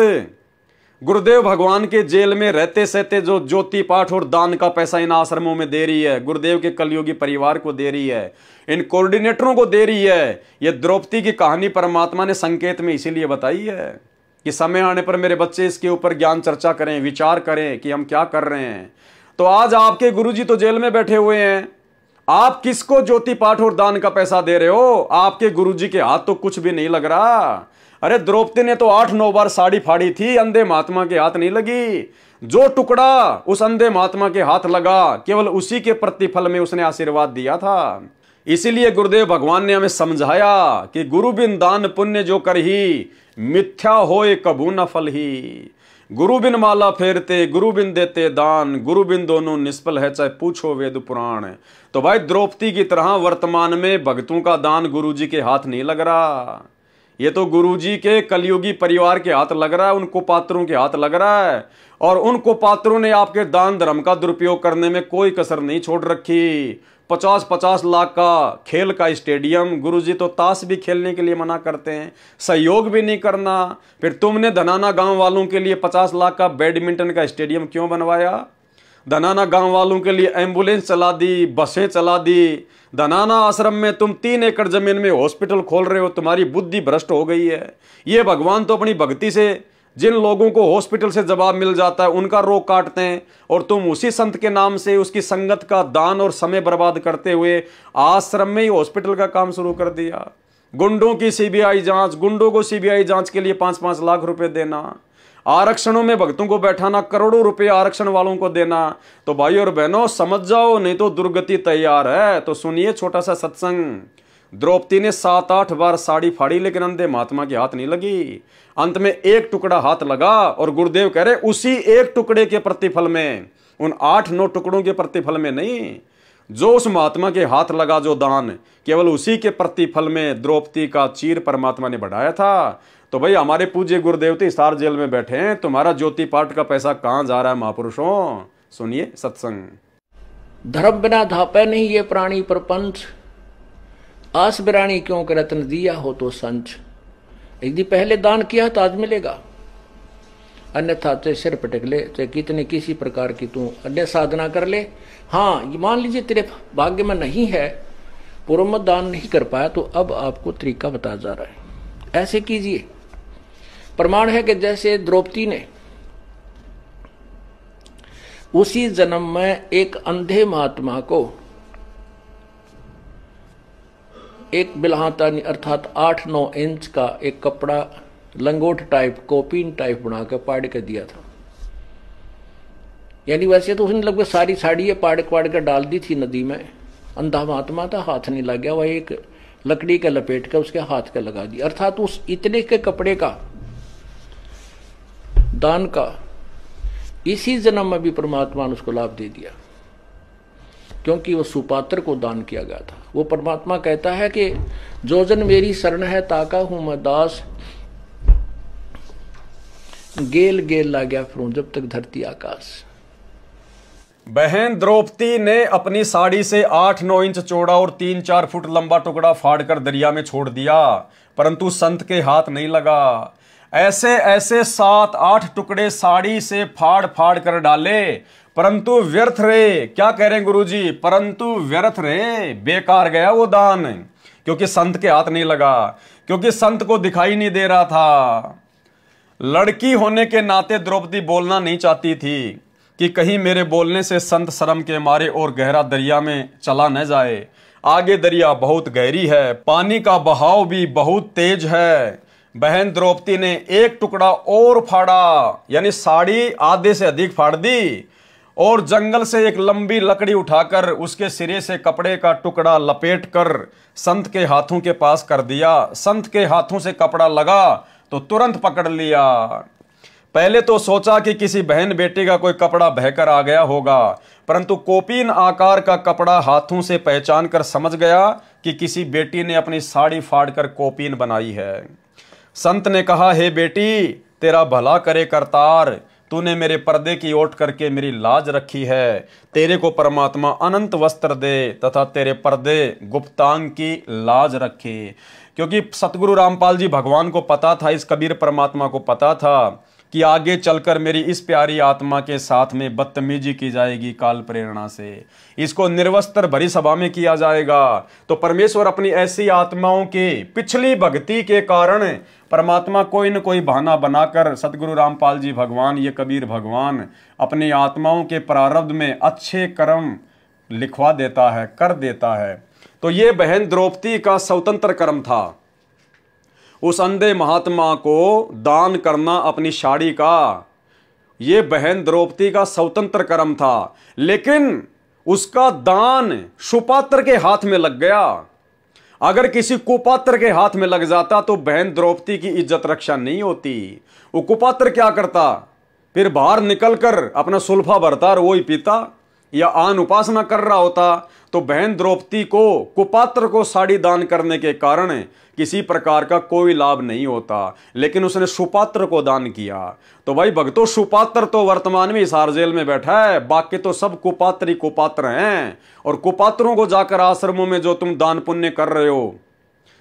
गुरुदेव भगवान के जेल में रहते सहते जो ज्योति पाठ और दान का पैसा इन आश्रमों में दे रही है, गुरुदेव के कलयुगी परिवार को दे रही है, इन कोऑर्डिनेटरों को दे रही है, ये द्रौपदी की कहानी परमात्मा ने संकेत में इसीलिए बताई है कि समय आने पर मेरे बच्चे इसके ऊपर ज्ञान चर्चा करें, विचार करें कि हम क्या कर रहे हैं। तो आज आपके गुरुजी तो जेल में बैठे हुए हैं, आप किसको ज्योति पाठ और दान का पैसा दे रहे हो? आपके गुरुजी के हाथ तो कुछ भी नहीं लग रहा। अरे द्रौपदी ने तो 8-9 बार साड़ी फाड़ी थी, अंधे महात्मा के हाथ नहीं लगी। जो टुकड़ा उस अंधे महात्मा के हाथ लगा, केवल उसी के प्रतिफल में उसने आशीर्वाद दिया था। इसीलिए गुरुदेव भगवान ने हमें समझाया कि गुरु बिन दान पुण्य जो करही, मिथ्या होए कभू न फल ही। गुरु बिन माला फेरते, गुरु बिन देते दान, गुरु बिन दोनों निष्फल है चाहे पूछो वेद पुराण। तो भाई द्रौपदी की तरह वर्तमान में भक्तों का दान गुरुजी के हाथ नहीं लग रहा, ये तो गुरुजी के कलयुगी परिवार के हाथ लग रहा है, उनको पात्रों के हाथ लग रहा है। और उनको पात्रों ने आपके दान धर्म का दुरुपयोग करने में कोई कसर नहीं छोड़ रखी। 50-50 लाख का खेल का स्टेडियम, गुरुजी तो ताश भी खेलने के लिए मना करते हैं, सहयोग भी नहीं करना। फिर तुमने धनाना गांव वालों के लिए 50 लाख का बैडमिंटन का स्टेडियम क्यों बनवाया? धनाना गांव वालों के लिए एम्बुलेंस चला दी, बसें चला दी। धनाना आश्रम में तुम 3 एकड़ जमीन में हॉस्पिटल खोल रहे हो, तुम्हारी बुद्धि भ्रष्ट हो गई है। ये भगवान तो अपनी भक्ति से जिन लोगों को हॉस्पिटल से जवाब मिल जाता है उनका रोग काटते हैं, और तुम उसी संत के नाम से उसकी संगत का दान और समय बर्बाद करते हुए आश्रम में ही हॉस्पिटल का काम शुरू कर दिया। गुंडों की सीबीआई जांच, गुंडों को सीबीआई जांच के लिए 5-5 लाख रुपए देना, आरक्षणों में भक्तों को बैठाना, करोड़ों रुपए आरक्षण वालों को देना। तो भाई और बहनों समझ जाओ, नहीं तो दुर्गति तैयार है। तो सुनिए छोटा सा सत्संग। द्रौपदी ने 7-8 बार साड़ी फाड़ी, लेकिन अंधे महात्मा के हाथ नहीं लगी। अंत में एक टुकड़ा हाथ लगा, और गुरुदेव कह रहे उसी एक टुकड़े के प्रतिफल में, उन 8-9 टुकड़ों के प्रतिफल में नहीं, जो उस महात्मा के हाथ लगा जो दान, केवल उसी के प्रतिफल में द्रौपदी का चीर परमात्मा ने बढ़ाया था। तो भाई हमारे पूज्य गुरुदेव तो हिसार जेल में बैठे हैं, तुम्हारा ज्योति पाठ का पैसा कहां जा रहा है महापुरुषों? सुनिए सत्संग। धर्म बिना धापे नहीं ये प्राणी प्रपंच, आस बिरानी क्यों कर रतन दिया हो तो संच। यदि पहले दान किया तो आज मिलेगा, अन्यथा चाहे सिर पटक ले, चाहे कितने किसी प्रकार की तू अन्य साधना कर ले। हाँ, ये मान लीजिए तेरे भाग्य में नहीं है, पूर्व दान नहीं कर पाया, तो अब आपको तरीका बताया जा रहा है, ऐसे कीजिए। प्रमाण है कि जैसे द्रौपदी ने उसी जन्म में एक अंधे महात्मा को एक बिल्हाता अर्थात 8-9 इंच का एक कपड़ा लंगोट टाइप, कोपीन टाइप बना कर पाड़ कर दिया था। यानी वैसे तो उसने लगभग सारी साड़ी पाड़ कर डाल दी थी नदी में। अंधा महात्मा था, हाथ नहीं लग गया, वह एक लकड़ी का लपेट कर उसके हाथ का लगा दिया। अर्थात उस इतने के कपड़े का दान का इसी जन्म में भी परमात्मा ने उसको लाभ दे दिया, क्योंकि वो सुपात्र को दान किया गया था। वो परमात्मा कहता है कि जो जन मेरी शरण है ताका हूं मैं दास, गेल गेल ला गया फिरूं जब तक धरती आकाश। बहन द्रौपदी ने अपनी साड़ी से 8-9 इंच चौड़ा और 3-4 फुट लंबा टुकड़ा फाड़कर दरिया में छोड़ दिया, परंतु संत के हाथ नहीं लगा। ऐसे ऐसे 7-8 टुकड़े साड़ी से फाड़ फाड़ कर डाले, परंतु व्यर्थ रहे। क्या कह रहे हैं गुरुजी? परंतु व्यर्थ रहे, बेकार गया वो दान, क्योंकि संत के हाथ नहीं लगा, क्योंकि संत को दिखाई नहीं दे रहा था। लड़की होने के नाते द्रौपदी बोलना नहीं चाहती थी कि कहीं मेरे बोलने से संत शर्म के मारे और गहरा दरिया में चला न जाए। आगे दरिया बहुत गहरी है, पानी का बहाव भी बहुत तेज है। बहन द्रौपदी ने एक टुकड़ा और फाड़ा, यानी साड़ी आधे से अधिक फाड़ दी, और जंगल से एक लंबी लकड़ी उठाकर उसके सिरे से कपड़े का टुकड़ा लपेटकर संत के हाथों के पास कर दिया। संत के हाथों से कपड़ा लगा तो तुरंत पकड़ लिया। पहले तो सोचा कि किसी बहन बेटी का कोई कपड़ा बहकर आ गया होगा, परंतु कोपीन आकार का कपड़ा हाथों से पहचान कर समझ गया कि किसी बेटी ने अपनी साड़ी फाड़कर कोपीन बनाई है। संत ने कहा, हे बेटी, तेरा भला करे करतार, तूने मेरे पर्दे की ओट करके मेरी लाज रखी है। तेरे को परमात्मा अनंत वस्त्र दे तथा तेरे पर्दे गुप्तांग की लाज रखे। क्योंकि सतगुरु रामपाल जी भगवान को पता था, इस कबीर परमात्मा को पता था कि आगे चलकर मेरी इस प्यारी आत्मा के साथ में बदतमीजी की जाएगी काल प्रेरणा से, इसको निर्वस्त्र भरी सभा में किया जाएगा। तो परमेश्वर अपनी ऐसी आत्माओं के पिछली भक्ति के कारण परमात्मा कोई न कोई बहाना बनाकर सतगुरु रामपाल जी भगवान, ये कबीर भगवान, अपनी आत्माओं के प्रारब्ध में अच्छे कर्म लिखवा देता है, कर देता है। तो ये बहन द्रौपदी का स्वतंत्र कर्म था, उस अंधे महात्मा को दान करना अपनी साड़ी का, ये बहन द्रौपदी का स्वतंत्र कर्म था। लेकिन उसका दान सुपात्र के हाथ में लग गया। अगर किसी कुपात्र के हाथ में लग जाता तो बहन द्रौपदी की इज्जत रक्षा नहीं होती। वो कुपात्र क्या करता, फिर बाहर निकलकर अपना सुल्फा भरता और वही पीता, या आन उपासना कर रहा होता। तो बहन द्रौपदी को कुपात्र को साड़ी दान करने के कारण किसी प्रकार का कोई लाभ नहीं होता, लेकिन उसने सुपात्र को दान किया। तो भाई भक्तों, सुपात्र तो वर्तमान में हिसार जेल में बैठा है, बाकी तो सब कुपात्र ही कुपात्र हैं। और कुपात्रों को जाकर आश्रमों में जो तुम दान पुण्य कर रहे हो,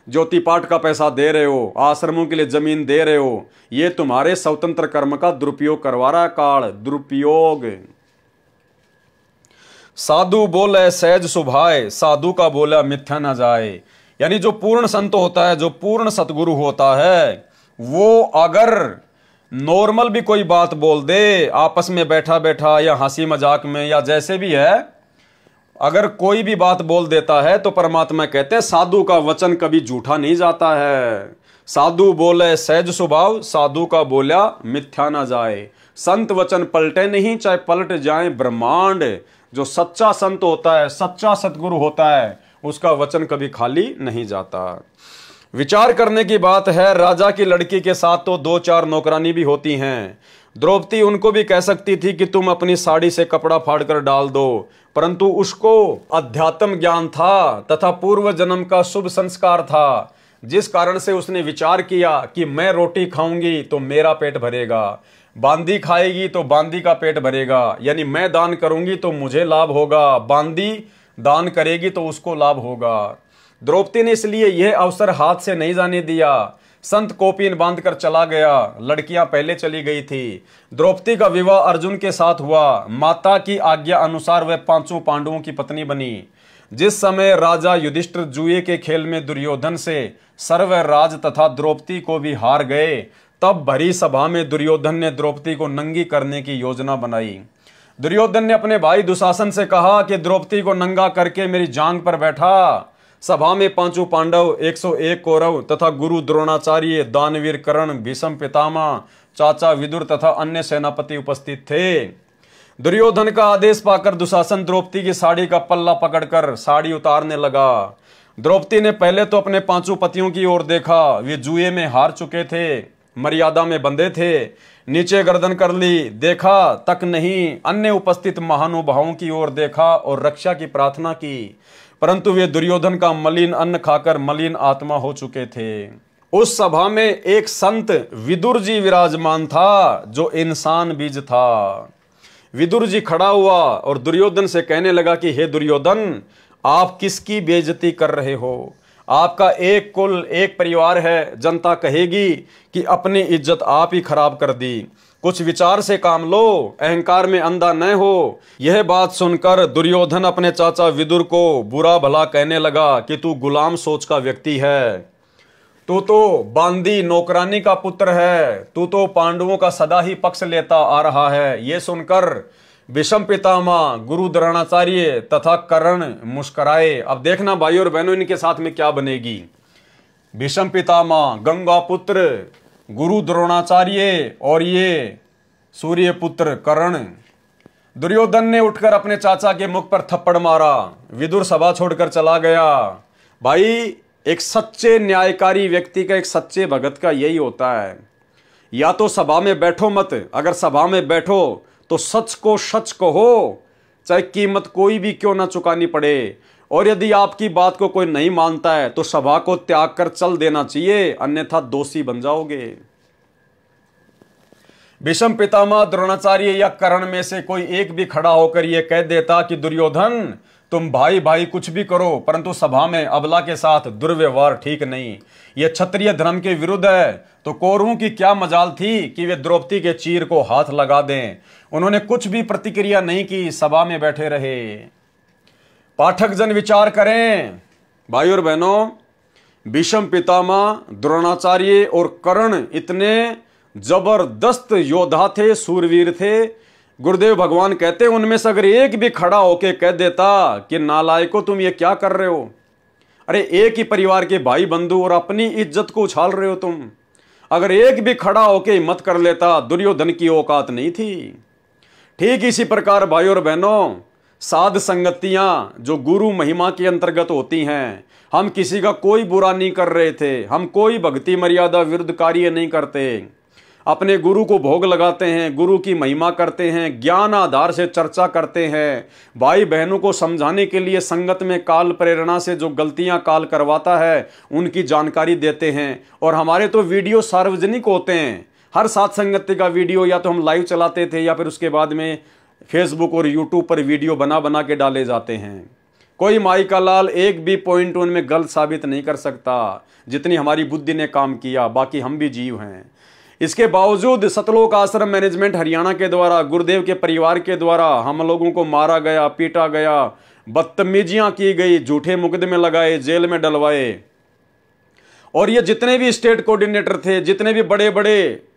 ज्योति पाठ का पैसा दे रहे हो, आश्रमों के लिए जमीन दे रहे हो, ये तुम्हारे स्वतंत्र कर्म का दुरुपयोग करवा रहा है काल, दुरुपयोग। साधु बोले सहज सुभाए, साधु का बोला मिथ्या न जाए। यानी जो पूर्ण संत होता है, जो पूर्ण सतगुरु होता है, वो अगर नॉर्मल भी कोई बात बोल दे, आपस में बैठा बैठा या हंसी मजाक में या जैसे भी है, अगर कोई भी बात बोल देता है तो परमात्मा कहते हैं साधु का वचन कभी झूठा नहीं जाता है। साधु बोले सहज स्वभाव, साधु का बोला मिथ्या ना जाए। संत वचन पलटे नहीं, चाहे पलट जाए ब्रह्मांड। जो सच्चा संत होता है, सच्चा सतगुरु होता है, उसका वचन कभी खाली नहीं जाता। विचार करने की बात है, राजा की लड़की के साथ तो 2-4 नौकरानी भी होती हैं। द्रौपदी उनको भी कह सकती थी कि तुम अपनी साड़ी से कपड़ा फाड़कर डाल दो, परंतु उसको अध्यात्म ज्ञान था तथा पूर्व जन्म का शुभ संस्कार था, जिस कारण से उसने विचार किया कि मैं रोटी खाऊंगी तो मेरा पेट भरेगा, बांदी खाएगी तो बांदी का पेट भरेगा, यानी मैं दान करूंगी तो मुझे लाभ होगा, बांदी दान करेगी तो उसको लाभ होगा। द्रौपदी ने इसलिए यह अवसर हाथ से नहीं जाने दिया। संत कोपीन बांधकर चला गया, लड़कियां पहले चली गई थी। द्रौपदी का विवाह अर्जुन के साथ हुआ। माता की आज्ञा अनुसार वह 5 पांडवों की पत्नी बनी। जिस समय राजा युधिष्ठिर जुए के खेल में दुर्योधन से सर्व राज तथा द्रौपदी को भी हार गए, तब भरी सभा में दुर्योधन ने द्रौपदी को नंगी करने की योजना बनाई। दुर्योधन ने अपने भाई दुशासन से कहा कि द्रौपदी को नंगा करके मेरी जांग पर बैठा। सभा में 5 पांडव, 101 कौरव तथा गुरु द्रोणाचार्य, दानवीर कर्ण, भीष्म पितामह, चाचा विदुर तथा अन्य सेनापति उपस्थित थे। दुर्योधन का आदेश पाकर दुशासन द्रौपदी की साड़ी का पल्ला पकड़कर साड़ी उतारने लगा। द्रौपदी ने पहले तो अपने 5 पतियों की ओर देखा, वे जुए में हार चुके थे, मर्यादा में बंधे थे। नीचे गर्दन कर ली, देखा तक नहीं, अन्य उपस्थित महानुभावों की ओर देखा और रक्षा की प्रार्थना की, परंतु वे दुर्योधन का मलिन अन्न खाकर मलिन आत्मा हो चुके थे। उस सभा में एक संत विदुर जी विराजमान था, जो इंसान बीज था। विदुर जी खड़ा हुआ और दुर्योधन से कहने लगा कि हे दुर्योधन, आप किसकी बेइज्जती कर रहे हो? आपका एक कुल, एक परिवार है, जनता कहेगी कि अपनी इज्जत आप ही खराब कर दी। कुछ विचार से काम लो, अहंकार में अंधा न हो। यह बात सुनकर दुर्योधन अपने चाचा विदुर को बुरा भला कहने लगा कि तू गुलाम सोच का व्यक्ति है, तू तो बांदी नौकरानी का पुत्र है, तू तो पांडवों का सदा ही पक्ष लेता आ रहा है। यह सुनकर भीष्म पितामह गुरु द्रोणाचार्य तथा कर्ण मुस्कुराए। अब देखना भाई और बहनों इनके साथ में क्या बनेगी। भीष्म पितामह, गंगा पुत्र गुरु द्रोणाचार्य और ये सूर्य पुत्र कर्ण। दुर्योधन ने उठकर अपने चाचा के मुख पर थप्पड़ मारा, विदुर सभा छोड़कर चला गया। भाई एक सच्चे न्यायकारी व्यक्ति का, एक सच्चे भगत का यही होता है, या तो सभा में बैठो मत, अगर सभा में बैठो तो सच को सच कहो, चाहे कीमत कोई भी क्यों ना चुकानी पड़े। और यदि आपकी बात को कोई नहीं मानता है तो सभा को त्याग कर चल देना चाहिए, अन्यथा दोषी बन जाओगे। भीष्म पितामह, द्रोणाचार्य या कर्ण में से कोई एक भी खड़ा होकर यह कह देता कि दुर्योधन तुम भाई भाई कुछ भी करो, परंतु सभा में अबला के साथ दुर्व्यवहार ठीक नहीं, यह क्षत्रिय धर्म के विरुद्ध है, तो कौरवों की क्या मजाल थी कि वे द्रौपदी के चीर को हाथ लगा दें। उन्होंने कुछ भी प्रतिक्रिया नहीं की, सभा में बैठे रहे। पाठक जन विचार करें भाई और बहनों, भीष्म पितामह, द्रोणाचार्य और कर्ण इतने जबरदस्त योद्धा थे, सूरवीर थे। गुरुदेव भगवान कहते हैं उनमें से अगर एक भी खड़ा होके कह देता कि नालायको तुम ये क्या कर रहे हो, अरे एक ही परिवार के भाई बंधु और अपनी इज्जत को उछाल रहे हो तुम, अगर एक भी खड़ा होके हिम्मत कर लेता, दुर्योधन की औकात नहीं थी। ठीक इसी प्रकार भाई और बहनों, साध संगतियां जो गुरु महिमा के अंतर्गत होती हैं, हम किसी का कोई बुरा नहीं कर रहे थे, हम कोई भक्ति मर्यादा विरुद्ध कार्य नहीं करते, अपने गुरु को भोग लगाते हैं, गुरु की महिमा करते हैं, ज्ञान आधार से चर्चा करते हैं, भाई बहनों को समझाने के लिए संगत में काल प्रेरणा से जो गलतियां काल करवाता है उनकी जानकारी देते हैं। और हमारे तो वीडियो सार्वजनिक होते हैं, हर साथ संगति का वीडियो या तो हम लाइव चलाते थे या फिर उसके बाद में फेसबुक और यूट्यूब पर वीडियो बना बना के डाले जाते हैं। कोई माई का लाल एक भी पॉइंट उनमें गलत साबित नहीं कर सकता, जितनी हमारी बुद्धि ने काम किया, बाकी हम भी जीव हैं। इसके बावजूद सतलोक आश्रम मैनेजमेंट हरियाणा के द्वारा, गुरुदेव के परिवार के द्वारा हम लोगों को मारा गया, पीटा गया, बदतमीजियां की गई, झूठे मुकदमे लगाए, जेल में डलवाए। और ये जितने भी स्टेट कोऑर्डिनेटर थे, जितने भी बड़े बड़े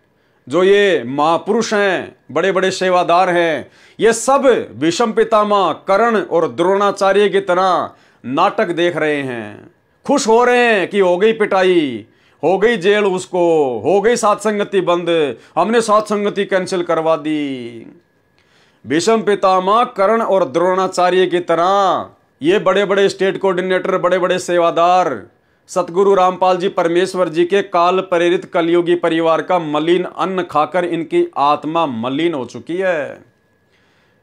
जो ये महापुरुष हैं, बड़े बड़े सेवादार हैं, ये सब भीष्म पितामह, कर्ण और द्रोणाचार्य की तरह नाटक देख रहे हैं, खुश हो रहे हैं कि हो गई पिटाई, हो गई जेल, उसको हो गई साथ संगति बंद, हमने साथ संगति कैंसिल करवा दी। भीष्म पितामह, कर्ण और द्रोणाचार्य की तरह ये बड़े बड़े स्टेट कोऑर्डिनेटर, बड़े बड़े सेवादार सतगुरु रामपाल जी परमेश्वर जी के काल प्रेरित कलयुगी परिवार का मलिन अन्न खाकर इनकी आत्मा मलिन हो चुकी है।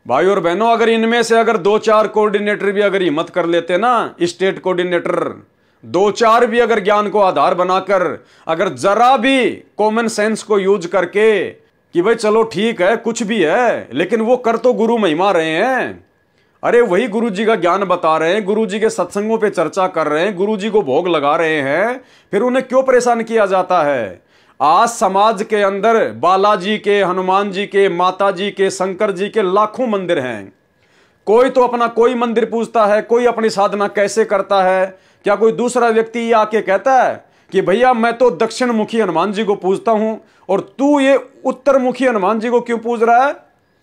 भाई और बहनों, अगर इनमें से अगर 2-4 कोऑर्डिनेटर भी अगर हिम्मत कर लेते ना, स्टेट कोऑर्डिनेटर 2-4 भी अगर ज्ञान को आधार बनाकर, अगर जरा भी कॉमन सेंस को यूज करके कि भाई चलो ठीक है कुछ भी है, लेकिन वो कर तो गुरु महिमा रहे हैं, अरे वही गुरु जी का ज्ञान बता रहे हैं, गुरु जी के सत्संगों पे चर्चा कर रहे हैं, गुरु जी को भोग लगा रहे हैं, फिर उन्हें क्यों परेशान किया जाता है। आज समाज के अंदर बालाजी के, हनुमान जी के, माता जी के, शंकर जी के लाखों मंदिर हैं। कोई तो अपना कोई मंदिर पूजता है, कोई अपनी साधना कैसे करता है। क्या कोई दूसरा व्यक्ति आके कहता है कि भैया मैं तो दक्षिण मुखी हनुमान जी को पूजता हूं और तू ये उत्तर मुखी हनुमान जी को क्यों पूज रहा है?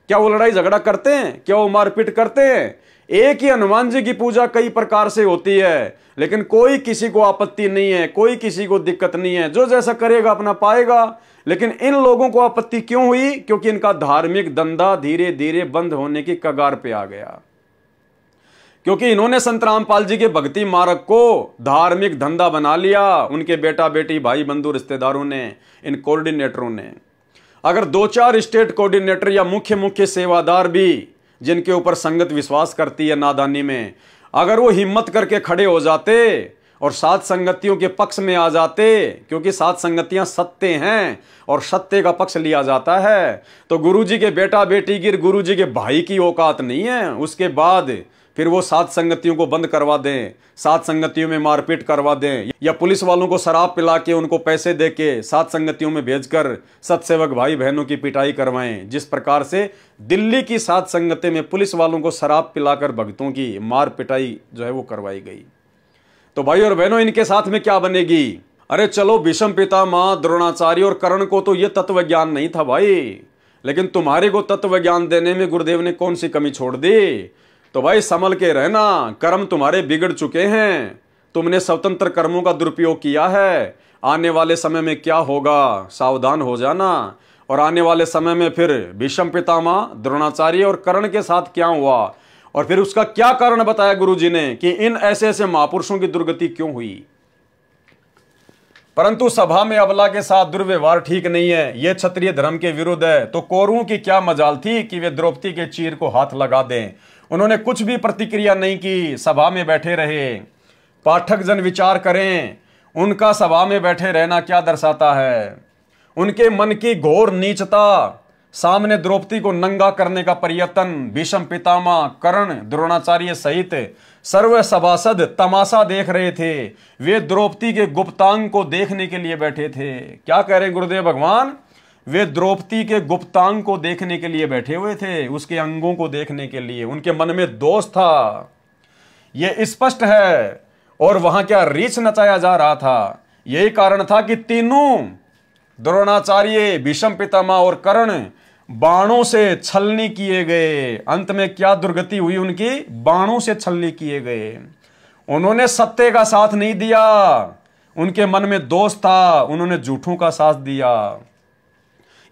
क्या वो लड़ाई झगड़ा करते हैं? क्या वो मारपीट करते हैं? एक ही हनुमान जी की पूजा कई प्रकार से होती है, लेकिन कोई किसी को आपत्ति नहीं है, कोई किसी को दिक्कत नहीं है, जो जैसा करेगा अपना पाएगा। लेकिन इन लोगों को आपत्ति क्यों हुई? क्योंकि इनका धार्मिक धंधा धीरे धीरे बंद होने की कगार पे आ गया, क्योंकि इन्होंने संत रामपाल जी के भक्ति मार्ग को धार्मिक धंधा बना लिया। उनके बेटा बेटी, भाई बंधु, रिश्तेदारों ने, इन कोऑर्डिनेटरों ने। अगर 2-4 स्टेट कोऑर्डिनेटर या मुख्य सेवादार भी, जिनके ऊपर संगत विश्वास करती है नादानी में, अगर वो हिम्मत करके खड़े हो जाते और सात संगतियों के पक्ष में आ जाते, क्योंकि सात संगतियां सत्य हैं और सत्य का पक्ष लिया जाता है, तो गुरुजी के बेटा बेटी की, गुरुजी के भाई की औकात नहीं है। उसके बाद फिर वो सात संगतियों को बंद करवा दें, सात संगतियों में मारपीट करवा दें, या पुलिस वालों को शराब पिला के उनको पैसे दे के सात संगतियों में भेजकर सत्सेवक भाई बहनों की पिटाई करवाएं। जिस प्रकार से दिल्ली की सात संगति में पुलिस वालों को शराब पिलाकर भक्तों की मार पिटाई जो है वो करवाई गई। तो भाई और बहनों, इनके साथ में क्या बनेगी? अरे चलो, भीष्म पितामह, द्रोणाचार्य और कर्ण को तो ये तत्व ज्ञान नहीं था भाई। लेकिन तुम्हारे को तत्व ज्ञान देने में गुरुदेव ने कौन सी कमी छोड़ दी? तो भाई संभल के रहना, कर्म तुम्हारे बिगड़ चुके हैं, तुमने स्वतंत्र कर्मों का दुरुपयोग किया है। आने वाले समय में क्या होगा सावधान हो जाना। और आने वाले समय में फिर भीष्म पितामह, द्रोणाचार्य और कर्ण के साथ क्या हुआ और फिर उसका क्या कारण बताया गुरुजी ने कि इन ऐसे ऐसे महापुरुषों की दुर्गति क्यों हुई। परंतु सभा में अबला के साथ दुर्व्यवहार ठीक नहीं है, यह क्षत्रिय धर्म के विरुद्ध है। तो कौरवों की क्या मजाल थी कि वे द्रौपदी के चीर को हाथ लगा दें। उन्होंने कुछ भी प्रतिक्रिया नहीं की, सभा में बैठे रहे। पाठक जन विचार करें, उनका सभा में बैठे रहना क्या दर्शाता है? उनके मन की घोर नीचता, सामने द्रौपदी को नंगा करने का प्रयत्न। भीष्म पितामह, कर्ण, द्रोणाचार्य सहित सर्व सभासद तमाशा देख रहे थे। वे द्रौपदी के गुप्तांग को देखने के लिए बैठे थे। क्या कह रहे हैं गुरुदेव भगवान? वे द्रौपदी के गुप्तांग को देखने के लिए बैठे हुए थे, उसके अंगों को देखने के लिए। उनके मन में दोष था, यह स्पष्ट है। और वहां क्या रीछ नचाया जा रहा था? यही कारण था कि तीनों द्रोणाचार्य, भीष्म पितामह और कर्ण बाणों से छलनी किए गए। अंत में क्या दुर्गति हुई उनकी? बाणों से छलनी किए गए। उन्होंने सत्य का साथ नहीं दिया, उनके मन में दोष था, उन्होंने झूठों का साथ दिया।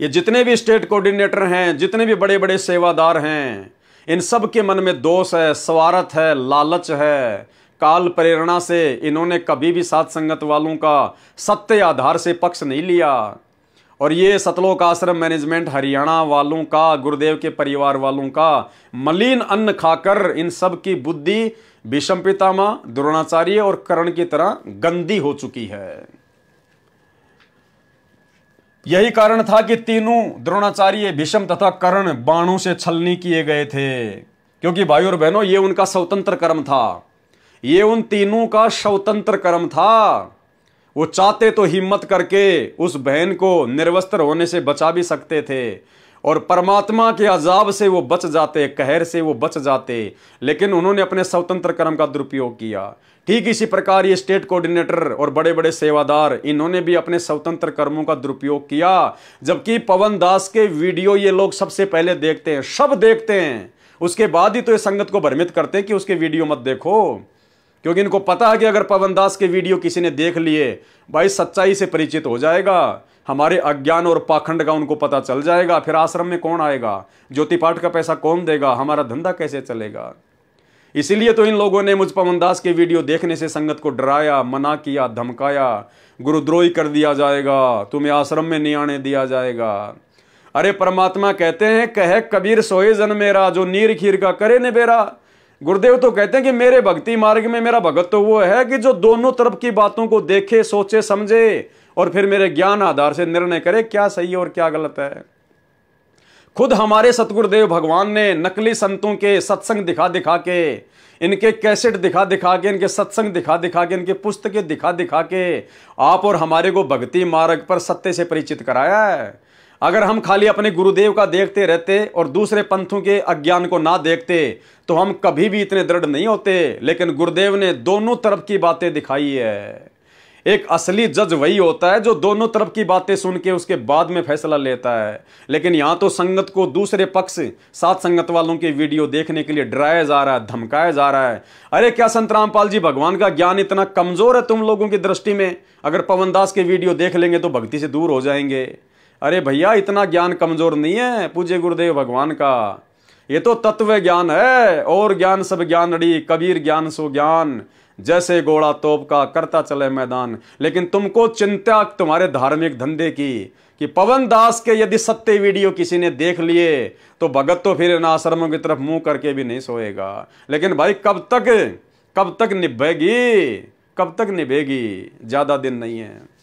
ये जितने भी स्टेट कोऑर्डिनेटर हैं, जितने भी बड़े बड़े सेवादार हैं, इन सब के मन में दोष है, स्वार्थ है, लालच है। काल प्रेरणा से इन्होंने कभी भी साथ संगत वालों का सत्य आधार से पक्ष नहीं लिया। और ये सतलोक आश्रम मैनेजमेंट हरियाणा वालों का, गुरुदेव के परिवार वालों का मलिन अन्न खाकर इन सब की बुद्धि भीष्म पितामह, द्रोणाचार्य और कर्ण की तरह गंदी हो चुकी है। यही कारण था कि तीनों द्रोणाचार्य, भीष्म तथा कर्ण बाणों से छलनी किए गए थे। क्योंकि भाई और बहनों, ये उनका स्वतंत्र कर्म था, ये उन तीनों का स्वतंत्र कर्म था। वो चाहते तो हिम्मत करके उस बहन को निर्वस्त्र होने से बचा भी सकते थे और परमात्मा के अजाब से वो बच जाते, कहर से वो बच जाते, लेकिन उन्होंने अपने स्वतंत्र कर्म का दुरुपयोग किया। ठीक इसी प्रकार ये स्टेट कोऑर्डिनेटर और बड़े बड़े सेवादार, इन्होंने भी अपने स्वतंत्र कर्मों का दुरुपयोग किया। जबकि पवन दास के वीडियो ये लोग सबसे पहले देखते हैं, सब देखते हैं, उसके बाद ही तो ये संगत को भ्रमित करते हैं कि उसके वीडियो मत देखो। क्योंकि इनको पता है कि अगर पवन दास के वीडियो किसी ने देख लिए, भाई सच्चाई से परिचित हो जाएगा, हमारे अज्ञान और पाखंड का उनको पता चल जाएगा। फिर आश्रम में कौन आएगा? ज्योति पाठ का पैसा कौन देगा? हमारा धंधा कैसे चलेगा? इसीलिए तो इन लोगों ने मुझ पवन दास के वीडियो देखने से संगत को डराया, मना किया, धमकाया, गुरुद्रोही कर दिया जाएगा, तुम्हें आश्रम में नहीं आने दिया जाएगा। अरे परमात्मा कहते हैं, कहे कबीर सोए जन मेरा, जो नीर खीर का करे ने बेरा। गुरुदेव तो कहते हैं कि मेरे भक्ति मार्ग में मेरा भगत तो वो है कि जो दोनों तरफ की बातों को देखे, सोचे, समझे और फिर मेरे ज्ञान आधार से निर्णय करे क्या सही और क्या गलत है। खुद हमारे सतगुरुदेव भगवान ने नकली संतों के सत्संग दिखा दिखा के, इनके कैसेट दिखा दिखा के, इनके सत्संग दिखा दिखा के, इनके पुस्तकें दिखा दिखा के आप और हमारे को भक्ति मार्ग पर सत्य से परिचित कराया है। अगर हम खाली अपने गुरुदेव का देखते रहते और दूसरे पंथों के अज्ञान को ना देखते तो हम कभी भी इतने दृढ़ नहीं होते। लेकिन गुरुदेव ने दोनों तरफ की बातें दिखाई है। एक असली जज वही होता है जो दोनों तरफ की बातें सुन के उसके बाद में फैसला लेता है। लेकिन यहां तो संगत को दूसरे पक्ष, साथ संगत वालों के वीडियो देखने के लिए डराया जा रहा है, धमकाया जा रहा है। अरे क्या संत रामपाल जी भगवान का ज्ञान इतना कमजोर है तुम लोगों की दृष्टि में? अगर पवन दास के वीडियो देख लेंगे तो भक्ति से दूर हो जाएंगे। अरे भैया, इतना ज्ञान कमजोर नहीं है पूज्य गुरुदेव भगवान का। ये तो तत्व ज्ञान है। और ज्ञान सब ज्ञान अड़ी, कबीर ज्ञान सो ज्ञान, जैसे घोड़ा तोप का करता चले मैदान। लेकिन तुमको चिंता तुम्हारे धार्मिक धंधे की कि पवन दास के यदि सत्य वीडियो किसी ने देख लिए तो भगत तो फिर इन आश्रमों की तरफ मुंह करके भी नहीं सोएगा। लेकिन भाई कब तक निभेगी? कब तक निभेगी? ज्यादा दिन नहीं है।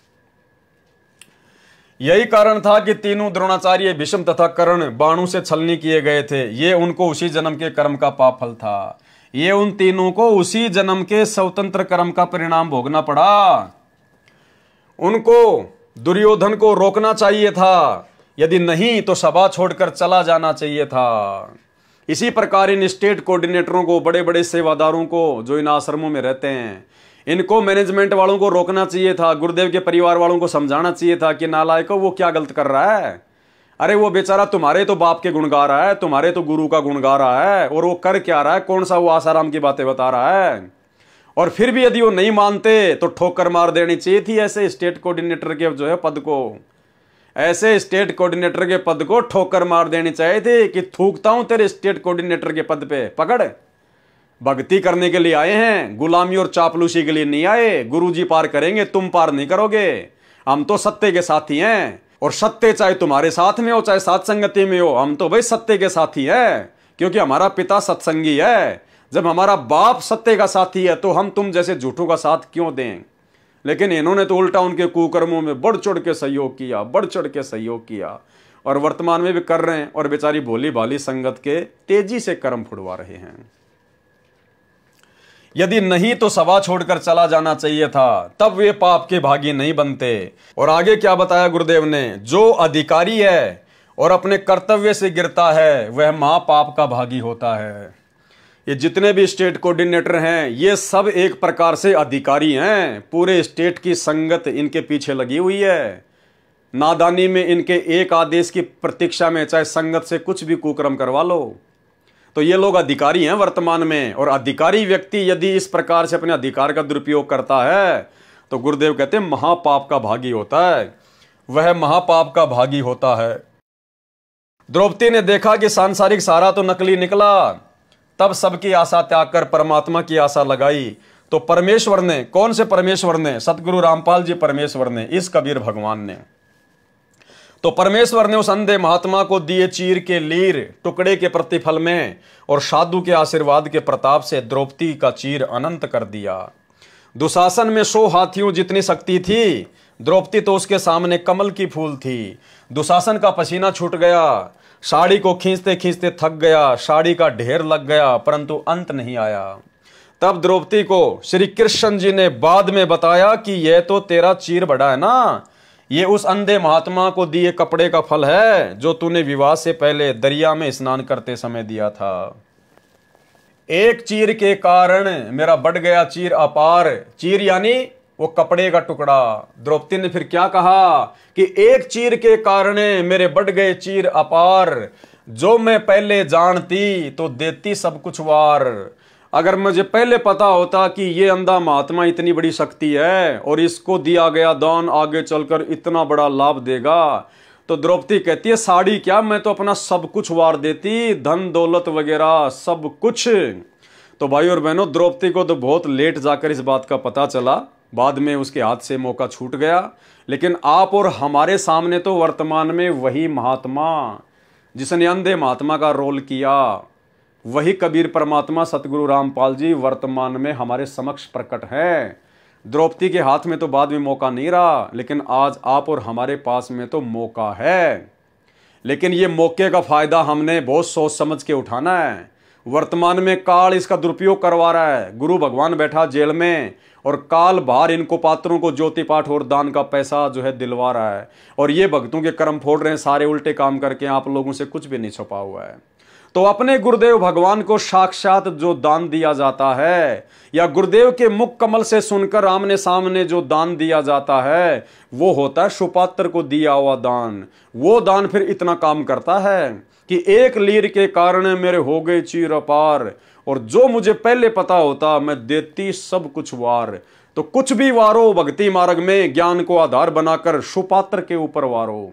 यही कारण था कि तीनों द्रोणाचार्य, भीष्म तथा कर्ण बाणों से छलनी किए गए थे। ये उनको उसी जन्म के कर्म का पाप फल था। ये उन तीनों को उसी जन्म के स्वतंत्र कर्म का परिणाम भोगना पड़ा। उनको दुर्योधन को रोकना चाहिए था, यदि नहीं तो सभा छोड़कर चला जाना चाहिए था। इसी प्रकार इन स्टेट कोऑर्डिनेटरों को, बड़े बड़े सेवादारों को जो इन आश्रमों में रहते हैं, इनको मैनेजमेंट वालों को रोकना चाहिए था। गुरुदेव के परिवार वालों को समझाना चाहिए था कि नालायकों वो क्या गलत कर रहा है। अरे वो बेचारा तुम्हारे तो बाप के गुण गा रहा है, तुम्हारे तो गुरु का गुण गा रहा है, और वो कर क्या रहा है, कौन सा वो आसाराम की बातें बता रहा है। और फिर भी यदि वो नहीं मानते तो ठोकर मार देनी चाहिए थी ऐसे स्टेट कोऑर्डिनेटर के जो है पद को, ऐसे स्टेट कोऑर्डिनेटर के पद को ठोकर मार देनी चाहिए थी कि थूकता हूं तेरे स्टेट कोऑर्डिनेटर के पद पे, पकड़। भक्ति करने के लिए आए हैं, गुलामी और चापलूसी के लिए नहीं आए। गुरुजी पार करेंगे, तुम पार नहीं करोगे। हम तो सत्य के साथी हैं, और सत्य चाहे तुम्हारे साथ में हो चाहे सत्संगति में हो, हम तो भाई सत्य के साथी हैं, क्योंकि हमारा पिता सत्संगी है। जब हमारा बाप सत्य का साथी है तो हम तुम जैसे झूठों का साथ क्यों दें। लेकिन इन्होंने तो उल्टा उनके कुकर्मों में बढ़ चढ़ के सहयोग किया, बढ़ चढ़ के सहयोग किया, और वर्तमान में भी कर रहे हैं, और बेचारी भोली भाली संगत के तेजी से कर्म फुड़वा रहे हैं। यदि नहीं तो सभा छोड़कर चला जाना चाहिए था, तब वे पाप के भागी नहीं बनते। और आगे क्या बताया गुरुदेव ने, जो अधिकारी है और अपने कर्तव्य से गिरता है वह महापाप का भागी होता है। ये जितने भी स्टेट कोऑर्डिनेटर हैं ये सब एक प्रकार से अधिकारी हैं, पूरे स्टेट की संगत इनके पीछे लगी हुई है। नादानी में इनके एक आदेश की प्रतीक्षा में चाहे संगत से कुछ भी कुकर्म करवा लो, तो ये लोग अधिकारी हैं वर्तमान में। और अधिकारी व्यक्ति यदि इस प्रकार से अपने अधिकार का दुरुपयोग करता है तो गुरुदेव कहते हैं महापाप का भागी होता है, वह महापाप का भागी होता है। द्रौपदी ने देखा कि सांसारिक सहारा तो नकली निकला, तब सबकी आशा त्याग कर परमात्मा की आशा लगाई। तो परमेश्वर ने, कौन से परमेश्वर ने? सतगुरु रामपाल जी परमेश्वर ने, इस कबीर भगवान ने। तो परमेश्वर ने उस अंधे महात्मा को दिए चीर के लीर टुकड़े के प्रतिफल में, और साधु के आशीर्वाद के प्रताप से द्रौपदी का चीर अनंत कर दिया। दुशासन में 100 हाथियों जितनी शक्ति थी, द्रौपदी तो उसके सामने कमल की फूल थी। दुशासन का पसीना छूट गया, साड़ी को खींचते खींचते थक गया, साड़ी का ढेर लग गया, परंतु अंत नहीं आया। तब द्रौपदी को श्री कृष्ण जी ने बाद में बताया कि यह तो तेरा चीर बड़ा है ना, ये उस अंधे महात्मा को दिए कपड़े का फल है जो तूने विवाह से पहले दरिया में स्नान करते समय दिया था। एक चीर के कारण मेरा बढ़ गया चीर अपार। चीर यानी वो कपड़े का टुकड़ा। द्रौपदी ने फिर क्या कहा कि एक चीर के कारण मेरे बढ़ गए चीर अपार, जो मैं पहले जानती तो देती सब कुछ वार। अगर मुझे पहले पता होता कि ये अंधा महात्मा इतनी बड़ी शक्ति है और इसको दिया गया दान आगे चलकर इतना बड़ा लाभ देगा, तो द्रौपदी कहती है साड़ी क्या, मैं तो अपना सब कुछ वार देती, धन दौलत वगैरह सब कुछ। तो भाई और बहनों, द्रौपदी को तो बहुत लेट जाकर इस बात का पता चला, बाद में उसके हाथ से मौका छूट गया। लेकिन आप और हमारे सामने तो वर्तमान में वही महात्मा जिसने अंधे महात्मा का रोल किया, वही कबीर परमात्मा सतगुरु रामपाल जी वर्तमान में हमारे समक्ष प्रकट हैं। द्रौपदी के हाथ में तो बाद में मौका नहीं रहा, लेकिन आज आप और हमारे पास में तो मौका है। लेकिन ये मौके का फायदा हमने बहुत सोच समझ के उठाना है। वर्तमान में काल इसका दुरुपयोग करवा रहा है। गुरु भगवान बैठा जेल में और काल बाहर इनको पात्रों को ज्योति पाठ और दान का पैसा जो है दिलवा रहा है, और ये भक्तों के कर्म फोड़ रहे हैं सारे उल्टे काम करके। आप लोगों से कुछ भी नहीं छुपा हुआ है। तो अपने गुरुदेव भगवान को साक्षात जो दान दिया जाता है, या गुरुदेव के मुख कमल से सुनकर आमने सामने जो दान दिया जाता है, वो होता है सुपात्र को दिया हुआ दान। वो दान फिर इतना काम करता है कि एक लीर के कारण मेरे हो गए चीर अपार, और जो मुझे पहले पता होता मैं देती सब कुछ वार। तो कुछ भी वारो भक्ति मार्ग में, ज्ञान को आधार बनाकर सुपात्र के ऊपर वारो।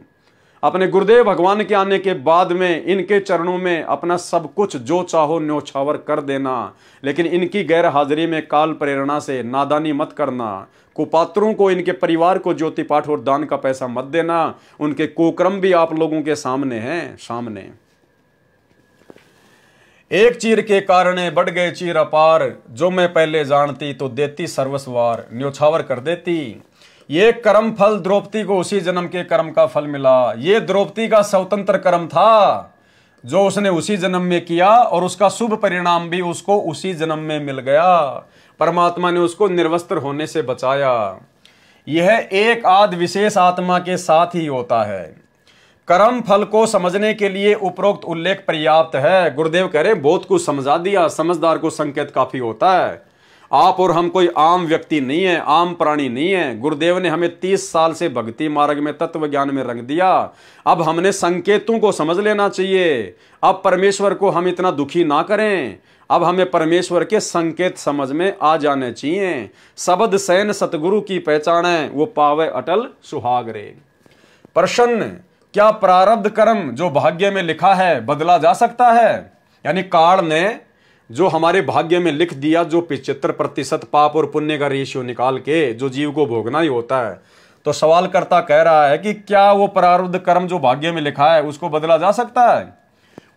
अपने गुरुदेव भगवान के आने के बाद में इनके चरणों में अपना सब कुछ जो चाहो न्योछावर कर देना, लेकिन इनकी गैर हाजिरी में काल प्रेरणा से नादानी मत करना। कुपात्रों को, इनके परिवार को ज्योति पाठ और दान का पैसा मत देना। उनके कुक्रम भी आप लोगों के सामने हैं, सामने। एक चीर के कारण बढ़ गए चीर अपार, जो मैं पहले जानती तो देती सर्वस्वार, न्योछावर कर देती। ये कर्म फल द्रौपदी को उसी जन्म के कर्म का फल मिला। ये द्रौपदी का स्वतंत्र कर्म था जो उसने उसी जन्म में किया, और उसका शुभ परिणाम भी उसको उसी जन्म में मिल गया। परमात्मा ने उसको निर्वस्त्र होने से बचाया। यह एक आध विशेष आत्मा के साथ ही होता है। कर्म फल को समझने के लिए उपरोक्त उल्लेख पर्याप्त है। गुरुदेव कह रहे बहुत कुछ समझा दिया, समझदार को संकेत काफी होता है। आप और हम कोई आम व्यक्ति नहीं है, आम प्राणी नहीं है। गुरुदेव ने हमें 30 साल से भक्ति मार्ग में, तत्व ज्ञान में रंग दिया। अब हमने संकेतों को समझ लेना चाहिए। अब परमेश्वर को हम इतना दुखी ना करें। अब हमें परमेश्वर के संकेत समझ में आ जाने चाहिए। शब्द सैन सतगुरु की पहचान है, वो पावे अटल सुहाग रे। प्रश्न, क्या प्रारब्ध कर्म जो भाग्य में लिखा है बदला जा सकता है? यानी काल ने जो हमारे भाग्य में लिख दिया, जो 75% पाप और पुण्य का रेशियो निकाल के जो जीव को भोगना ही होता है, तो सवालकर्ता कह रहा है कि क्या वो प्रारब्ध कर्म जो भाग्य में लिखा है उसको बदला जा सकता है?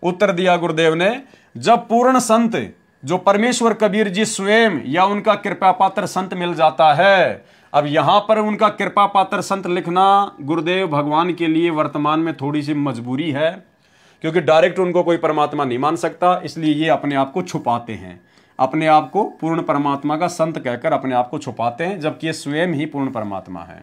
उत्तर दिया गुरुदेव ने, जब पूर्ण संत जो परमेश्वर कबीर जी स्वयं या उनका कृपा पात्र संत मिल जाता है। अब यहां पर उनका कृपा पात्र संत लिखना गुरुदेव भगवान के लिए वर्तमान में थोड़ी सी मजबूरी है, क्योंकि डायरेक्ट उनको कोई परमात्मा नहीं मान सकता, इसलिए ये अपने आप को छुपाते हैं, अपने आप को पूर्ण परमात्मा का संत कहकर अपने आप को छुपाते हैं, जबकि ये स्वयं ही पूर्ण परमात्मा है।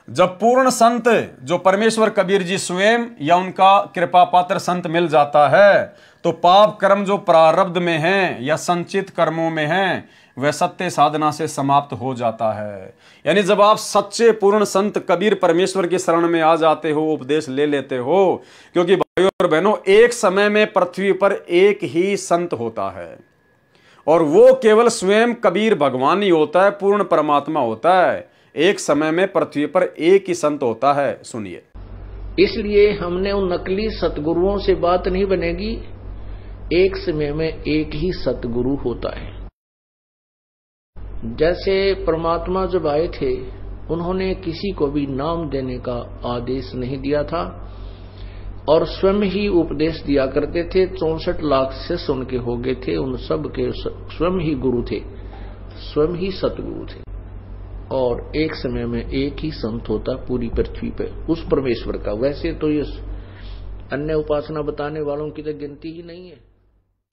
जब पूर्ण संत जो परमेश्वर कबीर जी स्वयं या उनका कृपा पात्र संत मिल जाता है, तो पाप कर्म जो प्रारब्ध में हैं या संचित कर्मों में हैं वह सत्य साधना से समाप्त हो जाता है। यानी जब आप सच्चे पूर्ण संत कबीर परमेश्वर की शरण में आ जाते हो, उपदेश ले लेते हो, क्योंकि भाइयों और बहनों एक समय में पृथ्वी पर एक ही संत होता है और वो केवल स्वयं कबीर भगवान ही होता है, पूर्ण परमात्मा होता है। एक समय में पृथ्वी पर एक ही संत होता है। सुनिए, इसलिए हमने उन नकली सतगुरुओं से बात नहीं बनेगी। एक समय में एक ही सतगुरु होता है। जैसे परमात्मा जब आए थे, उन्होंने किसी को भी नाम देने का आदेश नहीं दिया था और स्वयं ही उपदेश दिया करते थे। 64 लाख से सुन के हो गए थे, उन सब के स्वयं ही गुरु थे, स्वयं ही सतगुरु थे। और एक समय में एक ही संत होता पूरी पृथ्वी पे उस परमेश्वर का। वैसे तो ये अन्य उपासना बताने वालों की तो गिनती ही नहीं है।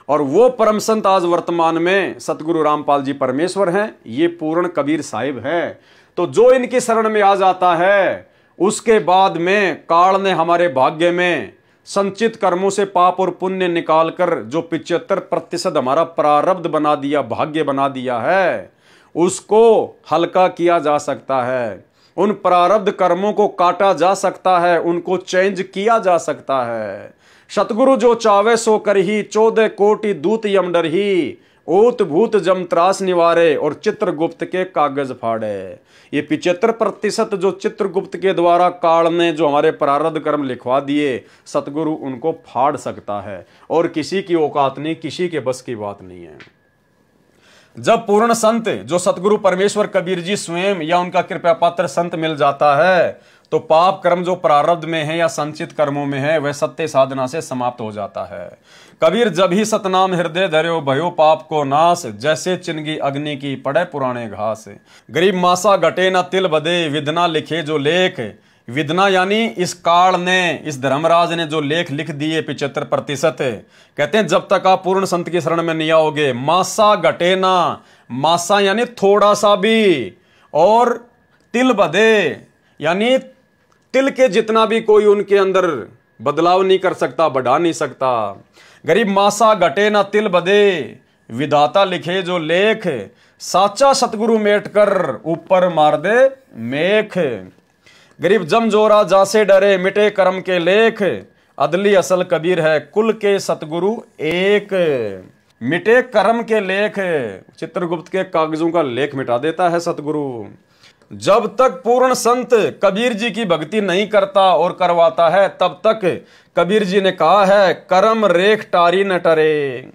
और वो परम संत आज वर्तमान में सतगुरु रामपाल जी परमेश्वर हैं, ये पूर्ण कबीर साहिब हैं। तो जो इनकी शरण में आ जाता है, उसके बाद में काल ने हमारे भाग्य में संचित कर्मों से पाप और पुण्य निकालकर जो 75% हमारा प्रारब्ध बना दिया, भाग्य बना दिया है, उसको हल्का किया जा सकता है। उन प्रारब्ध कर्मों को काटा जा सकता है, उनको चेंज किया जा सकता है। सतगुरु जो चावे सो कर ही 14 कोटि दूत यम डर ही, ओत भूत जम त्रास निवारे और चित्रगुप्त के कागज फाड़े। ये 75% जो चित्रगुप्त के द्वारा काल ने जो हमारे प्रारब्ध कर्म लिखवा दिए, सतगुरु उनको फाड़ सकता है और किसी की औकात नहीं, किसी के बस की बात नहीं है। जब पूर्ण संत जो सतगुरु परमेश्वर कबीर जी स्वयं या उनका कृपा पात्र संत मिल जाता है, तो पाप कर्म जो प्रारब्ध में है या संचित कर्मों में है वह सत्य साधना से समाप्त हो जाता है। कबीर जब ही सतनाम हृदय धर्यो भयो पाप को नाश, जैसे चिनगी अग्नि की पड़े पुराने घास। गरीब मासा घटे न तिल बदे, विदना लिखे जो लेख। विदना यानी इस काल ने, इस धर्मराज ने जो लेख लिख दिए 75%, कहते हैं जब तक आप पूर्ण संत की शरण में नहीं आओगे, मासा घटे ना, मासा यानी थोड़ा सा भी, और तिल बदे यानी तिल के जितना भी कोई उनके अंदर बदलाव नहीं कर सकता, बढ़ा नहीं सकता। गरीब मासा घटे ना तिल बदे, विधाता लिखे जो लेख। साचा सतगुरु मेट कर ऊपर मार दे मेख। गरीब जम जोरा जासे डरे, मिटे कर्म के लेख। अदली असल कबीर है कुल के सतगुरु एक। मिटे कर्म के लेख, चित्रगुप्त के कागजों का लेख मिटा देता है सतगुरु। जब तक पूर्ण संत कबीर जी की भक्ति नहीं करता और करवाता है, तब तक कबीर जी ने कहा है कर्म रेख टारी न टरे।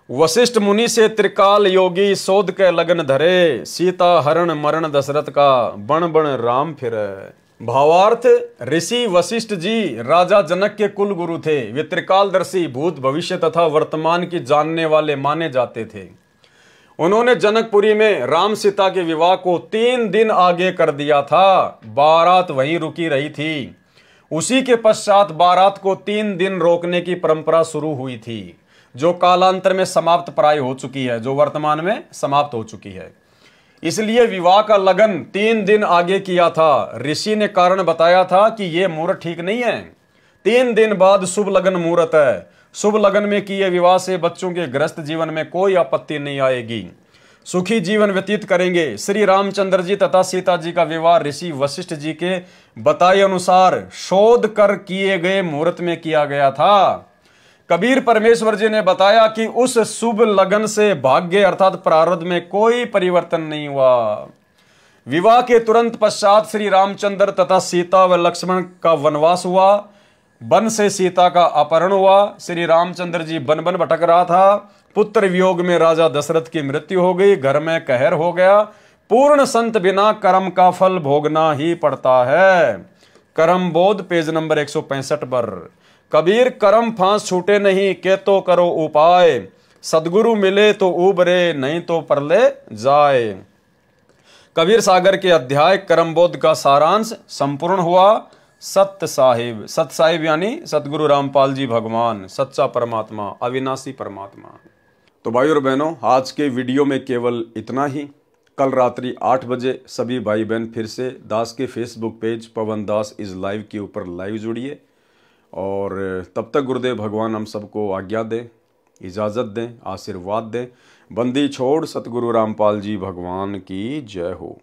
वशिष्ठ मुनि से त्रिकाल योगी शोध के लगन धरे, सीता हरण मरण दशरथ का बण बण राम फिरे। भावार्थ, ऋषि वशिष्ठ जी राजा जनक के कुल गुरु थे। वे त्रिकालदर्शी, भूत भविष्य तथा वर्तमान की जानने वाले माने जाते थे। उन्होंने जनकपुरी में राम सीता के विवाह को 3 दिन आगे कर दिया था। बारात वहीं रुकी रही थी। उसी के पश्चात बारात को 3 दिन रोकने की परंपरा शुरू हुई थी, जो कालांतर में समाप्त प्राय हो चुकी है, जो वर्तमान में समाप्त हो चुकी है। इसलिए विवाह का लगन 3 दिन आगे किया था। ऋषि ने कारण बताया था कि यह मुहूर्त ठीक नहीं है, 3 दिन बाद शुभ लगन मुहूर्त है। शुभ लगन में किए विवाह से बच्चों के गृहस्थ जीवन में कोई आपत्ति नहीं आएगी, सुखी जीवन व्यतीत करेंगे। श्री रामचंद्र जी तथा सीता जी का विवाह ऋषि वशिष्ठ जी के बताए अनुसार शोध कर किए गए मुहूर्त में किया गया था। कबीर परमेश्वर जी ने बताया कि उस शुभ लगन से भाग्य अर्थात प्रारब्ध में कोई परिवर्तन नहीं हुआ। विवाह के तुरंत पश्चात श्री रामचंद्र तथा सीता व लक्ष्मण का वनवास हुआ। वन से सीता का अपहरण हुआ। श्री रामचंद्र जी वन वन भटक रहा था। पुत्र वियोग में राजा दशरथ की मृत्यु हो गई। घर में कहर हो गया। पूर्ण संत बिना कर्म का फल भोगना ही पड़ता है। कर्म बोध पेज नंबर 165 पर। कबीर कर्म फांस छूटे नहीं के तो करो उपाय, सदगुरु मिले तो उबरे नहीं तो परले जाए। कबीर सागर के अध्याय कर्मबोध का सारांश संपूर्ण हुआ। सत्य साहिब, सत साहिब यानी सतगुरु रामपाल जी भगवान, सच्चा परमात्मा, अविनाशी परमात्मा। तो भाई और बहनों, आज के वीडियो में केवल इतना ही। कल रात्रि 8 बजे सभी भाई बहन फिर से दास के Facebook page Pawan Das is live के ऊपर लाइव जुड़िए। और तब तक गुरुदेव भगवान हम सबको आज्ञा दें, इजाज़त दें, आशीर्वाद दें। बंदी छोड़ सतगुरु रामपाल जी भगवान की जय हो।